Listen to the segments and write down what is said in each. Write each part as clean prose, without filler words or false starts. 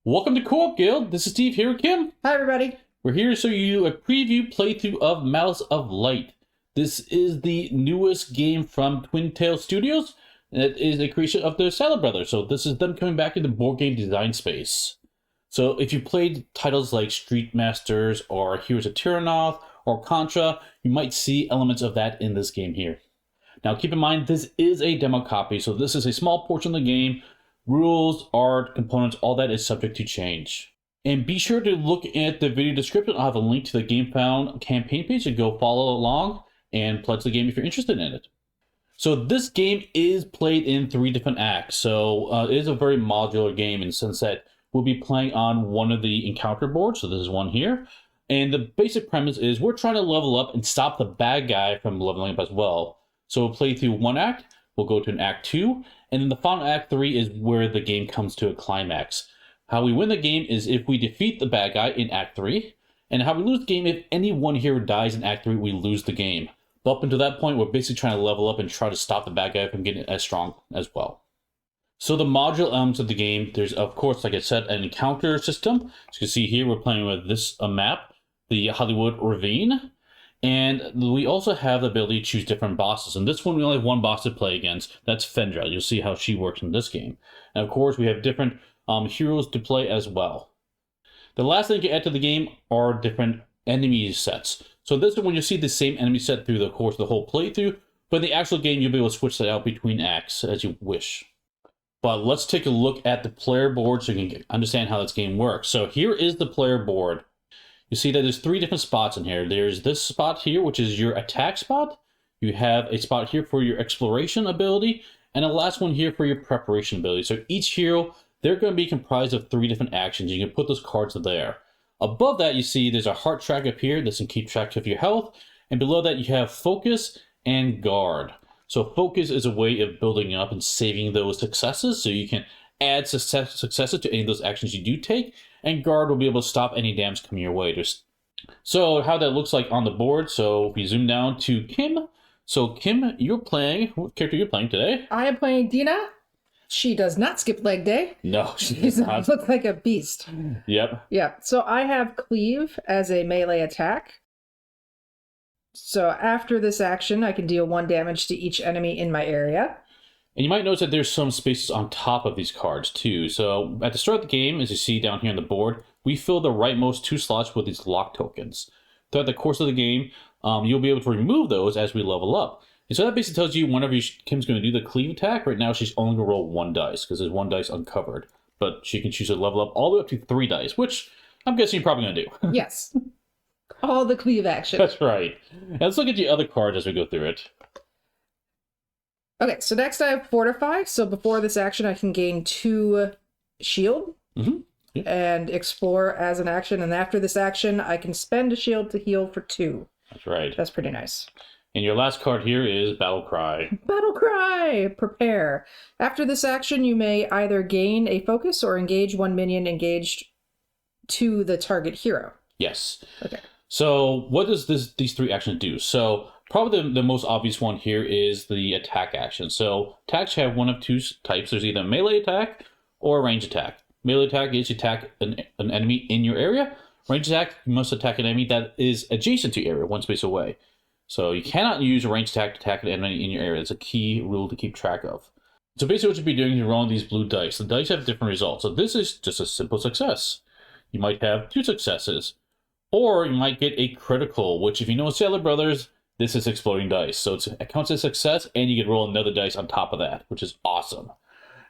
Welcome to Co-op Guild. This is Steve here with Kim. Hi, everybody. We're here to show you a preview playthrough of Malice of Light. This is the newest game from Twin Tail Studios. It is a creation of the Salad Brothers, so this is them coming back into board game design space. So if you played titles like Street Masters or Heroes of Tyrannoth or Contra, you might see elements of that in this game here. Now keep in mind, this is a demo copy, so this is a small portion of the game. Rules, art, components, all that is subject to change. And be sure to look at the video description. I'll have a link to the GameFound campaign page to go follow along and pledge the game if you're interested in it. So this game is played in 3 different acts. So it is a very modular game in the sense that we'll be playing on one of the encounter boards. So this is one here. And the basic premise is we're trying to level up and stop the bad guy from leveling up as well. So we'll play through one act. We'll go to an act 2. And then the final act 3 is where the game comes to a climax. How we win the game is if we defeat the bad guy in act 3. And how we lose the game, if any one hero dies in act 3, we lose the game. But up until that point, we're basically trying to level up and try to stop the bad guy from getting as strong as well. So the modular elements of the game, there's of course, like I said, an encounter system. As you can see here, we're playing with this map, the Hollywood Ravine. And we also have the ability to choose different bosses. And this one, we only have one boss to play against. That's Fendra. You'll see how she works in this game. And of course, we have different heroes to play as well. The last thing you add to the game are different enemy sets. So this is when you see the same enemy set through the course of the whole playthrough. But in the actual game, you'll be able to switch that out between acts as you wish. But let's take a look at the player board so you can understand how this game works. So here is the player board. You see that there's 3 different spots in here. There's this spot here, which is your attack spot. You have a spot here for your exploration ability, and a last one here for your preparation ability. So each hero, they're going to be comprised of 3 different actions. You can put those cards there. Above that, you see there's a heart track up here. This can keep track of your health. And below that, you have focus and guard. So focus is a way of building up and saving those successes. So you can add successes to any of those actions you do take. And guard will be able to stop any damage coming your way. So how that looks like on the board. So if we zoom down to Kim. So Kim, you're playing, what character you're playing today? I am playing Dina. She does not skip leg day. No, she She does not. looks like a beast. Yep. Yeah, so I have Cleave as a melee attack. So after this action, I can deal 1 damage to each enemy in my area. And you might notice that there's some spaces on top of these cards too. So at the start of the game, as you see down here on the board, we fill the rightmost 2 slots with these lock tokens. Throughout the course of the game, you'll be able to remove those as we level up. And so that basically tells you whenever Kim's going to do the cleave attack, right now she's only going to roll 1 dice because there's 1 dice uncovered. But she can choose to level up all the way up to 3 dice, which I'm guessing you're probably going to do. Yes. All the cleave action. That's right. And let's look at the other cards as we go through it. Okay, so next I have Fortify. So before this action, I can gain 2 shield and explore as an action. And after this action, I can spend a shield to heal for 2. That's right. That's pretty nice. And your last card here is Battle Cry. Battle Cry! Prepare. After this action, you may either gain a focus or engage 1 minion engaged to the target hero. Yes. Okay. So what does these 3 actions do? So probably the most obvious one here is the attack action. So attacks have one of 2 types. There's either a melee attack or a range attack. Melee attack is you attack an enemy in your area. Range attack, you must attack an enemy that is adjacent to your area, 1 space away. So you cannot use a range attack to attack an enemy in your area. It's a key rule to keep track of. So basically what you'll be doing is you're rolling these blue dice. The dice have different results. So this is just a simple success. You might have 2 successes. Or you might get a critical, which if you know Salad Brothers, this is exploding dice. So it counts as success, and you can roll another dice on top of that, which is awesome.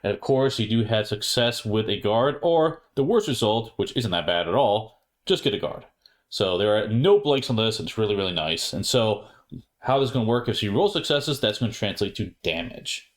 And of course, you do have success with a guard, or the worst result, which isn't that bad at all, just get a guard. So there are no blanks on this. It's really, really nice. And so how this is going to work, if you roll successes, that's going to translate to damage.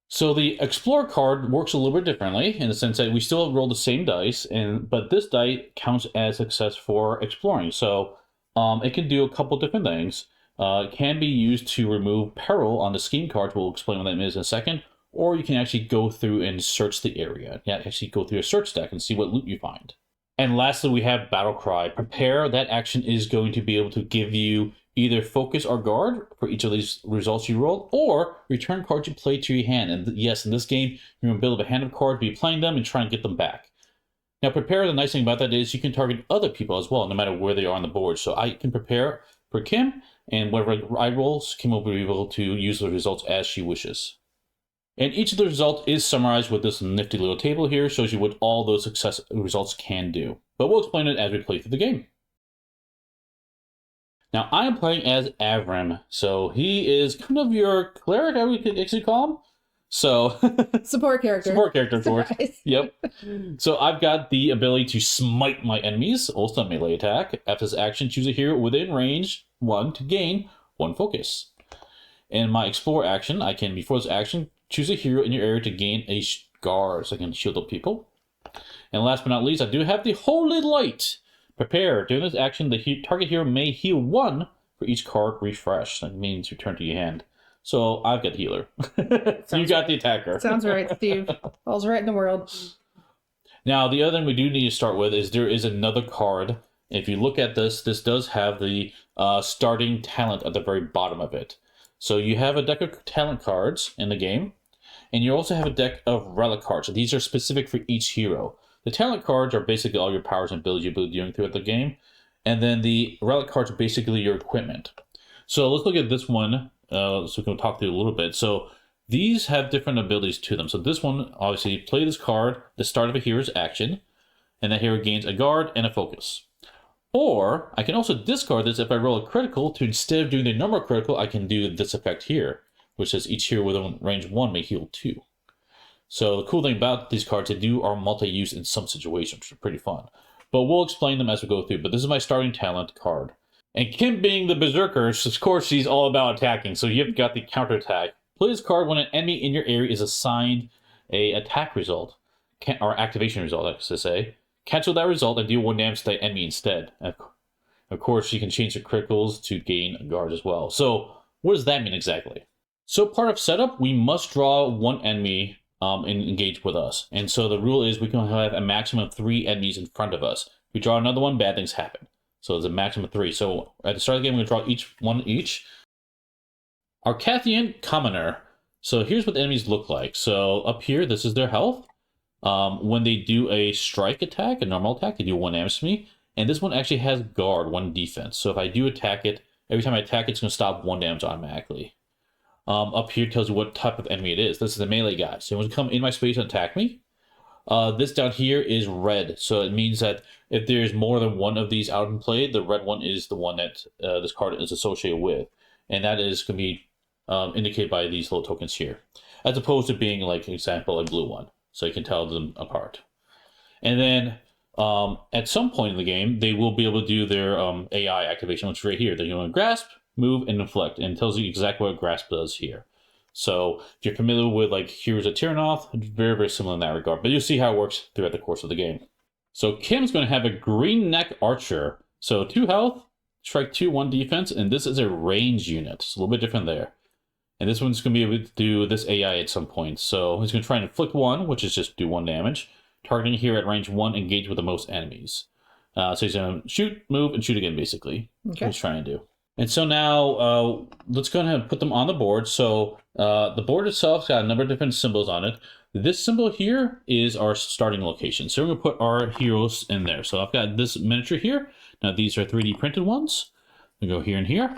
So the Explorer card works a little bit differently in the sense that we still roll the same dice, but this die counts as success for exploring. So it can do a couple different things. It can be used to remove peril on the scheme cards. We'll explain what that is in a second. Or you can actually go through and search the area. Yeah, actually go through a search deck and see what loot you find. And lastly, we have Battle Cry. Prepare, that action is going to be able to give you either focus or guard for each of these results you roll, or return cards you play to your hand. And yes, in this game, you're going to build up a hand of cards, be playing them, and try and get them back. Now, prepare, the nice thing about that is you can target other people as well, no matter where they are on the board. So I can prepare for Kim, and whatever I rolls, Kim will be able to use the results as she wishes. And each of the results is summarized with this nifty little table here, shows you what all those success results can do. But we'll explain it as we play through the game. Now, I am playing as Avram, so he is kind of your cleric, I would actually call him. So support character. Support character, of course. Surprise. Yep. So I've got the ability to smite my enemies, also a melee attack. After this action, choose a hero within range 1 to gain 1 focus. In my explore action, I can, before this action, choose a hero in your area to gain a guard, so I can shield up people. And last but not least, I do have the Holy Light. Prepare. During this action, the target hero may heal 1 for each card refresh. That means return to your hand. So I've got healer. You got the attacker. Sounds right, Steve. All's right in the world. Now, the other thing we do need to start with is there is another card. If you look at this, this does have the starting talent at the very bottom of it. So you have a deck of talent cards in the game, and you also have a deck of relic cards. So these are specific for each hero. The talent cards are basically all your powers and abilities you'll be doing throughout the game, and then the relic cards are basically your equipment. So let's look at this one, so we can talk through it a little bit. So these have different abilities to them. So this one, obviously, play this card, the start of a hero's action, and that hero gains a guard and a focus. Or I can also discard this if I roll a critical to, instead of doing the normal critical, I can do this effect here, which says each hero within range 1 may heal 2. So the cool thing about these cards, they do are multi-use in some situations, which are pretty fun. But we'll explain them as we go through. But this is my starting talent card. And Kim being the berserker, of course, she's all about attacking. So you've got the counterattack. Play this card when an enemy in your area is assigned a attack result, or activation result, I should say. Cancel that result and deal 1 damage to the enemy instead. Of course, you can change the criticals to gain a guard as well. So what does that mean exactly? So part of setup, we must draw 1 enemy and engage with us. And so the rule is we can have a maximum of 3 enemies in front of us. If we draw another one, bad things happen. So it's a maximum of 3. So at the start of the game, we're going to draw one each. Arcathian Commoner. So here's what the enemies look like. So up here, this is their health. When they do a strike attack, a normal attack, they do 1 damage to me. And this one actually has guard, 1 defense. So if I do attack it, every time I attack it, it's going to stop 1 damage automatically. Up here tells you what type of enemy it is. This is a melee guy. So it will come in my space and attack me. This down here is red. So it means that if there's more than 1 of these out in play, the red one is the one that this card is associated with. And that is going to be indicated by these little tokens here. As opposed to being, like, example, a blue one. So you can tell them apart. And then at some point in the game, they will be able to do their AI activation, which is right here. They're going to grasp, move, and inflict, and it tells you exactly what grasp does here. So if you're familiar with like Heroes of Tyrannoth, very, very similar in that regard, but you'll see how it works throughout the course of the game. So Kim's going to have a green neck archer. So 2 health, strike 2, 1 defense, and this is a range unit. It's a little bit different there. And this one's going to be able to do this AI at some point. So he's going to try and inflict 1, which is just do 1 damage. Targeting here at range 1, engage with the most enemies. So he's going to shoot, move, and shoot again, basically. Okay. What he's trying to do. And so now, let's go ahead and put them on the board. So the board itself's got a number of different symbols on it. This symbol here is our starting location. So we're going to put our heroes in there. So I've got this miniature here. Now these are 3D printed ones. We go here and here.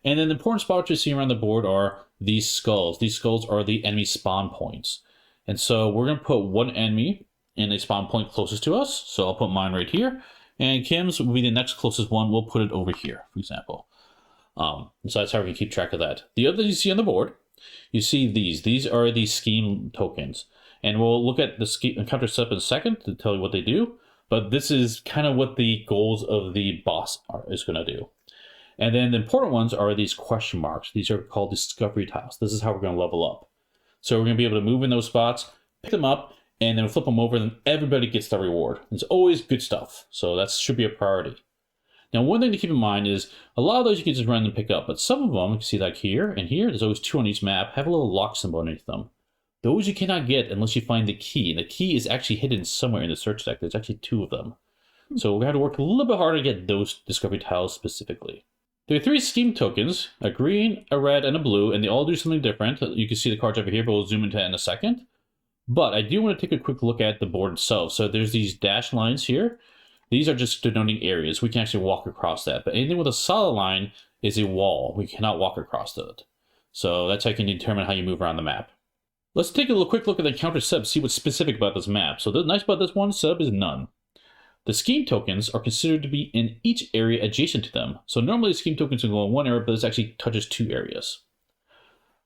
And then the important spots you see around the board are these skulls. These skulls are the enemy spawn points. And so we're going to put 1 enemy in a spawn point closest to us. So I'll put mine right here. And Kim's will be the next closest one. We'll put it over here, for example. So that's how we can keep track of that. The other thing you see on the board, you see these. These are the scheme tokens. And we'll look at the scheme counter step in a second to tell you what they do. But this is kind of what the goals of the boss is going to do. And then the important ones are these question marks. These are called discovery tiles. This is how we're going to level up. So we're going to be able to move in those spots, pick them up, and then flip them over, and everybody gets the reward. It's always good stuff. So that should be a priority. Now, one thing to keep in mind is a lot of those you can just random pick up, but some of them, you can see like here and here, there's always 2 on each map, have a little lock symbol underneath them. Those you cannot get unless you find the key. And the key is actually hidden somewhere in the search deck. There's actually 2 of them. So we're going to have to work a little bit harder to get those discovery tiles specifically. There are 3 scheme tokens, a green, a red, and a blue, and they all do something different. You can see the cards over here, but we'll zoom into that in a second. But I do want to take a quick look at the board itself. So there's these dashed lines here. These are just denoting areas. We can actually walk across that. But anything with a solid line is a wall. We cannot walk across it. So that's how you can determine how you move around the map. Let's take a quick look at the encounter setup, see what's specific about this map. So the nice about this one setup is none. The scheme tokens are considered to be in each area adjacent to them. So normally the scheme tokens can go in one area, but this actually touches 2 areas.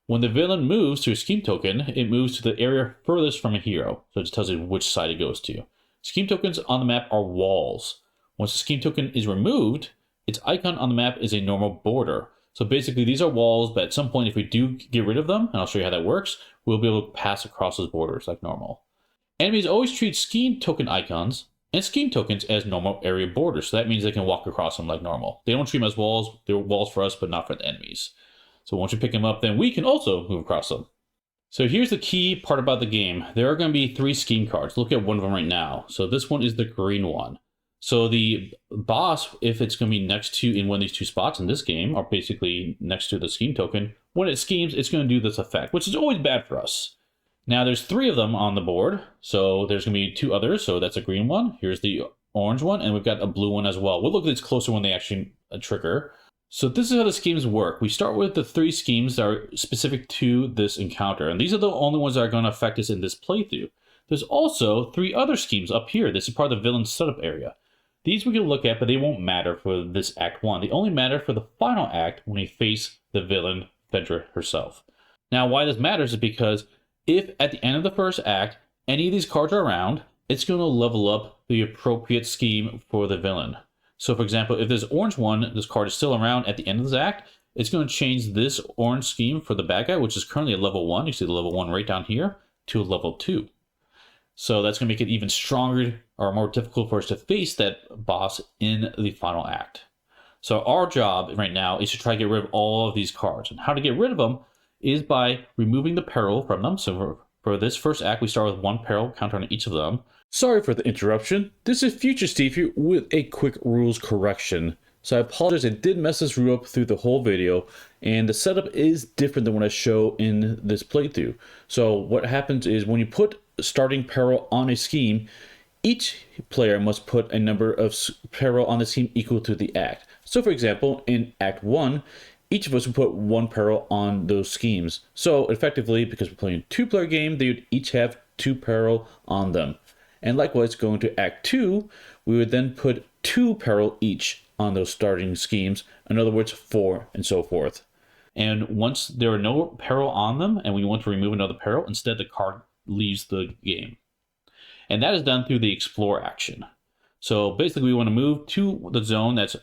When the villain moves to a scheme token, it moves to the area furthest from a hero. So it just tells you which side it goes to. Scheme tokens on the map are walls. Once the scheme token is removed, its icon on the map is a normal border. So basically these are walls, but at some point if we do get rid of them, and I'll show you how that works, we'll be able to pass across those borders like normal. Enemies always treat scheme token icons and scheme tokens as normal area borders. So that means they can walk across them like normal. They don't treat them as walls. They're walls for us, but not for the enemies. So once you pick them up, then we can also move across them. So here's the key part about the game. There are going to be 3 scheme cards. Look at one of them right now. So this one is the green one. So the boss, if it's going to be next to in one of these 2 spots in this game, are basically next to the scheme token. When it schemes, it's going to do this effect, which is always bad for us. Now there's 3 of them on the board. So there's going to be 2 others. So that's a green one. Here's the orange one. And we've got a blue one as well. We'll look at this closer when they actually trigger. So this is how the schemes work. We start with the 3 schemes that are specific to this encounter. And these are the only ones that are going to affect us in this playthrough. There's also 3 other schemes up here. This is part of the villain setup area. These we can look at, but they won't matter for this Act 1. They only matter for the final act when we face the villain, Fedra herself. Now, why this matters is because if at the end of the first act, any of these cards are around, it's going to level up the appropriate scheme for the villain. So for example, if this orange one, this card is still around at the end of this act, it's going to change this orange scheme for the bad guy, which is currently a level 1. You see the level 1 right down here, to a level 2. So that's going to make it even stronger or more difficult for us to face that boss in the final act. So our job right now is to try to get rid of all of these cards. And how to get rid of them is by removing the peril from them. So for this first act, we start with 1 peril counter on each of them. Sorry for the interruption. This is Future Steve here with a quick rules correction. So I apologize, I did mess this rule up through the whole video, and the setup is different than what I show in this playthrough. So what happens is when you put starting peril on a scheme, each player must put a number of peril on the scheme equal to the act. So for example, in Act 1, each of us would put 1 peril on those schemes. So effectively, because we're playing a 2-player game, they would each have 2 peril on them. And likewise, going to Act 2, we would then put 2 peril each on those starting schemes. In other words, 4 and so forth. And once there are no peril on them and we want to remove another peril, instead the card leaves the game. And that is done through the explore action. So basically we want to move to the zone that's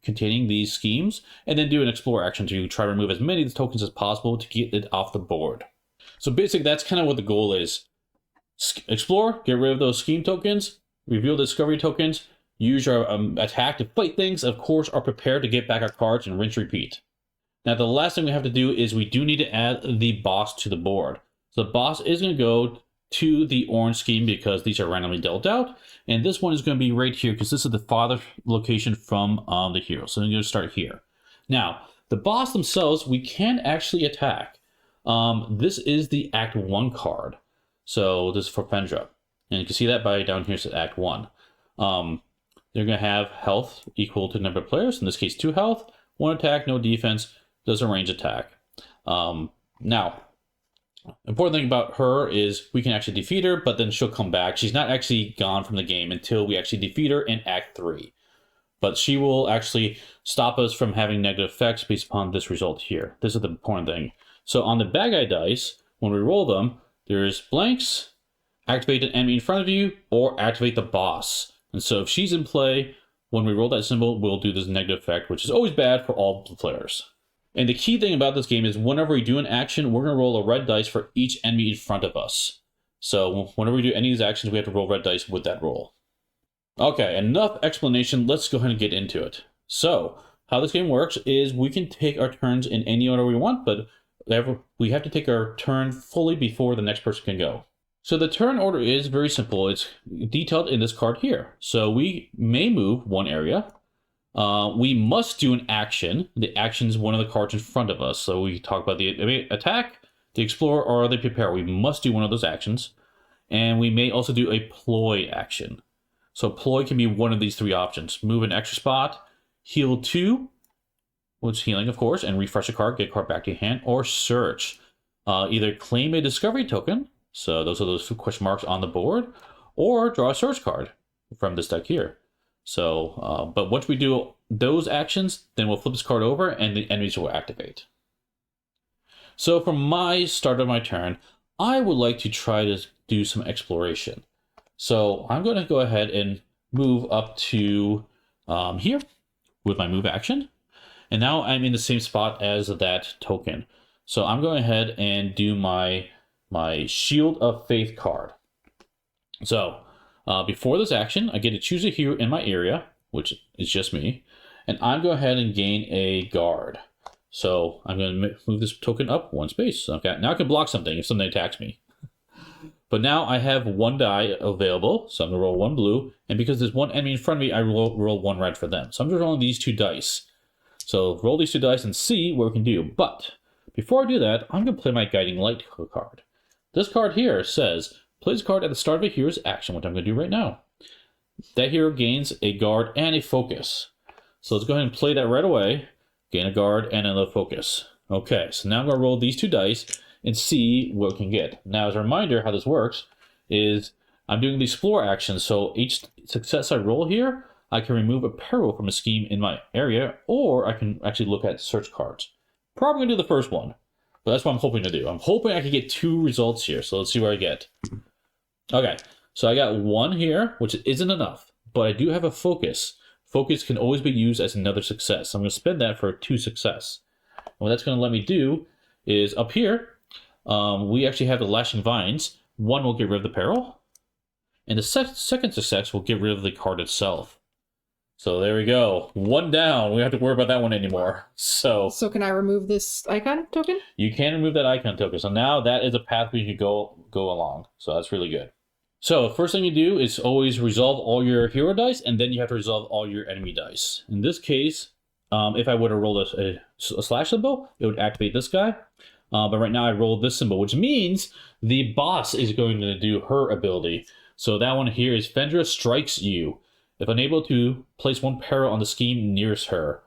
containing these schemes and then do an explore action to try to remove as many of the tokens as possible to get it off the board. So basically that's kind of what the goal is. Explore, get rid of those scheme tokens, reveal the discovery tokens, use your attack to fight things, of course, are prepared to get back our cards and rinse repeat. Now the last thing we have to do is we do need to add the boss to the board. So the boss is going to go to the orange scheme because these are randomly dealt out, and this one is going to be right here because this is the farthest location from the hero. So I'm going to start here. Now the boss themselves we can actually attack. This is the Act 1 card. So this is for Fedra. And you can see that by down here, it says Act 1. They're going to have health equal to the number of players. In this case, 2 health, 1 attack, no defense, does a range attack. Now, important thing about her is we can actually defeat her, but then she'll come back. She's not actually gone from the game until we actually defeat her in Act 3. But she will actually stop us from having negative effects based upon this result here. This is the important thing. So on the bad guy dice, when we roll them, there's blanks, activate an enemy in front of you, or activate the boss. And so if she's in play, when we roll that symbol, we'll do this negative effect, which is always bad for all the players. And the key thing about this game is whenever we do an action, we're going to roll a red dice for each enemy in front of us. So whenever we do any of these actions, we have to roll red dice with that roll. Okay, enough explanation. Let's go ahead and get into it. So how this game works is we can take our turns in any order we want, but we have to take our turn fully before the next person can go. So the turn order is very simple. It's detailed in this card here. So we may move 1 area. We must do an action. The action is one of the cards in front of us. So we talk about the attack, the explore, or the prepare. We must do one of those actions. And we may also do a ploy action. So ploy can be one of these three options. Move an extra spot, heal 2, which is healing, of course, and refresh a card, get a card back to your hand, or search. Either claim a discovery token, so those are those question marks on the board, or draw a search card from this deck here. So, but once we do those actions, then we'll flip this card over and the enemies will activate. So from my start of my turn, I would like to try to do some exploration. So I'm going to go ahead and move up to here with my move action. And now I'm in the same spot as that token. So I'm going ahead and do my Shield of Faith card. So before this action, I get to choose a hero in my area, which is just me. And I'm going to go ahead and gain a guard. So I'm going to move this token up 1 space. Okay, now I can block something if something attacks me. But now I have 1 die available, so I'm going to roll 1 blue. And because there's 1 enemy in front of me, I roll 1 red for them. So I'm just rolling these 2 dice. So roll these 2 dice and see what we can do. But before I do that, I'm going to play my Guiding Light card. This card here says, play this card at the start of a hero's action, which I'm going to do right now. That hero gains a guard and a focus. So let's go ahead and play that right away. Gain a guard and a focus. Okay, so now I'm going to roll these 2 dice and see what we can get. Now, as a reminder, how this works is I'm doing the explore action. So each success I roll here, I can remove a peril from a scheme in my area, or I can actually look at search cards. Probably going to do the first one, but that's what I'm hoping to do. I'm hoping I can get 2 results here. So let's see where I get. Okay, so I got 1 here, which isn't enough, but I do have a focus. Focus can always be used as another success. So I'm going to spend that for 2 success. And what that's going to let me do is up here, we actually have the Lashing Vines. 1 will get rid of the peril, and the second success will get rid of the card itself. So there we go. 1 down. We don't have to worry about that one anymore. So can I remove this icon token? You can remove that icon token. So now that is a path we can go along. So that's really good. So first thing you do is always resolve all your hero dice, and then you have to resolve all your enemy dice. In this case, if I would have rolled a slash symbol, it would activate this guy. But right now I rolled this symbol, which means the boss is going to do her ability. So that one here is Fendra strikes you. If unable to, place 1 peril on the scheme nearest her.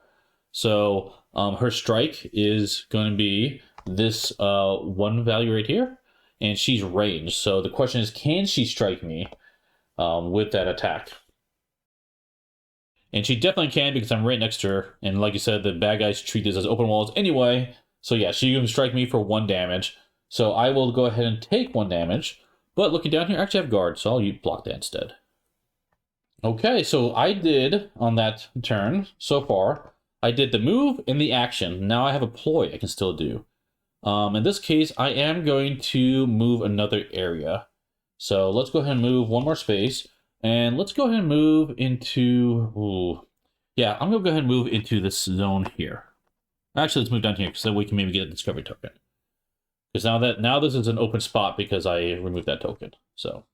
So her strike is going to be this 1 value right here. And she's ranged. So the question is, can she strike me with that attack? And she definitely can, because I'm right next to her. And like you said, the bad guys treat this as open walls anyway. So yeah, she can strike me for 1 damage. So I will go ahead and take 1 damage. But looking down here, I actually have guard, so I'll block that instead. Okay, so I did, on that turn, so far, I did the move and the action. Now I have a ploy I can still do. In this case, I am going to move another area. So let's go ahead and move 1 more space. And let's go ahead and move into... Yeah, I'm going to go ahead and move into this zone here. Actually, let's move down here, because then we can maybe get a discovery token. Because now this is an open spot because I removed that token. So,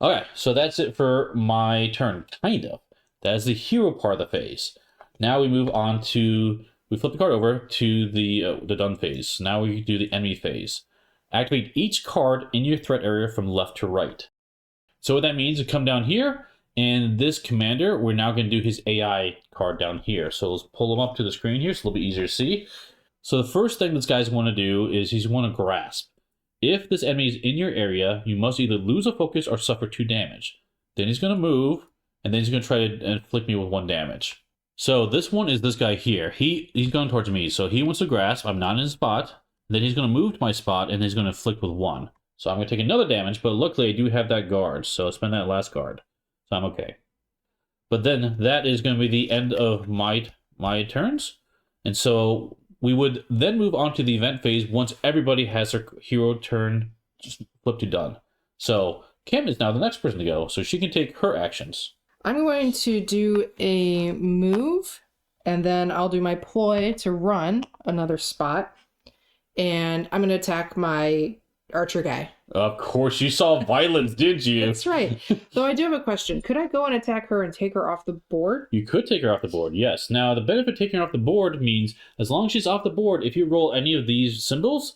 okay, so that's it for my turn, kind of. That is the hero part of the phase. Now we move on to... We flip the card over to the done phase. Now we do the enemy phase. Activate each card in your threat area from left to right. So what that means is come down here, and this commander, we're now going to do his AI card down here. So let's pull him up to the screen here. It's a little bit easier to see. So the first thing this guy's want to do is he's want to grasp. If this enemy is in your area, you must either lose a focus or suffer 2 damage. Then he's going to move, and then he's going to try to inflict me with 1 damage. So this one is this guy here. He's going towards me. So he wants to grasp. I'm not in his spot. Then he's going to move to my spot, and he's going to inflict with 1. So I'm going to take another damage, but luckily I do have that guard. So I'll spend that last guard. So I'm okay. But then that is going to be the end of my turns. And so we would then move on to the event phase once everybody has their hero turn just flipped to done. So Kim is now the next person to go. So she can take her actions. I'm going to do a move, and then I'll do my ploy to run another spot. And I'm going to attack my archer guy. Of course, you saw violence, did you? That's right. Though I do have a question. Could I go and attack her and take her off the board? You could take her off the board, yes. Now, the benefit of taking her off the board means as long as she's off the board, if you roll any of these symbols,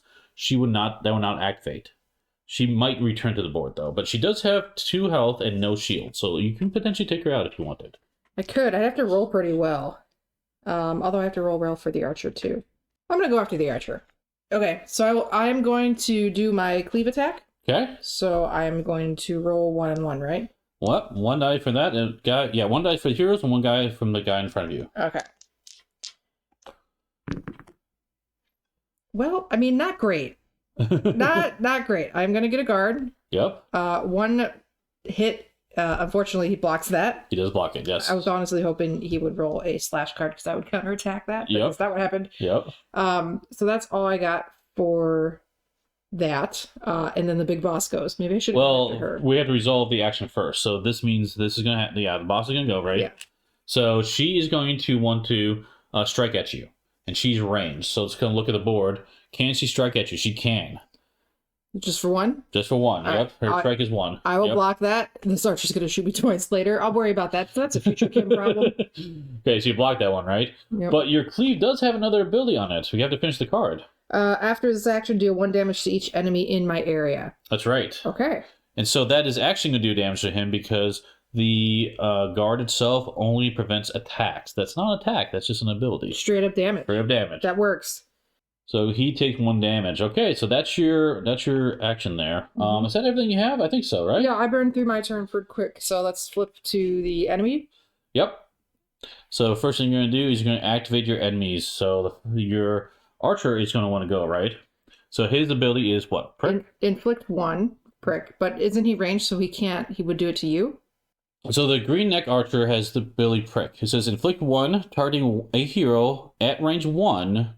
that will not activate. She might return to the board, though. But she does have 2 health and no shield, so you can potentially take her out if you wanted. I could. I'd have to roll pretty well. Although I have to roll well for the archer, too. I'm going to go after the archer. Okay, so I am going to do my cleave attack. Okay. So I'm going to roll 1 and 1, right? What? 1 die for that, and guy. Yeah, 1 die for the heroes, and 1 guy from the guy in front of you. Okay. Well, I mean, not great. not great. I'm gonna get a guard. Yep. 1 hit. Unfortunately, he blocks that. He does block it. Yes. I was honestly hoping he would roll a slash card because I would counterattack that. Yep. That's not what happened. Yep. So that's all I got for that. And then the big boss goes. Maybe I should. Well, we have to resolve the action first. So this means this is gonna happen. Yeah, the boss is gonna go right. Yeah. So she is going to want to strike at you, and she's ranged. So it's gonna look at the board. Can she strike at you? She can. Just for 1? Just for 1. Yep. Her strike is 1. I will block that. This archer's going to shoot me twice later. I'll worry about that. So that's a future Kim problem. Okay, so you blocked that one, right? Yep. But your cleave does have another ability on it, so you have to finish the card. After this action, deal 1 damage to each enemy in my area. That's right. Okay. And so that is actually going to do damage to him because the guard itself only prevents attacks. That's not an attack. That's just an ability. Straight up damage. Straight up damage. That works. So he takes 1 damage. Okay, so that's your action there. Is that everything you have? I think so, right? Yeah, I burned through my turn for quick. So let's flip to the enemy. Yep. So first thing you're going to do is you're going to activate your enemies. So your archer is going to want to go, right? So his ability is what? Prick? Inflict 1 prick. But isn't he ranged so he can't? He would do it to you? So the green neck archer has the ability prick. It says inflict 1, targeting a hero at range 1,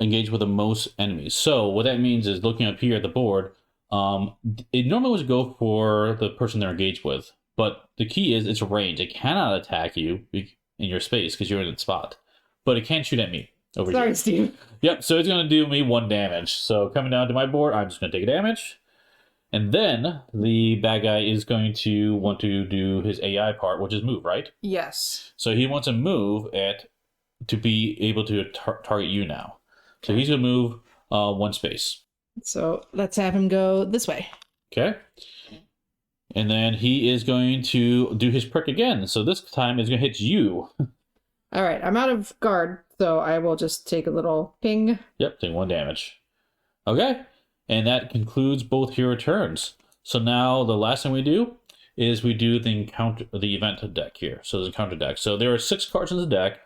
engage with the most enemies. So what that means is, looking up here at the board, it normally would go for the person they're engaged with. But the key is it's range. It cannot attack you in your space because you're in its spot. But it can shoot at me over here. Sorry, Steve. Yep, so it's going to do me 1 damage. So coming down to my board, I'm just going to take a damage. And then the bad guy is going to want to do his AI part, which is move, right? Yes. So he wants to move to be able to target you now. So he's going to move 1 space. So let's have him go this way. Okay. And then he is going to do his prick again. So this time it's going to hit you. All right, I'm out of guard, so I will just take a little ping. Yep, take 1 damage. Okay. And that concludes both hero turns. So now the last thing we do is we do the event deck here. So there's a counter deck. So there are 6 cards in the deck.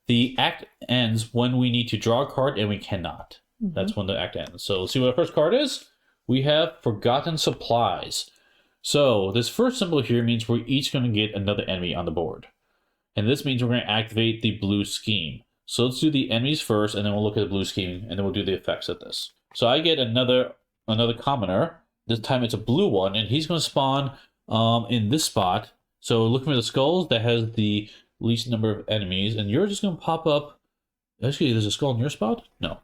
The act ends when we need to draw a card and we cannot. That's when the act ends. So let's see what our first card is. We have Forgotten Supplies. So this first symbol here means we're each going to get another enemy on the board. And this means we're going to activate the blue scheme. So let's do the enemies first, and then we'll look at the blue scheme, and then we'll do the effects of this. So I get another commoner. This time it's a blue one, and he's going to spawn in this spot. So looking for the skulls, that has the least number of enemies, and you're just going to pop up. Actually, there's a skull in your spot? No.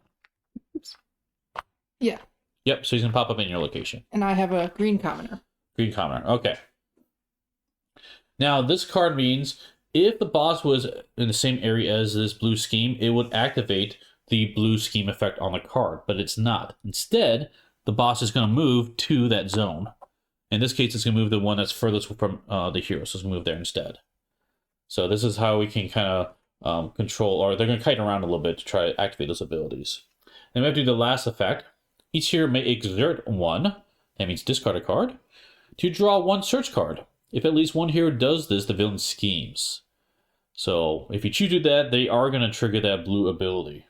Oops. Yeah. Yep, so he's going to pop up in your location. And I have a green commoner. Green commoner, okay. Now, this card means if the boss was in the same area as this blue scheme, it would activate the blue scheme effect on the card, but it's not. Instead, the boss is going to move to that zone. In this case, it's going to move the one that's furthest from the hero, so it's going to move there instead. So this is how we can kind of control, or they're going to kite around a little bit to try to activate those abilities. Then we have to do the last effect. Each hero may exert 1, that means discard a card, to draw 1 search card. If at least 1 hero does this, the villain schemes. So if you choose to do that, they are going to trigger that blue ability.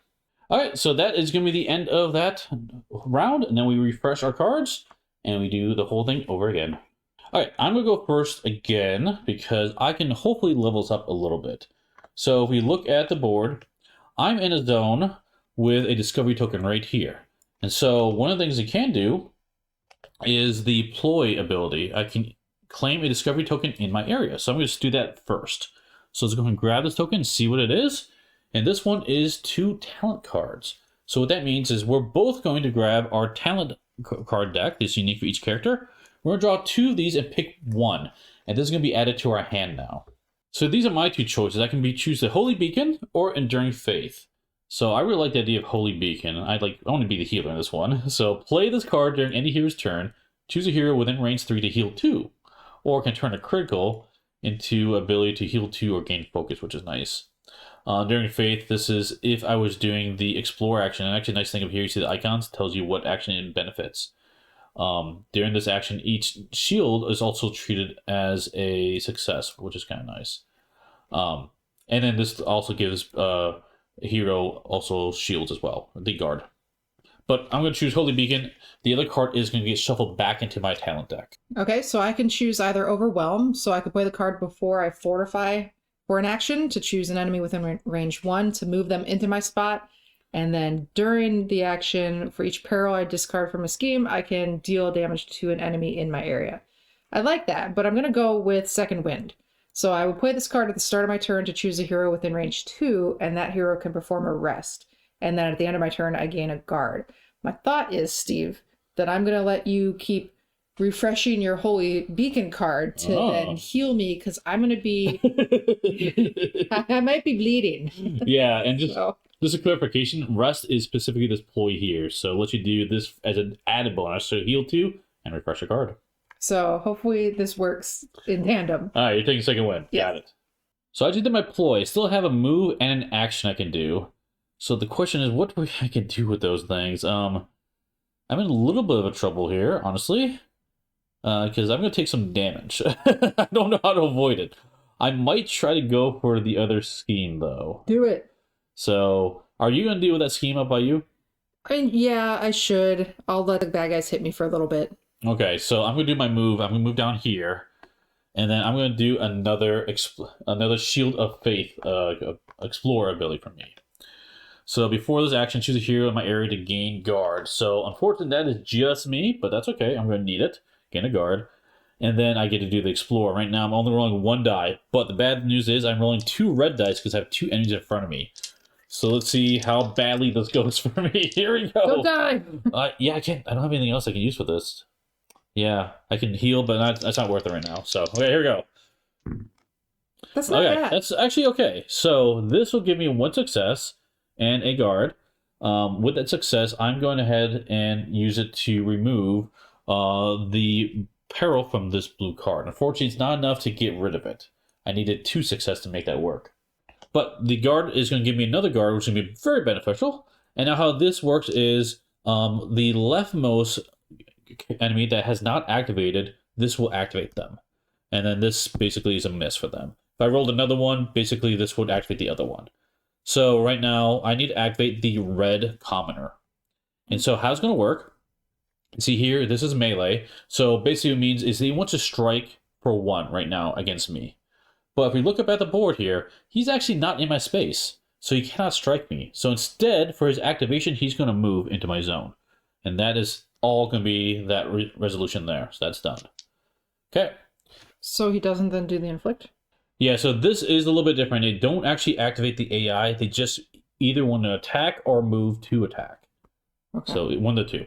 Alright, so that is going to be the end of that round, and then we refresh our cards, and we do the whole thing over again. Alright, I'm going to go first again, because I can hopefully level us up a little bit. So if we look at the board, I'm in a zone with a discovery token right here. And so one of the things you can do is the ploy ability. I can claim a discovery token in my area. So I'm going to do that first. So let's go and grab this token and see what it is. And this one is 2 talent cards. So what that means is we're both going to grab our talent card deck. This is unique for each character. We're going to draw 2 of these and pick 1. And this is going to be added to our hand now. So these are my 2 choices. I can choose the Holy Beacon or Enduring Faith. So I really like the idea of Holy Beacon. I want to be the healer in this one. So play this card during any hero's turn choose a hero within range 3 to heal 2, or can turn a critical into ability to heal 2 or gain focus, which is nice. During Faith, this is if I was doing the Explore action. And actually, nice thing up here, you see the icons, tells you what action it benefits. During this action, each shield is also treated as a success, which is kind of nice. And then this also gives a hero also shields as well, the guard. But I'm going to choose Holy Beacon. The other card is going to get shuffled back into my talent deck. Okay, so I can choose either Overwhelm, so I could play the card before I Fortify for an action to choose an enemy within range 1 to move them into my spot. And then during the action, for each peril I discard from a scheme, I can deal damage to an enemy in my area. I like that, but I'm going to go with Second Wind. So I would play this card at the start of my turn to choose a hero within range 2, and that hero can perform a rest. And then at the end of my turn, I gain a guard. My thought is, Steve, that I'm going to let you keep refreshing your Holy Beacon card to then heal me, because I'm going to be... I might be bleeding. Yeah, and just a clarification, rest is specifically this ploy here, so let you do this as an added bonus, so heal 2 and refresh a card. So hopefully this works in tandem. All right, you're taking Second Wind. Yeah. Got it. So I just did my ploy. I still have a move and an action I can do. So the question is, what do I can do with those things? I'm in a little bit of a trouble here, honestly, because I'm going to take some damage. I don't know how to avoid it. I might try to go for the other scheme, though. Do it. So, are you going to deal with that scheme up by you? Yeah, I should. I'll let the bad guys hit me for a little bit. Okay, so I'm going to do my move. I'm going to move down here, and then I'm going to do another Shield of Faith Explorer ability from me. So before this action, choose a hero in my area to gain guard. So unfortunately, that is just me, but that's okay. I'm going to need it. Gain a guard. And then I get to do the Explorer. Right now, I'm only rolling 1 die. But the bad news is I'm rolling 2 red dice because I have 2 enemies in front of me. So let's see how badly this goes for me. Here we go. Don't die. Yeah, I can't. I don't have anything else I can use for this. Yeah, I can heal, but that's not worth it right now. So, okay, here we go. That's not bad. That's actually okay. So this will give me 1 success and a guard. With that success, I'm going ahead and use it to remove the peril from this blue card. Unfortunately, it's not enough to get rid of it. I needed 2 success to make that work. But the guard is going to give me another guard, which is going to be very beneficial. And now how this works is the leftmost enemy that has not activated, this will activate them. And then this basically is a miss for them. If I rolled another one, basically this would activate the other one. So right now, I need to activate the red commoner. And so how it's going to work, see here, this is melee. So basically what it means is he wants to strike for 1 right now against me. But if we look up at the board here, he's actually not in my space. So he cannot strike me. So instead, for his activation, he's going to move into my zone. And that is all going to be that resolution there. So that's done. Okay. So he doesn't then do the inflict? Yeah, so this is a little bit different. They don't actually activate the AI. They just either want to attack or move to attack. Okay. So 1 to 2.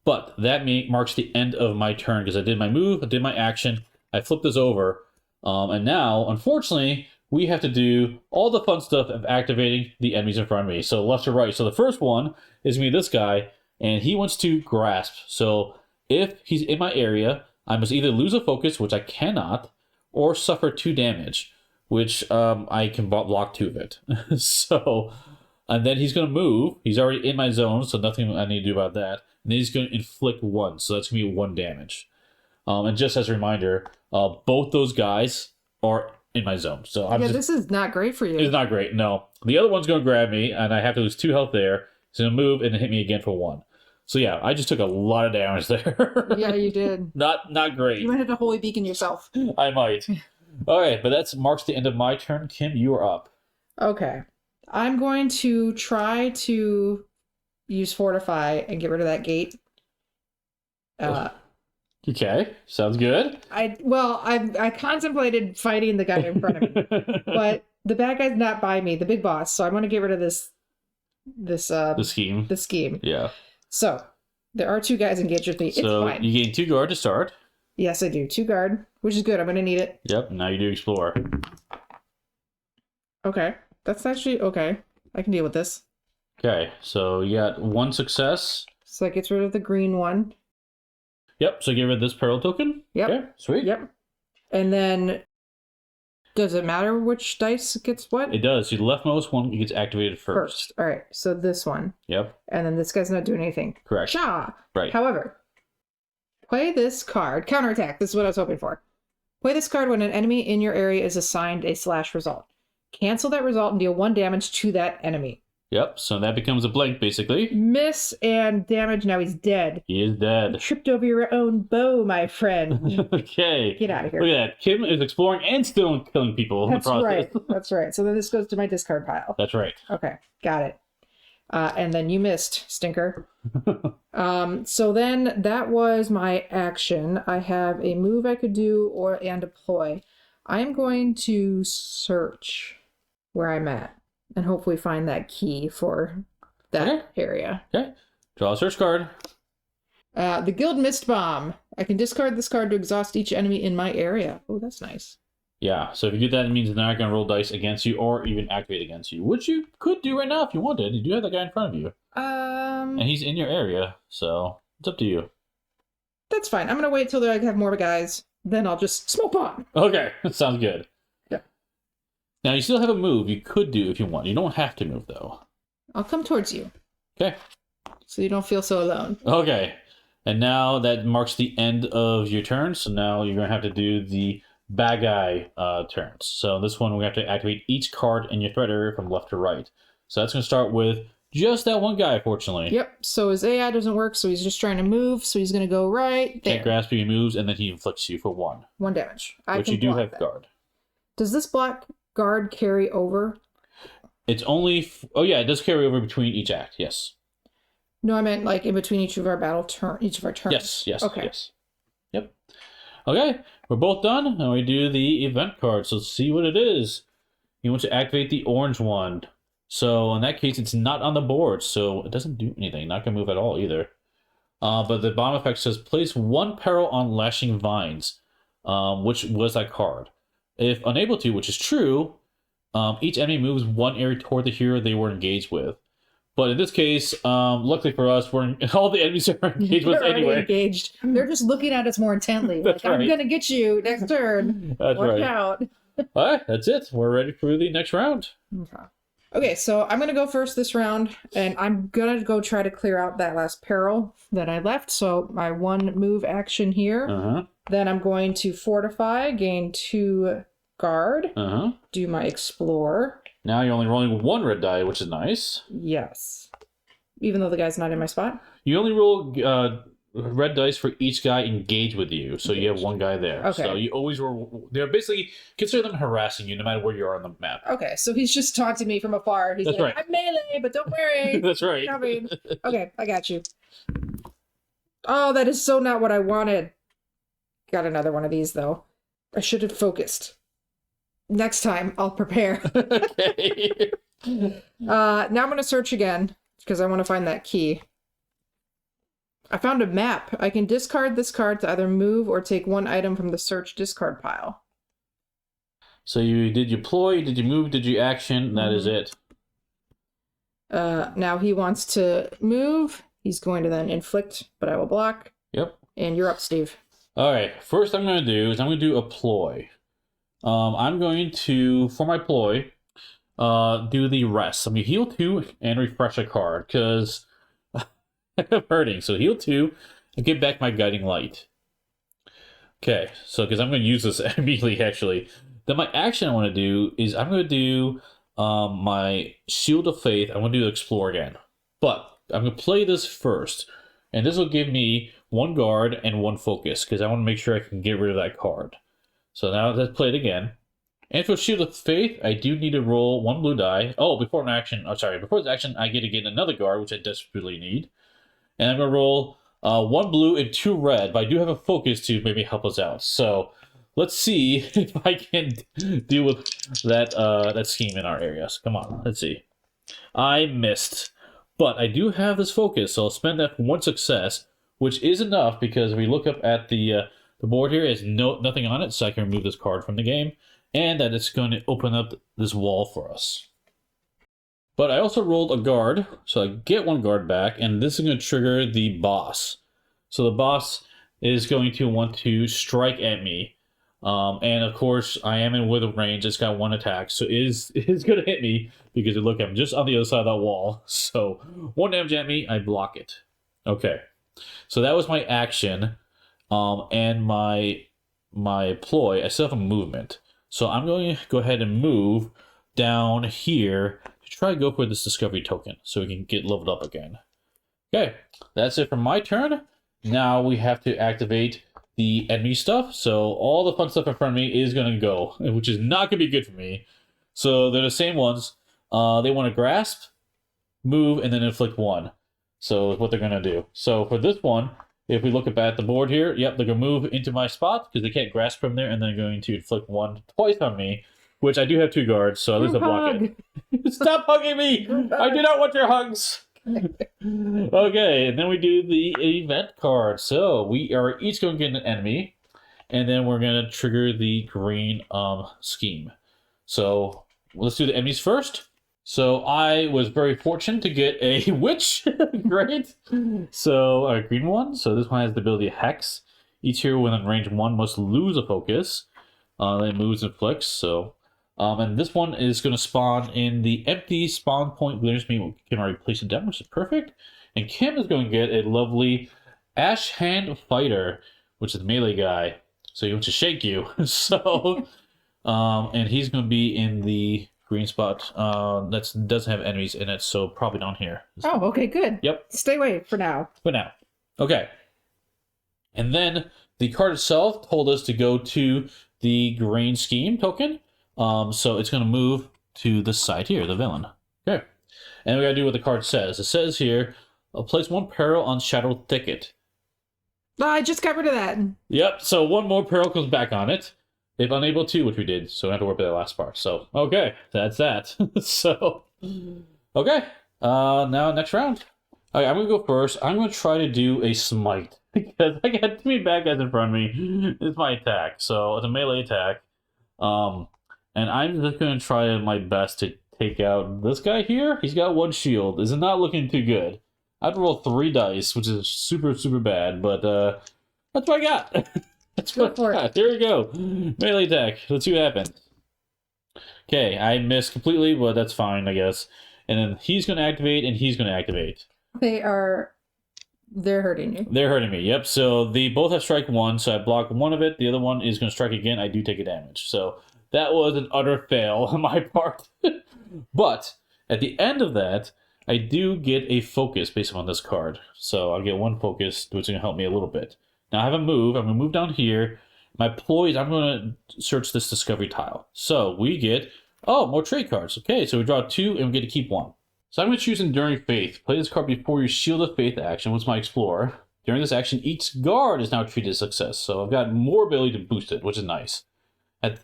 But that marks the end of my turn because I did my move, I did my action, I flipped this over, and now, unfortunately, we have to do all the fun stuff of activating the enemies in front of me. So left to right. So the first one is going to be this guy, and he wants to grasp. So if he's in my area, I must either lose a focus, which I cannot, or suffer 2 damage, which I can block 2 of it. So, and then he's going to move. He's already in my zone, so nothing I need to do about that. And then he's going to inflict 1, so that's going to be 1 damage. And just as a reminder, both those guys are in my zone. So this is not great for you. It's not great, no. The other one's going to grab me, and I have to lose 2 health there. He's going to move and hit me again for 1. So yeah, I just took a lot of damage there. Yeah, you did. Not great. You might have to Holy Beacon yourself. I might. All right, but that marks the end of my turn. Kim, you are up. Okay. I'm going to try to use Fortify and get rid of that gate. Okay, sounds good. I contemplated fighting the guy in front of me, but the bad guy's not by me, the big boss. So I'm going to get rid of the scheme. The scheme. Yeah. So there are 2 guys engaged with me. It's fine. You gain 2 guard to start. Yes, I do. 2 guard, which is good. I'm going to need it. Yep. Now you do explore. Okay, that's actually okay. I can deal with this. Okay, so you got 1 success. So that gets rid of the green one. Yep, so get rid of this peril token. Yep. Okay, sweet. Yep. And then, does it matter which dice gets what? It does. So the leftmost one gets activated first. All right, so this one. Yep. And then this guy's not doing anything. Correct. Cha! Right. However, play this card. Counterattack. This is what I was hoping for. Play this card when an enemy in your area is assigned a / result. Cancel that result and deal 1 damage to that enemy. Yep, so that becomes a blank, basically. Miss and damage. Now he's dead. He is dead. You tripped over your own bow, my friend. Okay. Get out of here. Look at that. Kim is exploring and still killing people in the process. Right. That's right. So then this goes to my discard pile. That's right. Okay. Got it. And then you missed, stinker. So then that was my action. I have a move I could do and deploy. I am going to search where I'm at and hopefully find that key for that area. Okay. Draw a search card. The Guild Mist Bomb. I can discard this card to exhaust each enemy in my area. Oh, that's nice. Yeah, so if you do that, it means they're not going to roll dice against you or even activate against you, which you could do right now if you wanted. You do have that guy in front of you. And he's in your area, so it's up to you. That's fine. I'm going to wait till I have more guys. Then I'll just smoke bomb. Okay, sounds good. Yeah. Now, you still have a move you could do if you want. You don't have to move, though. I'll come towards you. Okay. So you don't feel so alone. Okay. And now that marks the end of your turn, so now you're going to have to do the bad guy turns. So this one, we have to activate each card in your threat area from left to right. So that's going to start with just that one guy, fortunately. Yep. So his AI doesn't work, so he's just trying to move. So he's going to go right there. Can't grasp he moves, and then he inflicts you for 1. 1 damage. Which you do have guard. Does this block guard carry over? It's only... oh, yeah, it does carry over between each act, yes. No, I meant like in between each of our each of our turns. Yes, Okay. yes. Yep. Okay, we're both done, and we do the event card. So let's see what it is. You want to activate the orange one. So in that case, it's not on the board, so it doesn't do anything. Not going to move at all either. But the bomb effect says, place 1 peril on lashing vines, which was that card. If unable to, which is true, each enemy moves 1 area toward the hero they were engaged with. But in this case, luckily for us, all the enemies are engaged with anyway. Engaged. They're just looking at us more intently. That's like, right. I'm going to get you next turn. That's Watch right. out. All right, that's it. We're ready for the next round. Okay, so I'm going to go first this round, and I'm going to go try to clear out that last peril that I left. So my 1 move action here. Then I'm going to fortify, gain 2 guard, do my explore. Now you're only rolling 1 red die, which is nice. Yes. Even though the guy's not in my spot? You only roll red dice for each guy engaged with you, so you have 1 guy there. Okay. So you always roll... They're basically... consider them harassing you no matter where you are on the map. Okay, so he's just taunting me from afar. He's That's like, right. I'm melee, but don't worry. That's right. Coming. Okay, I got you. Oh, that is so not what I wanted. Got another one of these, though. I should have focused. Next time, I'll prepare. Okay. Now I'm going to search again, because I want to find that key. I found a map. I can discard this card to either move or take 1 item from the search discard pile. So you did you ploy, did you move, did you action? That is it. Now he wants to move. He's going to then inflict, but I will block. Yep. And you're up, Steve. All right. First I'm going to do is I'm going to do a ploy. I'm going to, for my ploy, do the rest. I'm going to heal 2 and refresh a card, because I'm hurting. So heal 2 and get back my guiding light. Okay, so because I'm going to use this immediately, actually. Then my action I want to do is I'm going to do my Shield of Faith. I'm going to do Explore again. But I'm going to play this first. And this will give me 1 guard and 1 focus, because I want to make sure I can get rid of that card. So now let's play it again. And for Shield of Faith, I do need to roll 1 blue die. Oh, before an action, before this action, I get to get another guard, which I desperately need. And I'm going to roll 1 blue and 2 red, but I do have a focus to maybe help us out. So let's see if I can deal with that scheme in our area. So come on, let's see. I missed, but I do have this focus, so I'll spend that for 1 success, which is enough, because if we look up at the board here, is nothing on it, so I can remove this card from the game, and that it's going to open up this wall for us. But I also rolled a guard, so I get 1 guard back, and this is going to trigger the boss. So the boss is going to want to strike at me. And of course, I am in wither range. It's got 1 attack, so it is going to hit me because look, I'm just on the other side of that wall. So 1 damage at me, I block it. Okay, so that was my action, and my ploy. I still have a movement, so I'm going to go ahead and move down here to try to go for this discovery token, so we can get leveled up again. Okay, that's it for my turn. Now we have to activate the enemy stuff. So all the fun stuff in front of me is going to go, which is not going to be good for me. So they're the same ones. They want to grasp, move, and then inflict 1. So what they're going to do. So for this one, if we look at the board here, yep, they're going to move into my spot because they can't grasp from there, and they're going to inflict 1 twice on me, which I do have 2 guards, so at least I block it. Stop hugging me! I do not want your hugs! Okay, and then we do the event card. So we are each going to get an enemy, and then we're going to trigger the green scheme. So let's do the enemies first. So I was very fortunate to get a witch. Great. So a green one. So this one has the ability Hex. Each hero within range 1 must lose a focus. Then it moves and flicks. So and this one is going to spawn in the empty spawn point. Which means we can already place it down, which is perfect. And Kim is going to get a lovely Ash Hand Fighter, which is the melee guy. So he wants to shake you. So, and he's going to be in the green spot. That doesn't have enemies in it, so probably down here. Oh, okay, good. Yep. Stay away for now. For now. Okay. And then the card itself told us to go to the green scheme token. So it's going to move to this side here, the villain. Okay. And we got to do what the card says. It says here, place 1 peril on Shadow Thicket. I just got rid of that. Yep, so 1 more peril comes back on it. If unable to, which we did, so we have to work with that last part. So, okay, that's that. So, okay, now next round. Okay, I'm going to go first. I'm going to try to do a smite. Because I got too many bad guys in front of me. It's my attack, so it's a melee attack. And I'm just going to try my best to take out this guy here. He's got 1 shield. This is not looking too good. I have to roll 3 dice, which is super, super bad. But that's what I got. That's what I got. There we go. Melee attack. Let's see what happens. Okay, I missed completely, but that's fine, I guess. And then he's going to activate, and he's going to activate. They're hurting you. They're hurting me, yep. So they both have strike 1, so I block 1 of it. The other one is going to strike again. I do take a damage. So that was an utter fail on my part. But at the end of that, I do get a focus based on this card. So I'll get 1 focus, which is going to help me a little bit. Now I have a move. I'm going to move down here. My ploys, I'm going to search this discovery tile. So we get, more trade cards. Okay, so we draw 2 and we get to keep 1. So I'm going to choose Enduring Faith. Play this card before your Shield of Faith action, which is my Explorer. During this action, each guard is now treated as success. So I've got more ability to boost it, which is nice.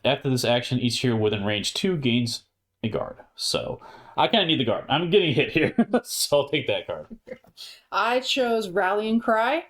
After this action, each hero within range 2 gains a guard. So I kind of need the guard. I'm getting hit here, so I'll take that card. I chose Rallying Cry.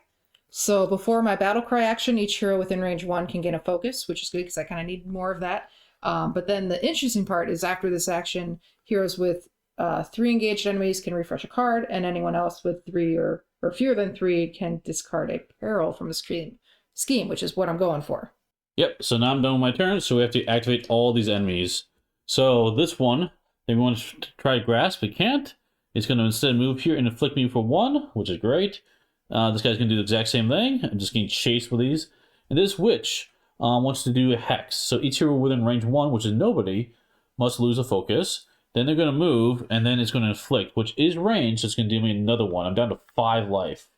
So before my Battle Cry action, each hero within range 1 can gain a focus, which is good because I kind of need more of that. But then the interesting part is after this action, heroes with 3 engaged enemies can refresh a card, and anyone else with 3 or fewer than 3 can discard a peril from the scheme, which is what I'm going for. Yep, so now I'm done with my turn, so we have to activate all these enemies. So this one, they want to try to grasp, it can't. It's going to instead move here and inflict me for 1, which is great. This guy's going to do the exact same thing. I'm just getting chased with these. And this witch wants to do a hex. So each hero within range 1, which is nobody, must lose a focus. Then they're going to move, and then it's going to inflict, which is range, so it's going to do me another 1. I'm down to 5 life.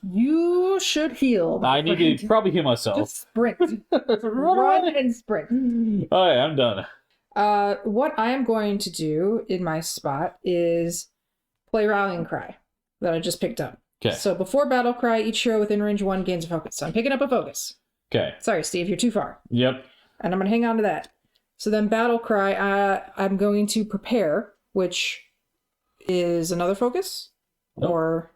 You should heal. I need to probably heal myself. Just sprint. Run and sprint. All right, I'm done. What I am going to do in my spot is play Rallying Cry that I just picked up. Okay. So before Battle Cry, each hero within range 1 gains a focus. So I'm picking up a focus. Okay. Sorry, Steve, you're too far. Yep. And I'm going to hang on to that. So then Battle Cry, I'm going to Prepare, which is another focus? Nope. Or...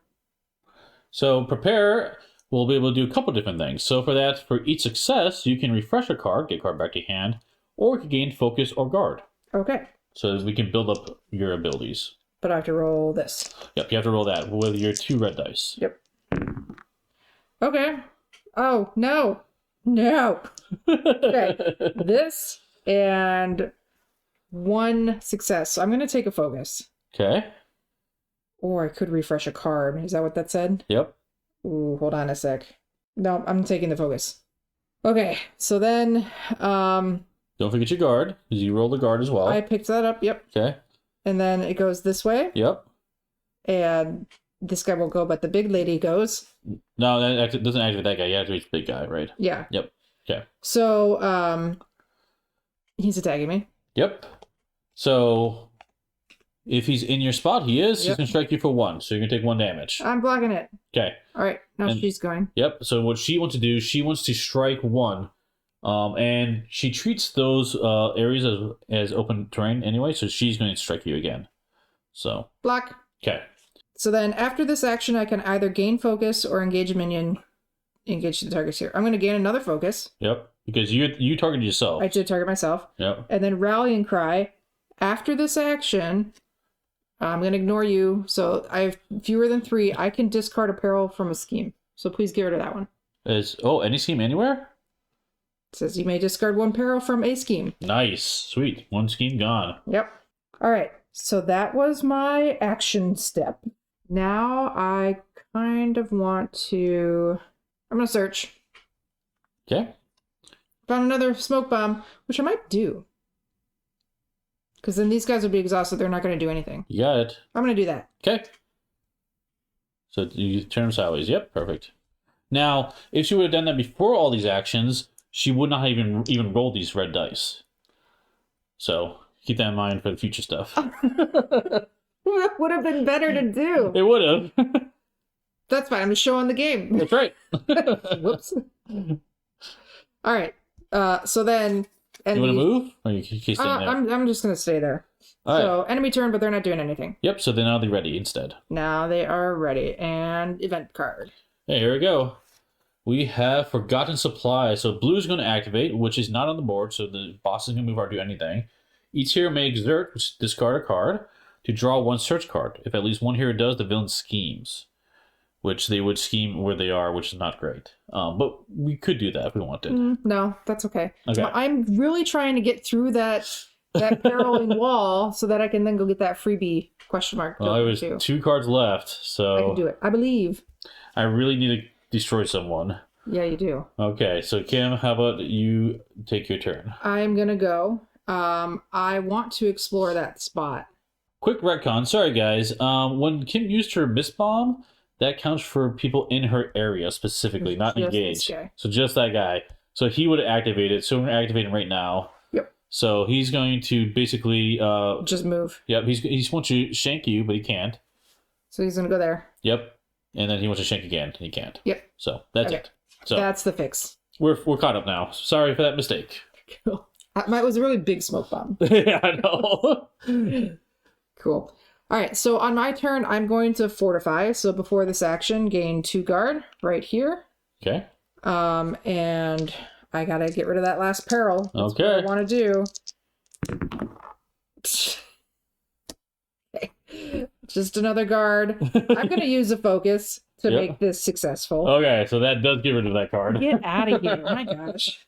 So Prepare, we'll be able to do a couple different things. So for that, for each success, you can refresh a card, get a card back to hand, or you can gain focus or guard. Okay. So we can build up your abilities. But I have to roll this. Yep, you have to roll that with your 2 red dice. Yep. Okay. Oh, no. No. Okay. This and 1 success. So I'm going to take a focus. Okay. Or I could refresh a card. Is that what that said? Yep. Ooh, hold on a sec. No, I'm taking the focus. Okay, so then Don't forget your guard, because you roll the guard as well. I picked that up, yep. Okay. And then it goes this way. Yep. And this guy will go, but the big lady goes. No, that doesn't activate that guy. You have to reach the big guy, right? Yeah. Yep. Okay. So he's attacking me. Yep. So if he's in your spot, he is. He's Yep. gonna strike you for 1, so you're gonna take 1 damage. I'm blocking it. Okay. All right, now And- she's going. Yep. So what she wants to do, she wants to strike 1, and she treats those areas as open terrain anyway. So she's going to strike you again. So Block. okay. So then after this action, I can either gain focus or engage a minion. Engage the targets here. I'm going to gain another focus. Yep. Because you targeted yourself. I did target myself. Yep. And then rallying cry. After this action, I'm going to ignore you. So I have fewer than 3. I can discard a peril from a scheme. So please get rid of that one. Any scheme anywhere? It says you may discard 1 peril from a scheme. Nice. Sweet. 1 scheme gone. Yep. All right. So that was my action step. Now I kind of want to... I'm going to search. Okay. Found another smoke bomb, which I might do. Because then these guys will be exhausted. They're not going to do anything. You got it. I'm going to do that. Okay. So you turn them sideways. Yep. Perfect. Now, if she would have done that before all these actions, she would not have even rolled these red dice. So keep that in mind for the future stuff. Would have been better to do. It would have. That's fine. I'm just showing the game. That's right. Whoops. All right. So then... You want to move? Or you can stay there? I'm just going to stay there. All right. So enemy turn, but they're not doing anything. Yep, so they're now ready instead. Now they are ready. And event card. Hey, here we go. We have Forgotten Supply. So blue is going to activate, which is not on the board, so the boss isn't going to move or do anything. Each hero may exert, which is discard a card, to draw 1 search card. If at least 1 hero does, the villain schemes. Which they would scheme where they are, which is not great. But we could do that if we wanted. No, that's okay. Okay. I'm really trying to get through that periling wall so that I can then go get that freebie question mark. Well, there was too. 2 cards left, so... I can do it. I believe. I really need to destroy someone. Yeah, you do. Okay, so Kim, how about you take your turn? I'm going to go. I want to explore that spot. Quick retcon. Sorry, guys. When Kim used her Mist Bomb, that counts for people in her area specifically, not Just engaged. this guy. So just that guy. So he would activate it. So we're going to activate him right now. Yep. So he's going to basically... Just move. Yep, he wants to shank you, but he can't. So he's going to go there. Yep. And then he wants to shank again, and he can't. Yep. So that's Okay. it. So That's the fix. we're caught up now. Sorry for that mistake. Cool. It was a really big smoke bomb. Yeah, I know. Cool. All right, so on my turn, I'm going to fortify. So before this action, gain 2 guard right here. Okay. And I gotta get rid of that last peril. That's Okay. what I want to do. Okay. Just another guard. I'm gonna use a focus to Yep. make this successful. Okay, so that does get rid of that card. Get out of here! My gosh.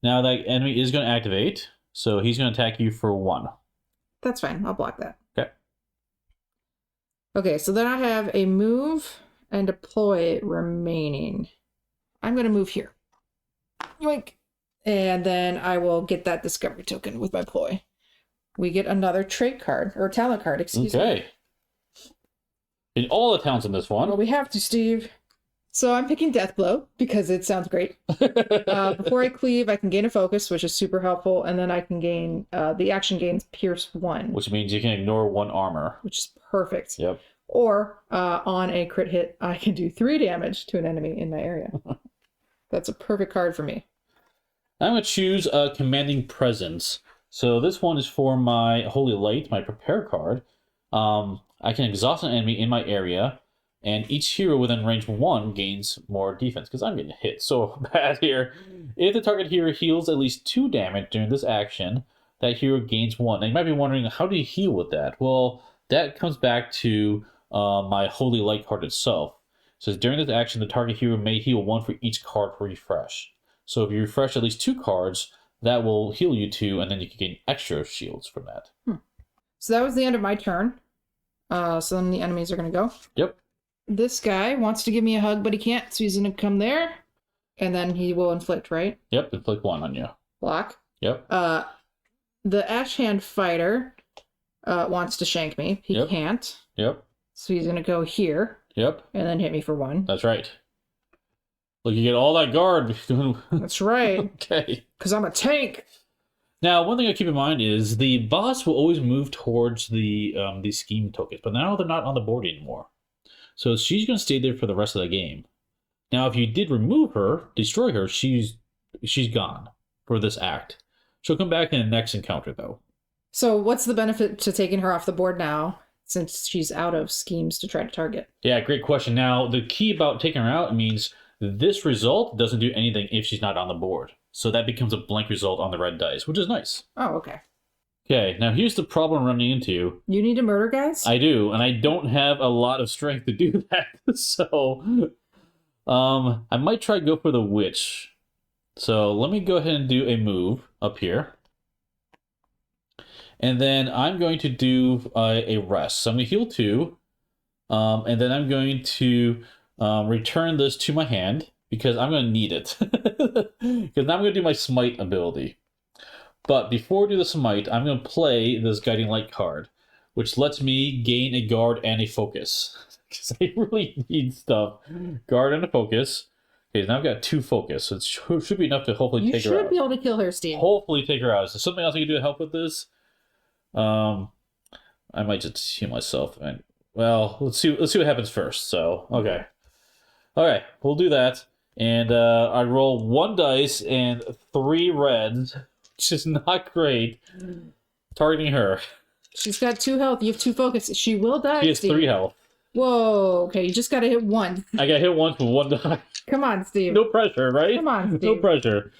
Now that enemy is going to activate, so he's going to attack you for 1. That's fine. I'll block that. Okay. Okay, so then I have a move and deploy remaining. I'm going to move here. Yoink. And then I will get that discovery token with my ploy. We get another trait card, or talent card, excuse me. Okay. In all the talents in this Well, one. we have to, Steve. So I'm picking Death Blow because it sounds great. Before I cleave, I can gain a focus, which is super helpful, and then I can gain, the action gains Pierce 1. Which means you can ignore 1 armor. Which is perfect. Yep. Or on a crit hit, I can do 3 damage to an enemy in my area. That's a perfect card for me. I'm going to choose Commanding Presence. So this one is for my Holy Light, my Prepare card. I can exhaust an enemy in my area, and each hero within range 1 gains more defense, because I'm getting hit so bad here. If the target hero heals at least 2 damage during this action, that hero gains 1. Now you might be wondering, how do you heal with that? Well, that comes back to my Holy Light card itself. says during this action, the target hero may heal 1 for each card per refresh. So if you refresh at least 2 cards, that will heal you 2, and then you can gain extra shields from that. So that was the end of my turn. So then the enemies are going to go. Yep. This guy wants to give me a hug, but he can't, so he's going to come there. And then he will inflict, right? Yep, inflict 1 on you. Block. Yep. The Ash Hand Fighter wants to shank me. He can't. Yep. So he's going to go here. Yep. And then hit me for 1. That's right. Look, you get all that guard. That's right. Okay. Because I'm a tank. Now, one thing I keep in mind is the boss will always move towards the these scheme tokens, but now they're not on the board anymore. So she's going to stay there for the rest of the game. Now, if you did remove her, destroy her, she's gone for this act. She'll come back in the next encounter, though. So what's the benefit to taking her off the board now, since she's out of schemes to try to target? Yeah, great question. Now, the key about taking her out means this result doesn't do anything if she's not on the board. So that becomes a blank result on the red dice, which is nice. Oh, okay. Okay, now here's the problem I'm running into. You need to murder guys? I do, and I don't have a lot of strength to do that. So, I might try to go for the witch. So let me go ahead and do a move up here. And then I'm going to do a rest. So I'm going to heal 2. And then I'm going to return this to my hand, because I'm going to need it. Because now I'm going to do my smite ability. But before I do the smite, I'm going to play this Guiding Light card, which lets me gain a guard and a focus. Because I really need stuff. Guard and a focus. Okay, now I've got 2 focus, so it should be enough to hopefully take her out. You should be able to kill her, Steve. Hopefully take her out. Is there something else I can do to help with this? I might just heal myself. Well, let's see what happens first. So, okay. Okay, we'll do that. And I roll 1 dice and 3 reds, which is not great. Targeting her. She's got 2 health. You have 2 focus. She will die. She has Steve. 3 health. Whoa. Okay, you just got to hit 1. I got hit once with 1 die. Come on, Steve. No pressure, right? Come on, Steve. No pressure.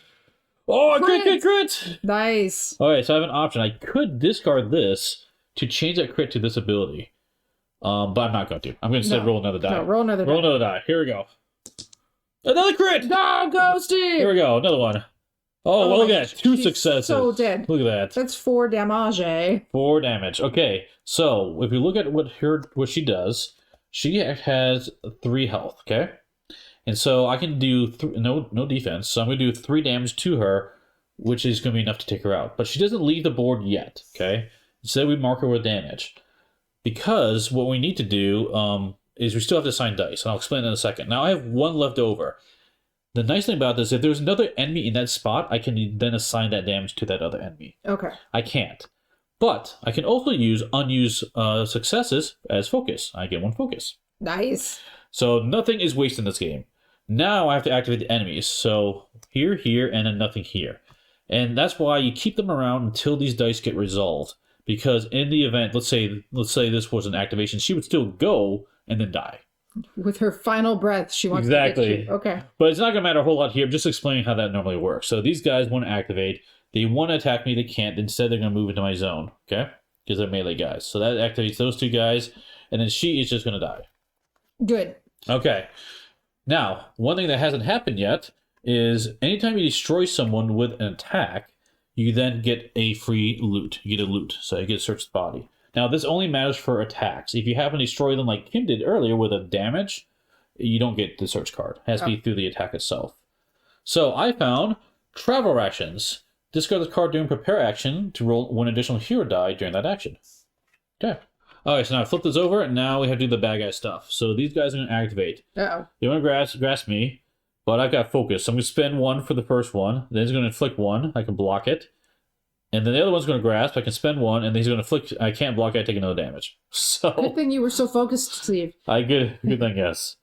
Oh, crit! Nice. Alright, so I have an option. I could discard this to change that crit to this ability. But I'm not going to. I'm going to instead roll another die. No, roll another die. Roll another die. Here we go. Another crit! No, go, Steve! Here we go. Another one. Oh, well, look at that. 2 successes. So dead. Look at that. That's 4 damage. 4 damage. Okay, so if you look at what she does, she has 3 health, okay? And so I can do no defense, so I'm going to do 3 damage to her, which is going to be enough to take her out. But she doesn't leave the board yet, okay? Instead, we mark her with damage. Because what we need to do is we still have to assign dice, and I'll explain that in a second. Now, I have 1 left over. The nice thing about this, if there's another enemy in that spot, I can then assign that damage to that other enemy. Okay. I can't. But I can also use unused successes as focus. I get 1 focus. Nice. So nothing is wasted in this game. Now I have to activate the enemies. So here, and then nothing here. And that's why you keep them around until these dice get resolved. Because in the event, let's say this was an activation, she would still go and then die. With her final breath, she wants exactly. to get you. Okay. But it's not going to matter a whole lot here. I'm just explaining how that normally works. So these guys want to activate. They want to attack me. They can't. Instead, they're going to move into my zone. Okay? Because they're melee guys. So that activates those 2 guys. And then she is just going to die. Good. Okay. Now, one thing that hasn't happened yet is anytime you destroy someone with an attack, you then get a free loot. You get a loot. So you get to search the body. Now, this only matters for attacks. If you happen to destroy them like Kim did earlier with a damage, you don't get the search card. It has to be through the attack itself. So I found travel rations. Discard this card during prepare action to roll 1 additional hero die during that action. Okay. Alright, so now I flip this over, and now we have to do the bad guy stuff. So these guys are going to activate. Uh-oh. They want to grasp me, but I've got focus. So I'm going to spend 1 for the first one. Then he's going to inflict 1. I can block it. And then the other one's going to grasp. I can spend 1, and then he's going to inflict. I can't block it. I take another damage. So good thing you were so focused, Steve. Good thing, yes.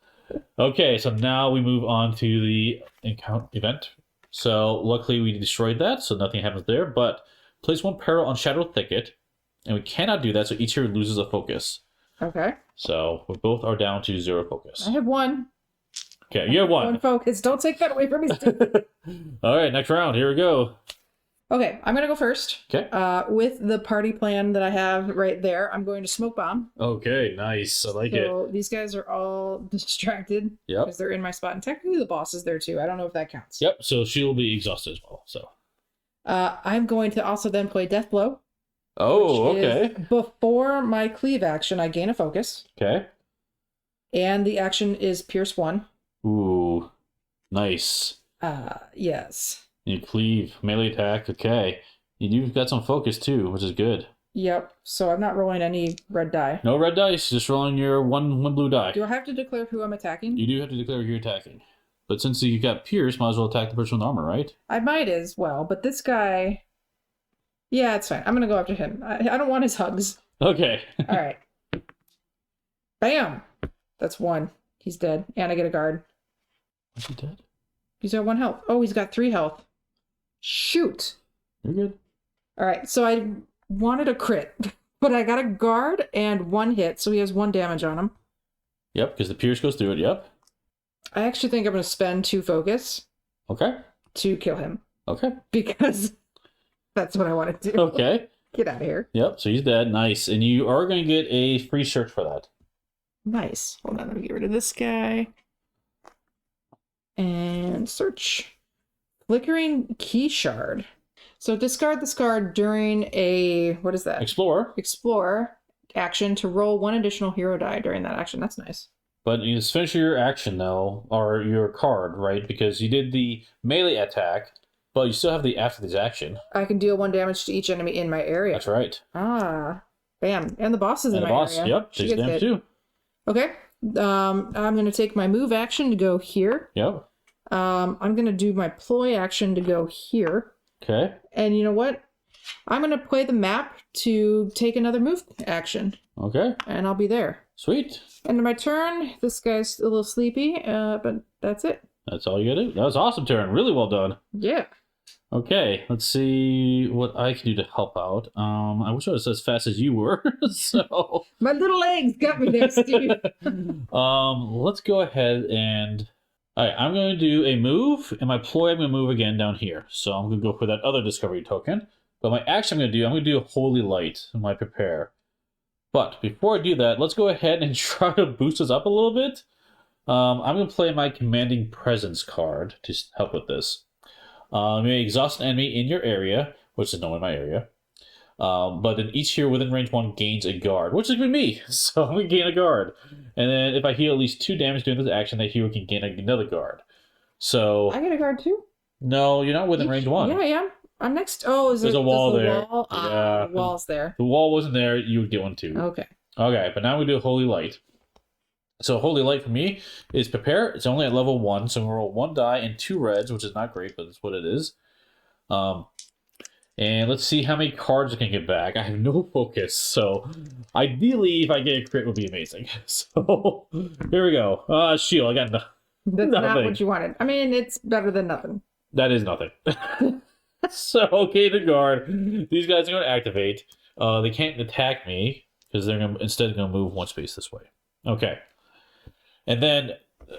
Okay, so now we move on to the encounter event. So luckily we destroyed that, so nothing happens there. But place 1 peril on Shadow Thicket, and we cannot do that, so each hero loses a focus. Okay. So we both are down to 0 focus. I have 1. Okay, you have 1. 1 focus. Don't take that away from me, Steve. All right, next round. Here we go. Okay, I'm gonna go first. Okay. With the party plan that I have right there, I'm going to smoke bomb. Okay, nice. I like it. So these guys are all distracted Yep. because they're in my spot, and technically the boss is there too. I don't know if that counts. Yep. So she'll be exhausted as well. So. I'm going to also then play Death Blow. Oh, okay. Before my cleave action, I gain a focus. Okay. And the action is Pierce 1. Ooh, nice. Yes. You cleave, melee attack, okay. You've got some focus too, which is good. Yep, so I'm not rolling any red die. No red dice, just rolling your one blue die. Do I have to declare who I'm attacking? You do have to declare who you're attacking. But since you got Pierce, might as well attack the person with armor, right? I might as well, but this guy... Yeah, it's fine. I'm going to go after him. I don't want his hugs. Okay. All right. Bam! That's 1. He's dead. And I get a guard. Is he dead? He's got 1 health. Oh, he's got 3 health. Shoot! You're good. All right, so I wanted a crit, but I got a guard and 1 hit, so he has 1 damage on him. Yep, because the Pierce goes through it, yep. I actually think I'm going to spend 2 focus. Okay. To kill him. Okay. Because that's what I want to do. Okay. Get out of here. Yep, so he's dead. Nice. And you are going to get a free search for that. Nice. Hold on, let me get rid of this guy. And search. Flickering Key Shard. So discard this card during a, what is that? Explore action to roll 1 additional hero die during that action. That's nice. But you just finish your action, though, or your card, right? Because you did the melee attack, but you still have the after this action. I can deal 1 damage to each enemy in my area. That's right. Ah. Bam. And the boss is in my area. Yep, takes damage too. Okay. I'm going to take my move action to go here. Yep. I'm going to do my ploy action to go here. Okay. And you know what? I'm going to play the map to take another move action. Okay. And I'll be there. Sweet. End of my turn. This guy's a little sleepy, but that's it. That's all you gotta do. That was awesome turn. Really well done. Yeah. Okay, let's see what I can do to help out. I wish I was as fast as you were. So my little legs got me there, Steve. Let's go ahead and all right. I'm going to do a move, and my ploy I'm going to move again down here. So I'm going to go for that other discovery token. But my action I'm going to do a Holy Light in my prepare. But before I do that, let's go ahead and try to boost us up a little bit. I'm going to play my Commanding Presence card to help with this. You may exhaust an enemy in your area, which is no in my area. But then each hero within range 1 gains a guard, which is going to be me. So I'm going to gain a guard. And then if I heal at least 2 damage during this action, that hero can gain another guard. So I get a guard too? No, you're not within range 1. Yeah, I am. I'm next. Oh, there's a wall there. Wall? Yeah. The wall's there. The wall wasn't there, you would get one too. Okay. Okay, but now we do a Holy Light. So Holy Light for me is prepare. It's only at level 1, so we roll 1 die and 2 reds, which is not great, but it's what it is. And let's see how many cards I can get back. I have no focus, so ideally, if I get a crit, it would be amazing. So here we go. Shield. I got That's nothing. not what you wanted. I mean, it's better than nothing. That is nothing. So okay, the guard. These guys are going to activate. They can't attack me because they're instead going to move 1 space this way. Okay. And then,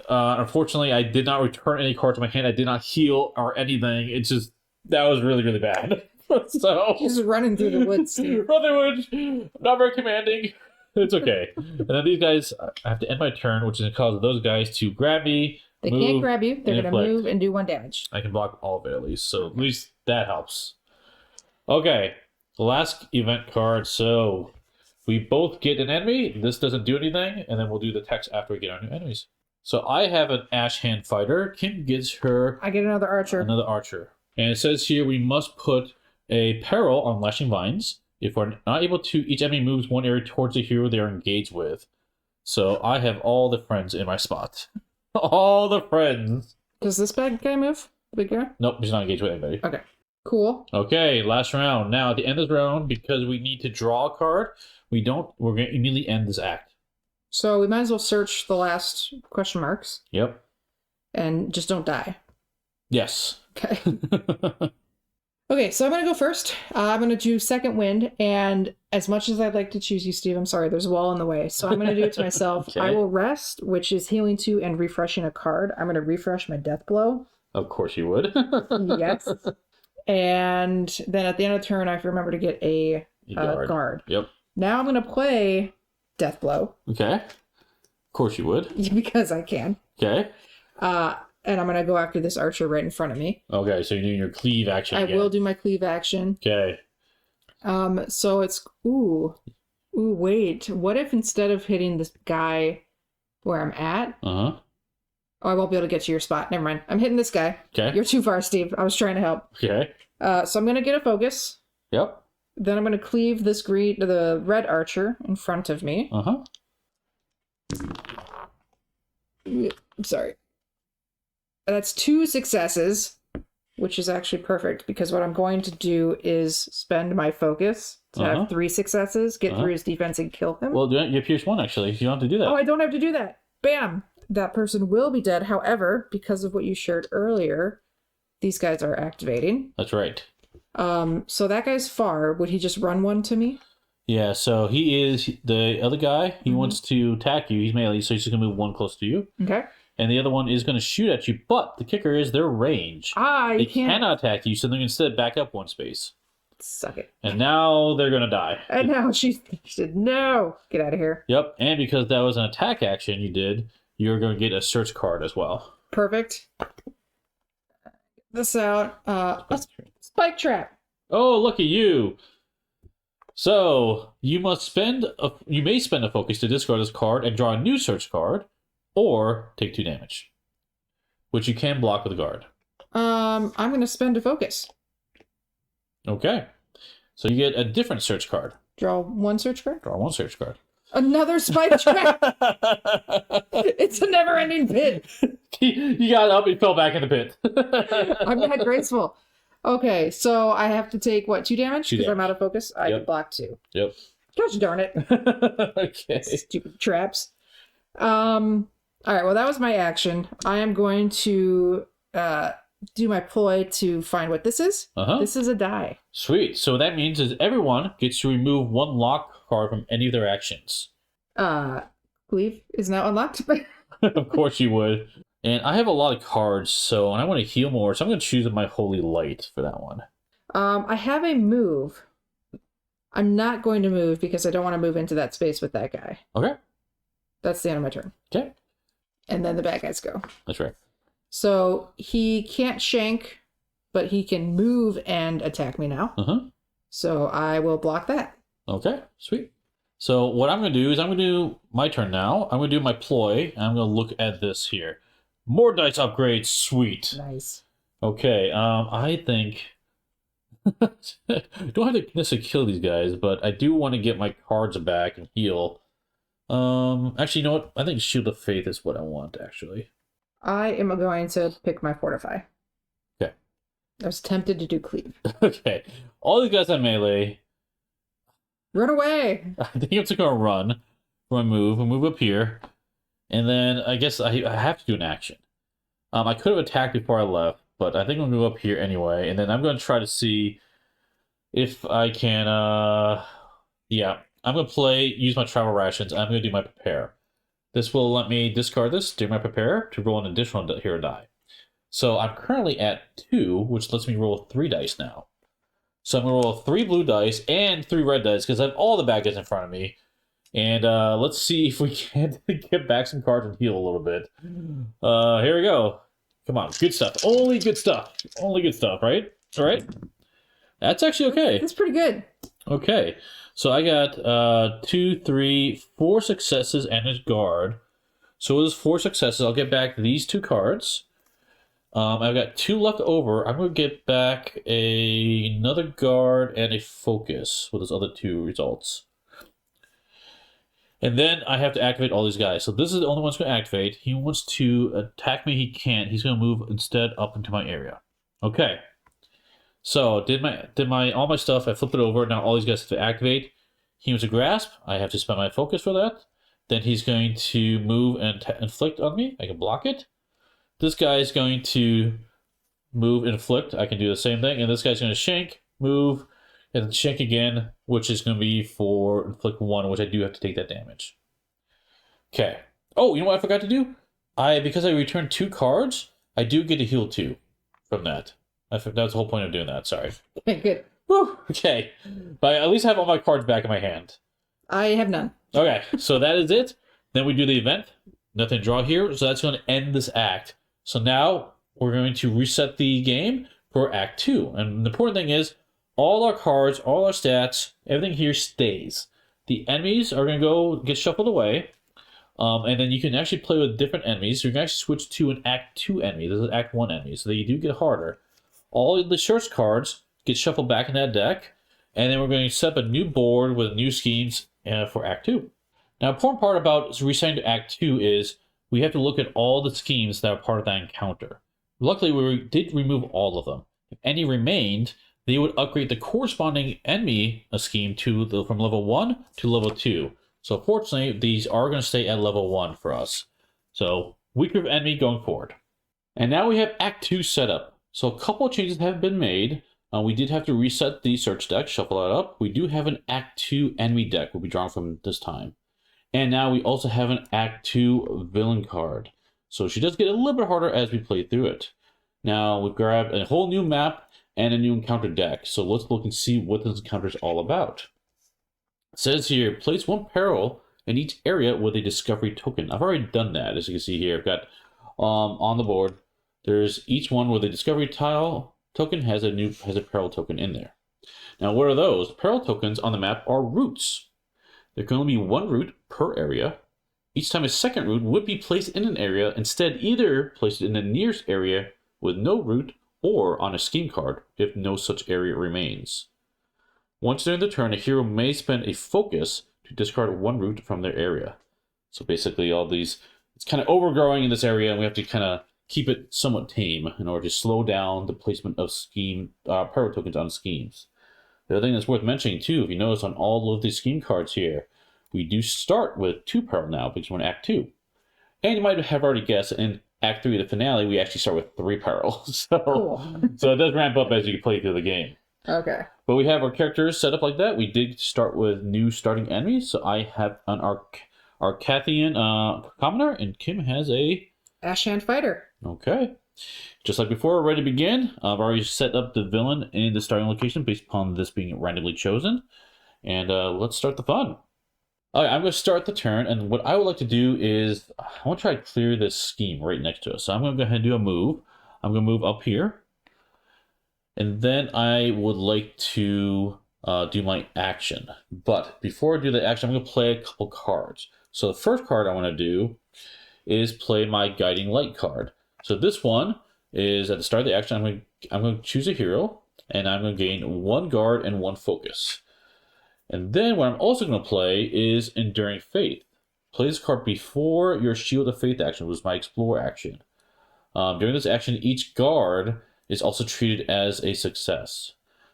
unfortunately, I did not return any cards to my hand. I did not heal or anything. It's just, that was really, really bad. So just running through the woods. Run through the woods. Not very commanding. It's okay. And then these guys, I have to end my turn, which is going to cause those guys to grab me. They can't grab you. They're going to move and do 1 damage. I can block all of it at least. So at least that helps. Okay. The last event card. So we both get an enemy. This doesn't do anything. And then we'll do the text after we get our new enemies. So I have an Ash Hand Fighter. Kim gets her... I get another archer. Another archer. And it says here we must put a peril on Lashing Vines. If we're not able to, each enemy moves 1 area towards the hero they are engaged with. So I have all the friends in my spot. All the friends. Does this bad guy move? The big guy? Nope, he's not engaged with anybody. Okay. Cool. Okay, last round. Now, at the end of the round, because we need to draw a card, we're going to immediately end this act. So we might as well search the last question marks. Yep. And just don't die. Yes. Okay. Okay, so I'm going to go first. I'm going to do Second Wind, and as much as I'd like to choose you, Steve, I'm sorry, there's a wall in the way, so I'm going to do it to myself. Okay. I will rest, which is healing 2 and refreshing a card. I'm going to refresh my Death Blow. Of course you would. Yes. And then at the end of the turn, I have to remember to get a guard. Yep. Now I'm going to play Death Blow. Okay. Of course you would. Because I can. Okay. And I'm going to go after this archer right in front of me. Okay, so you're doing your cleave action I again. will do my cleave action. Okay. So it's... Ooh, wait. What if instead of hitting this guy where I'm at... Uh-huh. Oh, I won't be able to get to your spot. Never mind. I'm hitting this guy. Okay. You're too far, Steve. I was trying to help. Okay. So I'm going to get a focus. Yep. Then I'm going to cleave the red archer in front of me. Uh-huh. I'm sorry. That's 2 successes, which is actually perfect because what I'm going to do is spend my focus to have 3 successes, get through his defense and kill him. Well, you pierce 1 actually. You don't have to do that. Oh, I don't have to do that. Bam! That person will be dead. However, because of what you shared earlier, these guys are activating. That's right. So that guy's far. Would he just run one to me? Yeah, so he is the other guy. He wants to attack you. He's melee, so he's just going to move 1 close to you. Okay. And the other one is going to shoot at you, but the kicker is their range. They cannot attack you, so they're going to instead back up 1 space. Suck it. And now they're going to die. And now she said, no, get out of here. Yep, and because that was an attack action you did, you're going to get a search card as well. Perfect. This out. A spike trap. Oh, look at you. So, you may spend a focus to discard this card and draw a new search card, or take 2 damage, which you can block with a guard. I'm going to spend a focus. Okay. So you get a different search card. Draw 1 search card? Draw 1 search card. Another spike trap! It's a never-ending pit. You got up and fell back in the pit. I'm that graceful. Okay, so I have to take, what, 2 damage? 2 Because I'm damage. out of focus? I can block 2. Yep. Gosh darn it. Okay. Stupid traps. Alright, well that was my action. I am going to do my ploy to find what this is. This is a die. Sweet. So what that means is everyone gets to remove 1 lock card from any of their actions. Cleave is now unlocked. Of course you would. And I have a lot of cards, so and I want to heal more, so I'm going to choose my Holy Light for that one. I have a move. I'm not going to move because I don't want to move into that space with that guy. Okay. That's the end of my turn. Okay. And then the bad guys go. That's right. So he can't shank, but he can move and attack me now. So I will block that. Okay, sweet. So what I'm going to do is I'm going to do my turn now. I'm going to do my ploy, and I'm going to look at this here. More dice upgrades, sweet. Nice. Okay, I think... don't have to necessarily kill these guys, but I do want to get my cards back and heal. Actually, you know what? I think Shield of Faith is what I want, actually. I am going to pick my Fortify. Okay. I was tempted to do Cleave. Okay. All these guys have melee. Run away! I think I'm just going to run for my move. I'll move up here. And then I guess I have to do an action. I could have attacked before I left, but I think I'm going to go up here anyway. And then I'm going to try to see if I can... yeah. I'm going to use my travel rations. I'm going to do my prepare. This will let me discard this, do my prepare, to roll an additional hero die. So I'm currently at 2, which lets me roll 3 dice now. So I'm going to roll 3 blue dice and 3 red dice, because I have all the bad guys in front of me. And let's see if we can get back some cards and heal a little bit. Here we go. Come on, good stuff. Only good stuff. Only good stuff, right? All right. That's actually okay. That's pretty good. Okay. So I got 2, 3, 4 successes and a guard. So it was 4 successes. I'll get back these 2 cards. I've got 2 left over. I'm going to get back another guard and a focus with those other 2 results. And then I have to activate all these guys. So this is the only one that's going to activate. He wants to attack me. He can't. He's going to move instead up into my area. Okay. So did all my stuff. I flipped it over. Now all these guys have to activate. He wants to grasp. I have to spend my focus for that. Then he's going to move and inflict on me. I can block it. This guy is going to move and inflict. I can do the same thing. And this guy's going to shank, move, and shank again, which is going to be for inflict 1, which I do have to take that damage. Okay. Oh, you know what I forgot to do? Because I returned 2 cards, I do get to heal 2 from that. That's the whole point of doing that. Sorry. Okay, good. Whew, okay. But I at least have all my cards back in my hand. I have none. Okay, so that is it. Then we do the event. Nothing to draw here, so that's going to end this act. So now we're going to reset the game for Act 2. And the important thing is, all our cards, all our stats, everything here stays. The enemies are going to go get shuffled away. And then you can actually play with different enemies. So you can actually switch to an Act 2 enemy. This is an Act 1 enemy, so they do get harder. All of the search cards get shuffled back in that deck. And then we're going to set up a new board with new schemes for Act 2. Now, important part about resetting to Act 2 is we have to look at all the schemes that are part of that encounter. Luckily, we did remove all of them. If any remained, they would upgrade the corresponding enemy scheme from level 1 to level 2. So fortunately, these are going to stay at level 1 for us. So, weaker enemy going forward. And now we have Act 2 set up. So a couple of changes have been made. We did have to reset the search deck, shuffle that up. We do have an Act 2 enemy deck we'll be drawing from this time. And now we also have an Act 2 villain card. So she does get a little bit harder as we play through it. Now we've grabbed a whole new map and a new encounter deck. So let's look and see what this encounter is all about. It says here, place 1 peril in each area with a discovery token. I've already done that, as you can see here. I've got on the board, there's each one with a discovery tile token has a peril token in there. Now what are those? Peril tokens on the map are routes. There can only be 1 route per area. Each time a second route would be placed in an area, instead either placed in the nearest area with no route or on a scheme card if no such area remains. Once during the turn, a hero may spend a focus to discard 1 route from their area. So basically all these, it's kind of overgrowing in this area and we have to kind of keep it somewhat tame in order to slow down the placement of peril tokens on schemes. The other thing that's worth mentioning too, if you notice on all of these scheme cards here, we do start with 2 peril now because we're in Act 2. And you might have already guessed, in Act 3, the finale, we actually start with 3 peril. So it does ramp up as you play through the game. Okay. But we have our characters set up like that. We did start with new starting enemies. So I have an Arcathian commoner, and Kim has a Ashan fighter. Okay. Just like before, we're ready to begin. I've already set up the villain in the starting location based upon this being randomly chosen. And let's start the fun. All right, I'm going to start the turn, and what I would like to do is I want to try to clear this scheme right next to us. So I'm going to go ahead and do a move. I'm going to move up here. And then I would like to do my action. But before I do the action, I'm going to play a couple cards. So the first card I want to do is play my Guiding Light card. So this one is at the start of the action, I'm going to choose a hero, and I'm going to gain 1 guard and 1 focus. And then what I'm also going to play is Enduring Faith. Play this card before your Shield of Faith action, which was my Explore action. During this action, each guard is also treated as a success.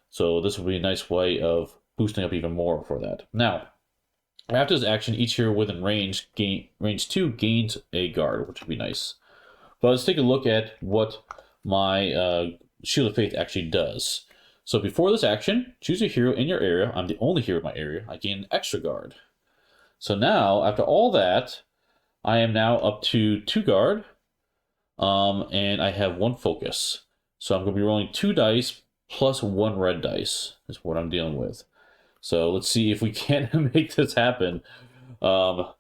So this will be a nice way of boosting up even more for that. Now, after this action, each hero within range 2 gains a guard, which would be nice. But let's take a look at what my Shield of Faith actually does. So before this action, choose a hero in your area. I'm the only hero in my area. I gain an extra guard. So now, after all that, I am now up to 2 guard, and I have 1 focus. So I'm going to be rolling 2 dice plus 1 red dice is what I'm dealing with. So let's see if we can make this happen. So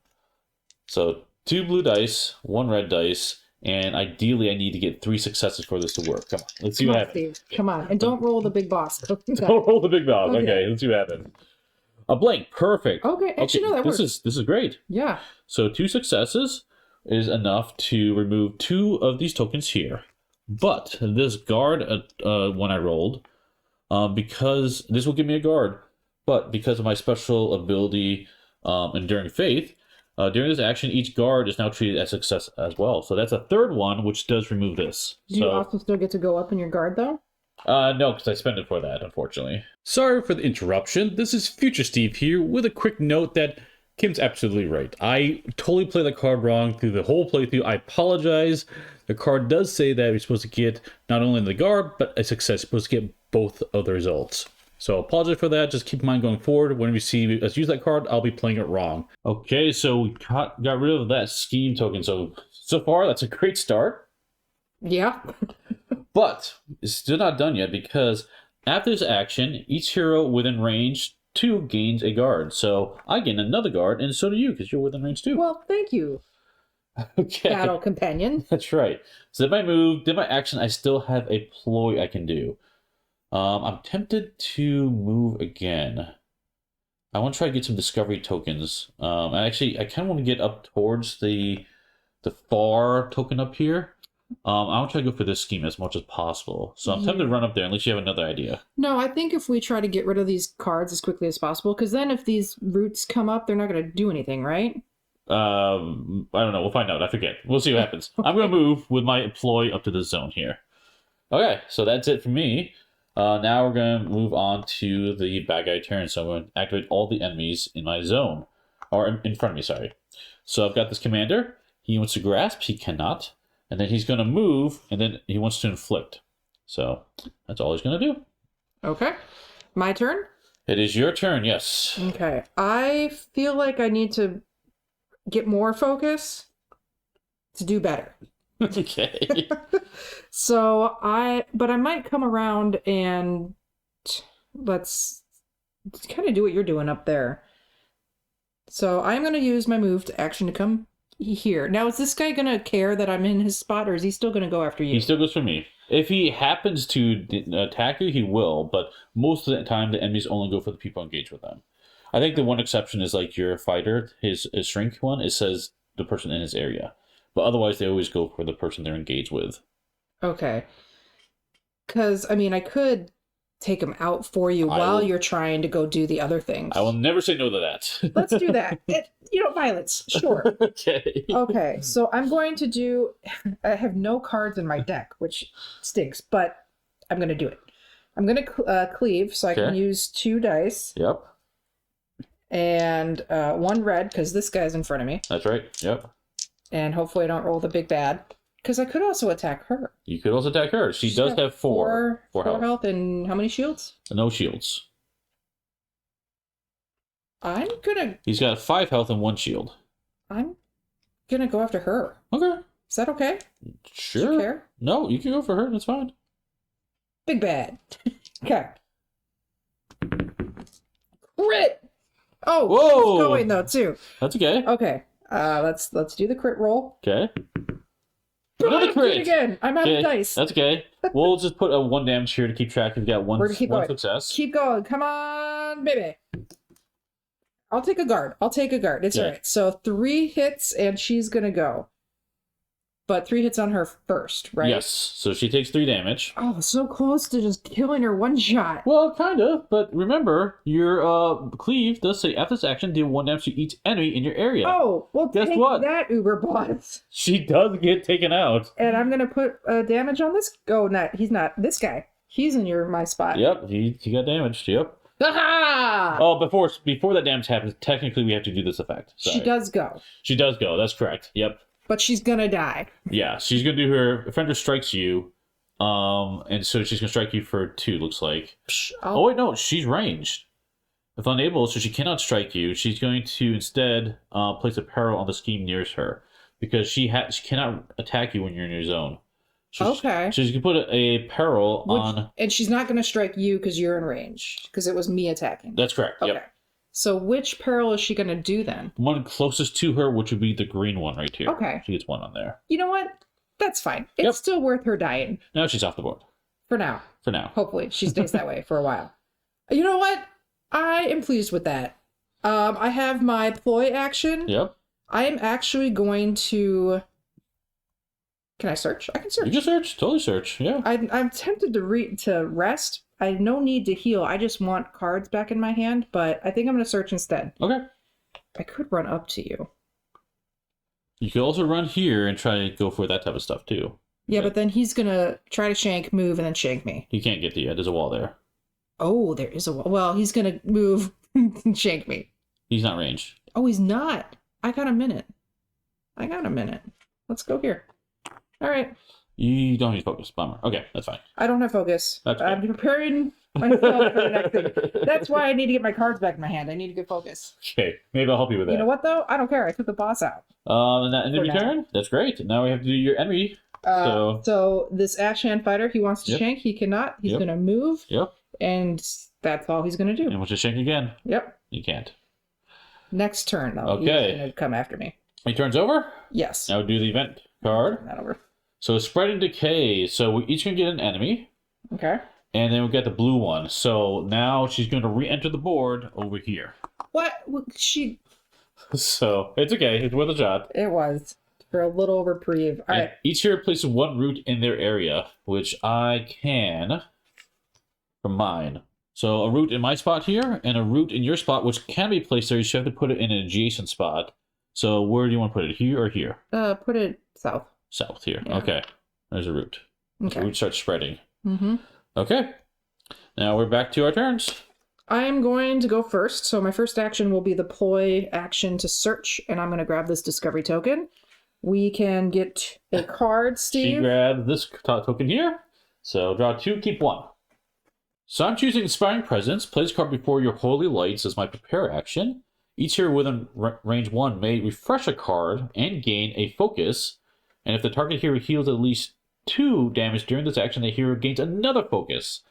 2 blue dice, 1 red dice, and ideally I need to get 3 successes for this to work. Come on, let's see what happens. Steve. Come on, and don't roll the big boss. Don't roll the big boss. Okay, let's see what happens. A blank, perfect. Okay, actually no, that works. This is great. Yeah. So 2 successes is enough to remove 2 of these tokens here. But this guard when I rolled, because this will give me a guard, but because of my special ability, Enduring Faith, during this action, each guard is now treated as success as well. So that's a 3rd one, which does remove this. Do you also still get to go up in your guard, though? No, because I spent it for that, unfortunately. Sorry for the interruption. This is Future Steve here with a quick note that Kim's absolutely right. I totally played the card wrong through the whole playthrough. I apologize. The card does say that you're supposed to get not only the guard, but a success. You're supposed to get both of the results. So apologize for that. Just keep in mind going forward. When we see us use that card, I'll be playing it wrong. Okay, so we got rid of that scheme token. So far, that's a great start. Yeah. But it's still not done yet because after this action, each hero within range 2 gains a guard. So I gain another guard, and so do you because you're within range 2. Well, thank you, Okay. battle companion. That's right. So if I move, did my action, I still have a ploy I can do. I'm tempted to move again. I want to try to get some discovery tokens. I kind of want to get up towards the far token up here. I want to try to go for this scheme as much as possible. So I'm tempted to run up there unless you have another idea. No, I think if we try to get rid of these cards as quickly as possible, because then if these roots come up, they're not going to do anything, right? I don't know. We'll find out. I forget. We'll see what happens. Okay. I'm going to move with my ploy up to this zone here. Okay, so that's it for me. Now we're going to move on to the bad guy turn. So I'm going to activate all the enemies in my zone. Or in front of me, sorry. So I've got this commander. He wants to grasp. He cannot. And then he's going to move, and then he wants to inflict. So that's all he's going to do. Okay. My turn? It is your turn, yes. Okay. I feel like I need to get more focus to do better. Okay. But I might come around and let's kind of do what you're doing up there. So I'm going to use my move to action to come here. Now, is this guy going to care that I'm in his spot, or is he still going to go after you? He still goes for me. If he happens to attack you, he will, but most of the time, the enemies only go for the people engaged with them. I think the one exception is like your fighter, his shrink one, it says the person in his area. But otherwise, they always go for the person they're engaged with. Okay. Because, I mean, I could take him out for you while you're trying to go do the other things. I will never say no to that. Let's do that. Violence. Sure. Okay. Okay, so I'm going to do... I have no cards in my deck, which stinks, but I'm going to do it. I'm going to cleave, so I can use 2 dice. Yep. And 1 red, because this guy's in front of me. That's right. Yep. And hopefully I don't roll the big bad. Because I could also attack her. You could also attack her. She does have 4 health. And how many shields? No shields. I'm gonna... He's got 5 health and 1 shield. I'm gonna go after her. Okay. Is that okay? Sure. Do you care? No, you can go for her. That's fine. Big bad. Okay. Crit! Oh, whoa! It's going though too. That's okay. Okay. Let's do the crit roll. Okay. Another crit again. I'm out of dice. That's okay. We'll just put a 1 damage here to keep track. We've got one success. Keep going. Come on, baby. I'll take a guard. It's all right. So 3 hits and she's gonna go. But 3 hits on her first, right? Yes. So she takes 3 damage. Oh, so close to just killing her one shot. Well, kind of. But remember, your cleave does say after this action, deal 1 damage to each enemy in your area. Oh, well, guess take what? That Uber boss. She does get taken out. And I'm gonna put damage on this. Oh, he's not. This guy. He's in my spot. Yep. He got damaged. Yep. Aha! Oh, before that damage happens, technically we have to do this effect. Sorry. She does go. She does go. That's correct. Yep. But she's gonna die. Yeah, she's gonna do her offender strikes you, and so she's gonna strike you for 2. Looks like. Oh wait, no, she's ranged. If unable, so she cannot strike you. She's going to instead place a peril on the scheme nearest her because she cannot attack you when you're in your zone. So okay. So she can put a peril on. And she's not gonna strike you because you're in range because it was me attacking. That's correct. Okay. Yep. So which peril is she going to do then? One closest to her, which would be the green one right here. Okay. She gets 1 on there. You know what? That's fine. It's still worth her dying. Now she's off the board. For now. For now. Hopefully she stays that way for a while. You know what? I am pleased with that. I have my ploy action. Yep. I am actually going to... Can I search? I can search. You can search. Totally search. Yeah. I'm tempted to rest. I have no need to heal. I just want cards back in my hand, but I think I'm going to search instead. Okay. I could run up to you. You could also run here and try to go for that type of stuff, too. Yeah, but then he's going to try to shank, move, and then shank me. He can't get to you. There's a wall there. Oh, there is a wall. Well, he's going to move and shank me. He's not ranged. Oh, he's not. I got a minute. Let's go here. All right. You don't need focus. Bummer. Okay, that's fine. I don't have focus. That's I'm preparing myself for the next thing. That's why I need to get my cards back in my hand. I need to get focus. Okay, maybe I'll help you with that. You know what, though? I don't care. I took the boss out. And that ended your turn? That's great. Now we have to do your enemy. So this Ashan fighter, he wants to shank. He cannot. He's going to move. Yep. And that's all he's going to do. And wants to shank again. Yep. He can't. Next turn, though. Okay. He's going to come after me. He turns over? Yes. Now do the event card. Turn that over. So spread and decay. So we're each going to get an enemy. Okay. And then we get the blue one. So now she's going to re-enter the board over here. What? So it's okay. It's worth a shot. It was. For a little reprieve. All right. Each hero places one root in their area, which I can from mine. So a root in my spot here, and a root in your spot, which can be placed there. You just have to put it in an adjacent spot. So where do you want to put it? Here or here? Put it south. South here. Yeah. Okay. There's a root. Okay. The root starts spreading. Mm-hmm. Okay. Now we're back to our turns. I'm going to go first. So my first action will be the ploy action to search, and I'm going to grab this discovery token. We can get a card, Steve. She grabbed this token here. So draw 2, keep 1. So I'm choosing Inspiring Presence. Place a card before your Holy Lights as my prepare action. Each hero within range 1 may refresh a card and gain a focus. And if the target hero heals at least 2 damage during this action, the hero gains another focus.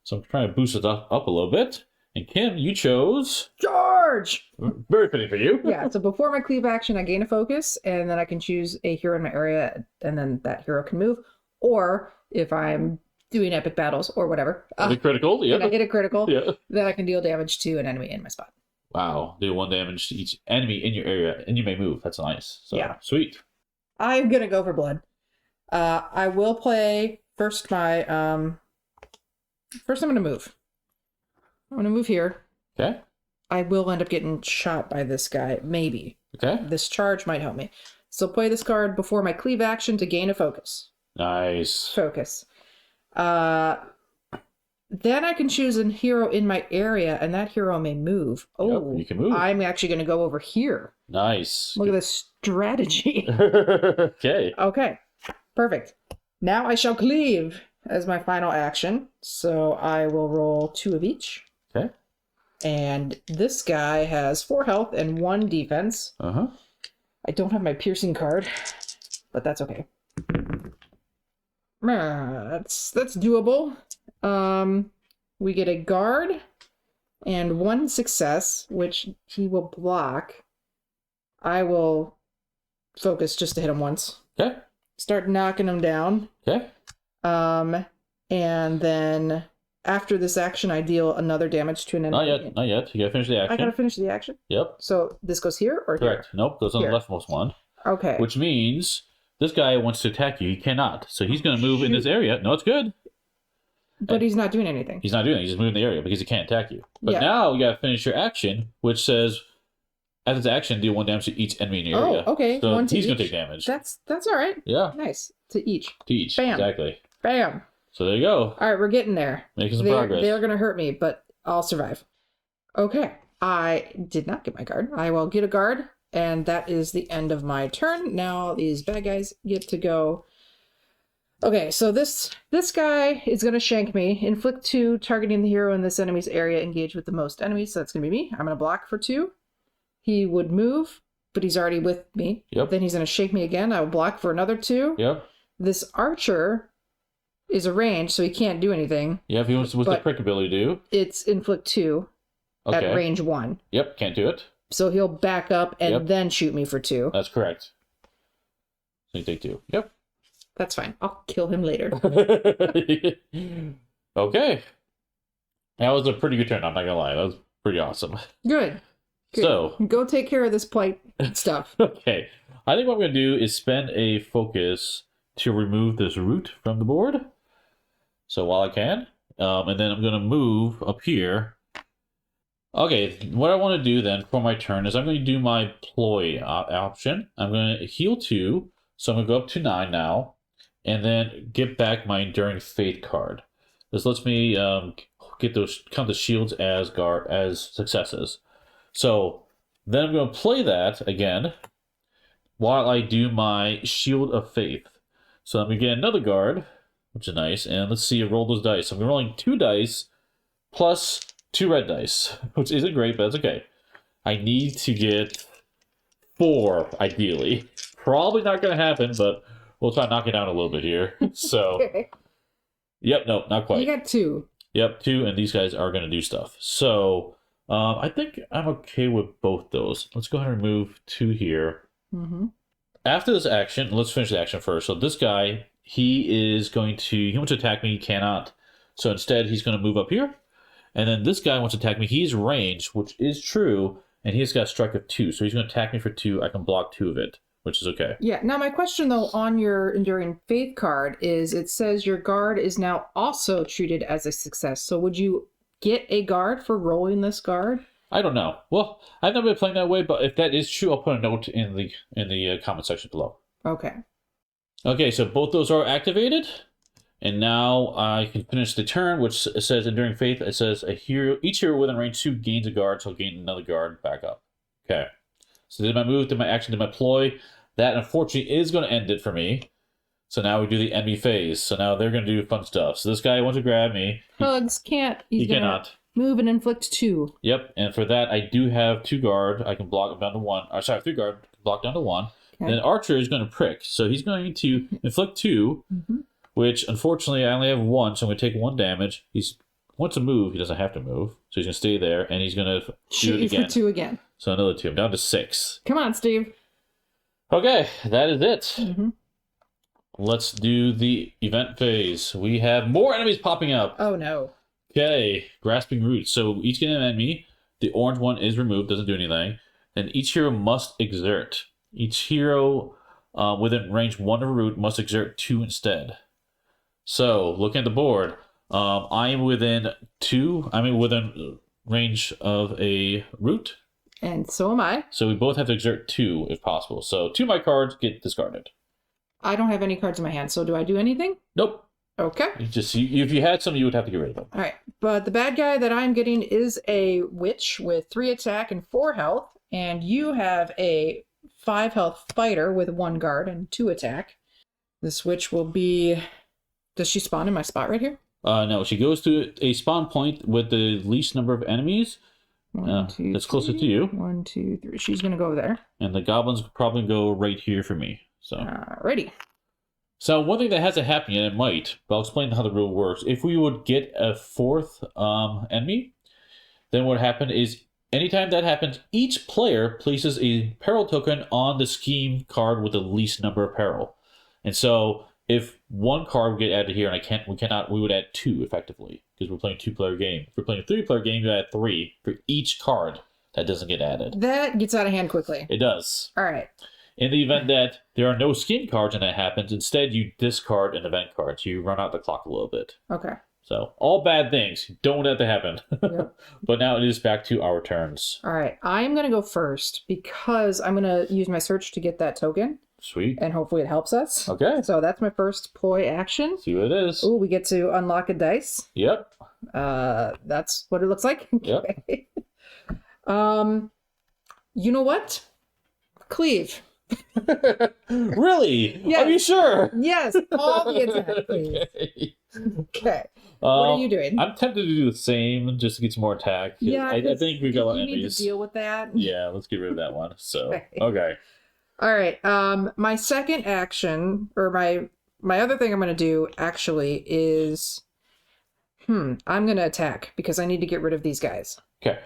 So I'm trying to boost it up a little bit. And Kim, you chose... George! Very fitting for you. Yeah, so before my cleave action, I gain a focus, and then I can choose a hero in my area, and then that hero can move. Or, if I'm doing epic battles or whatever... The critical, yeah. If I hit a critical, yeah. then I can deal damage to an enemy in my spot. Wow, do 1 damage to each enemy in your area, and you may move. That's nice. So, yeah. Sweet. I'm gonna go for blood. I will play first my... First I'm gonna move. I'm gonna move here. Okay. I will end up getting shot by this guy, maybe. Okay. This charge might help me. So play this card before my cleave action to gain a focus. Nice. Focus. Then I can choose a hero in my area, and that hero may move. Oh, yep, you can move. I'm actually going to go over here. Nice. Look at this strategy. Okay. Okay. Perfect. Now I shall cleave as my final action. So I will roll 2 of each. Okay. And this guy has 4 health and 1 defense. Uh-huh. I don't have my piercing card, but that's okay. That's doable. We get a guard and 1 success, which he will block. I will focus just to hit him once. Okay. Start knocking him down. Okay. And then after this action, I deal another damage to an enemy. Not yet. You gotta finish the action. I gotta finish the action? Yep. So this goes here or Correct. here? Nope, goes on Here. the leftmost one. Okay. Which means this guy wants to attack you. He cannot. So he's gonna move in this area. No, it's good. But he's not doing anything. He's not doing it. He's just moving the area because he can't attack you. But Yeah. now you gotta finish your action, which says as its action, deal 1 damage to each enemy in your area. Oh, okay. So 1 to he's each. gonna take damage. That's all right. Yeah. Nice. To each. To each. Bam. Exactly. Bam. So there you go. All right, we're getting there. Making some progress. They're going to hurt me, but I'll survive. Okay. I did not get my guard. I will get a guard, and that is the end of my turn. Now these bad guys get to go. Okay, so this guy is going to shank me. Inflict 2, targeting the hero in this enemy's area. Engage with the most enemies, so that's going to be me. I'm going to block for 2. He would move, but he's already with me. Yep. Then he's going to shake me again. I will block for another 2. Yep. This archer is a range, so he can't do anything. Yeah, if he wants what's the prick ability do. It's inflict 2 Okay. at range 1. Yep, can't do it. So he'll back up and then shoot me for 2. That's correct. So you take 2. Yep. That's fine. I'll kill him later. Okay. That was a pretty good turn, I'm not gonna lie. That was pretty awesome. Good. So go take care of this plight stuff. okay. I think what I'm gonna do is spend a focus to remove this root from the board. So while I can. And then I'm gonna move up here. Okay, what I want to do then for my turn is I'm going to do my ploy option. I'm going to heal 2, so I'm going to go up to 9 now, and then get back my Enduring Faith card. This lets me get those count the shields as successes. So then I'm going to play that again while I do my Shield of Faith. So I'm going to get another guard, which is nice, and let's see, roll those dice. I'm rolling 2 dice plus 2 red dice, which isn't great, but that's okay. I need to get 4, ideally. Probably not going to happen, but We'll try to knock it down a little bit here. So, Okay. yep, no, not quite. You got 2. Yep, 2, and these guys are going to do stuff. So, I think I'm okay with both those. Let's go ahead and remove 2 here. Mm-hmm. After this action, let's finish the action first. So this guy, he wants to attack me, he cannot. So instead, he's going to move up here. And then this guy wants to attack me. He's ranged, which is true, and he's got a strike of 2. So he's going to attack me for 2. I can block 2 of it, which is okay. Yeah. Now, my question, though, on your Enduring Faith card is it says your guard is now also treated as a success. So would you get a guard for rolling this guard? I don't know. Well, I've never been playing that way, but if that is true, I'll put a note in the comment section below. Okay. Okay, so both those are activated. And now I can finish the turn, which says Enduring Faith. It says each hero within range 2 gains a guard, so I'll gain another guard back up. Okay. So did my move, did my action, did my ploy. That, unfortunately, is going to end it for me. So now we do the enemy phase. So now they're going to do fun stuff. So this guy wants to grab me. Hugs can't. He cannot. Move and inflict 2. Yep, and for that, I do have 2 guard. I can block him down to 1. Or sorry, 3 guard, block down to 1. Okay. Then Archer is going to prick. So he's going to inflict 2. Mm-hmm. Which, unfortunately, I only have 1, so I'm going to take 1 damage. He wants to move. He doesn't have to move. So he's going to stay there, and he's going to shoot it again. For 2 again. So another 2. I'm down to 6. Come on, Steve. Okay, that is it. Mm-hmm. Let's do the event phase. We have more enemies popping up. Oh, no. Okay, Grasping Roots. So each enemy, the orange one is removed, doesn't do anything. And each hero must exert. Each hero within range 1 of a root must exert 2 instead. So, looking at the board, I am within 2. I'm within range of a root. And so am I. So we both have to exert 2 if possible. So 2 of my cards get discarded. I don't have any cards in my hand, so do I do anything? Nope. Okay. If you had some, you would have to get rid of them. All right. But the bad guy that I'm getting is a witch with 3 attack and 4 health. And you have a 5 health fighter with 1 guard and 2 attack. This witch will be... Does she spawn in my spot right here? No, she goes to a spawn point with the least number of enemies. 1, 2, that's closer to you. 1, 2, 3. She's going to go there. And the goblins probably go right here for me. So. Alrighty. So one thing that hasn't happened yet, it might, but I'll explain how the rule works. If we would get a 4th enemy, then what happened is anytime that happens, each player places a peril token on the scheme card with the least number of peril. And so if 1 card would get added here, and we would add 2 effectively, because we're playing a 2-player game. If we're playing a 3-player game, you add 3 for each card that doesn't get added. That gets out of hand quickly. It does. All right. In the event that there are no skin cards and that happens, instead you discard an event card, so you run out the clock a little bit. Okay. So, all bad things. Don't want that to happen. Yep. But now it is back to our turns. All right. I'm going to go first because I'm going to use my search to get that token. Sweet. And hopefully it helps us. Okay. So that's my first ploy action. See what it is. Oh, we get to unlock a dice. Yep. That's what it looks like. Yep. Okay. You know what? Cleave. Really? Yes. Are you sure? Yes. All the attack, please. Okay. What are you doing? I'm tempted to do the same just to get some more attack. Yeah, I think we've got a lot of you need enemies. to deal with that. Yeah, let's get rid of that one. So, Okay. okay. All right. My second action, or my other thing I'm going to do actually is, I'm going to attack because I need to get rid of these guys. Okay.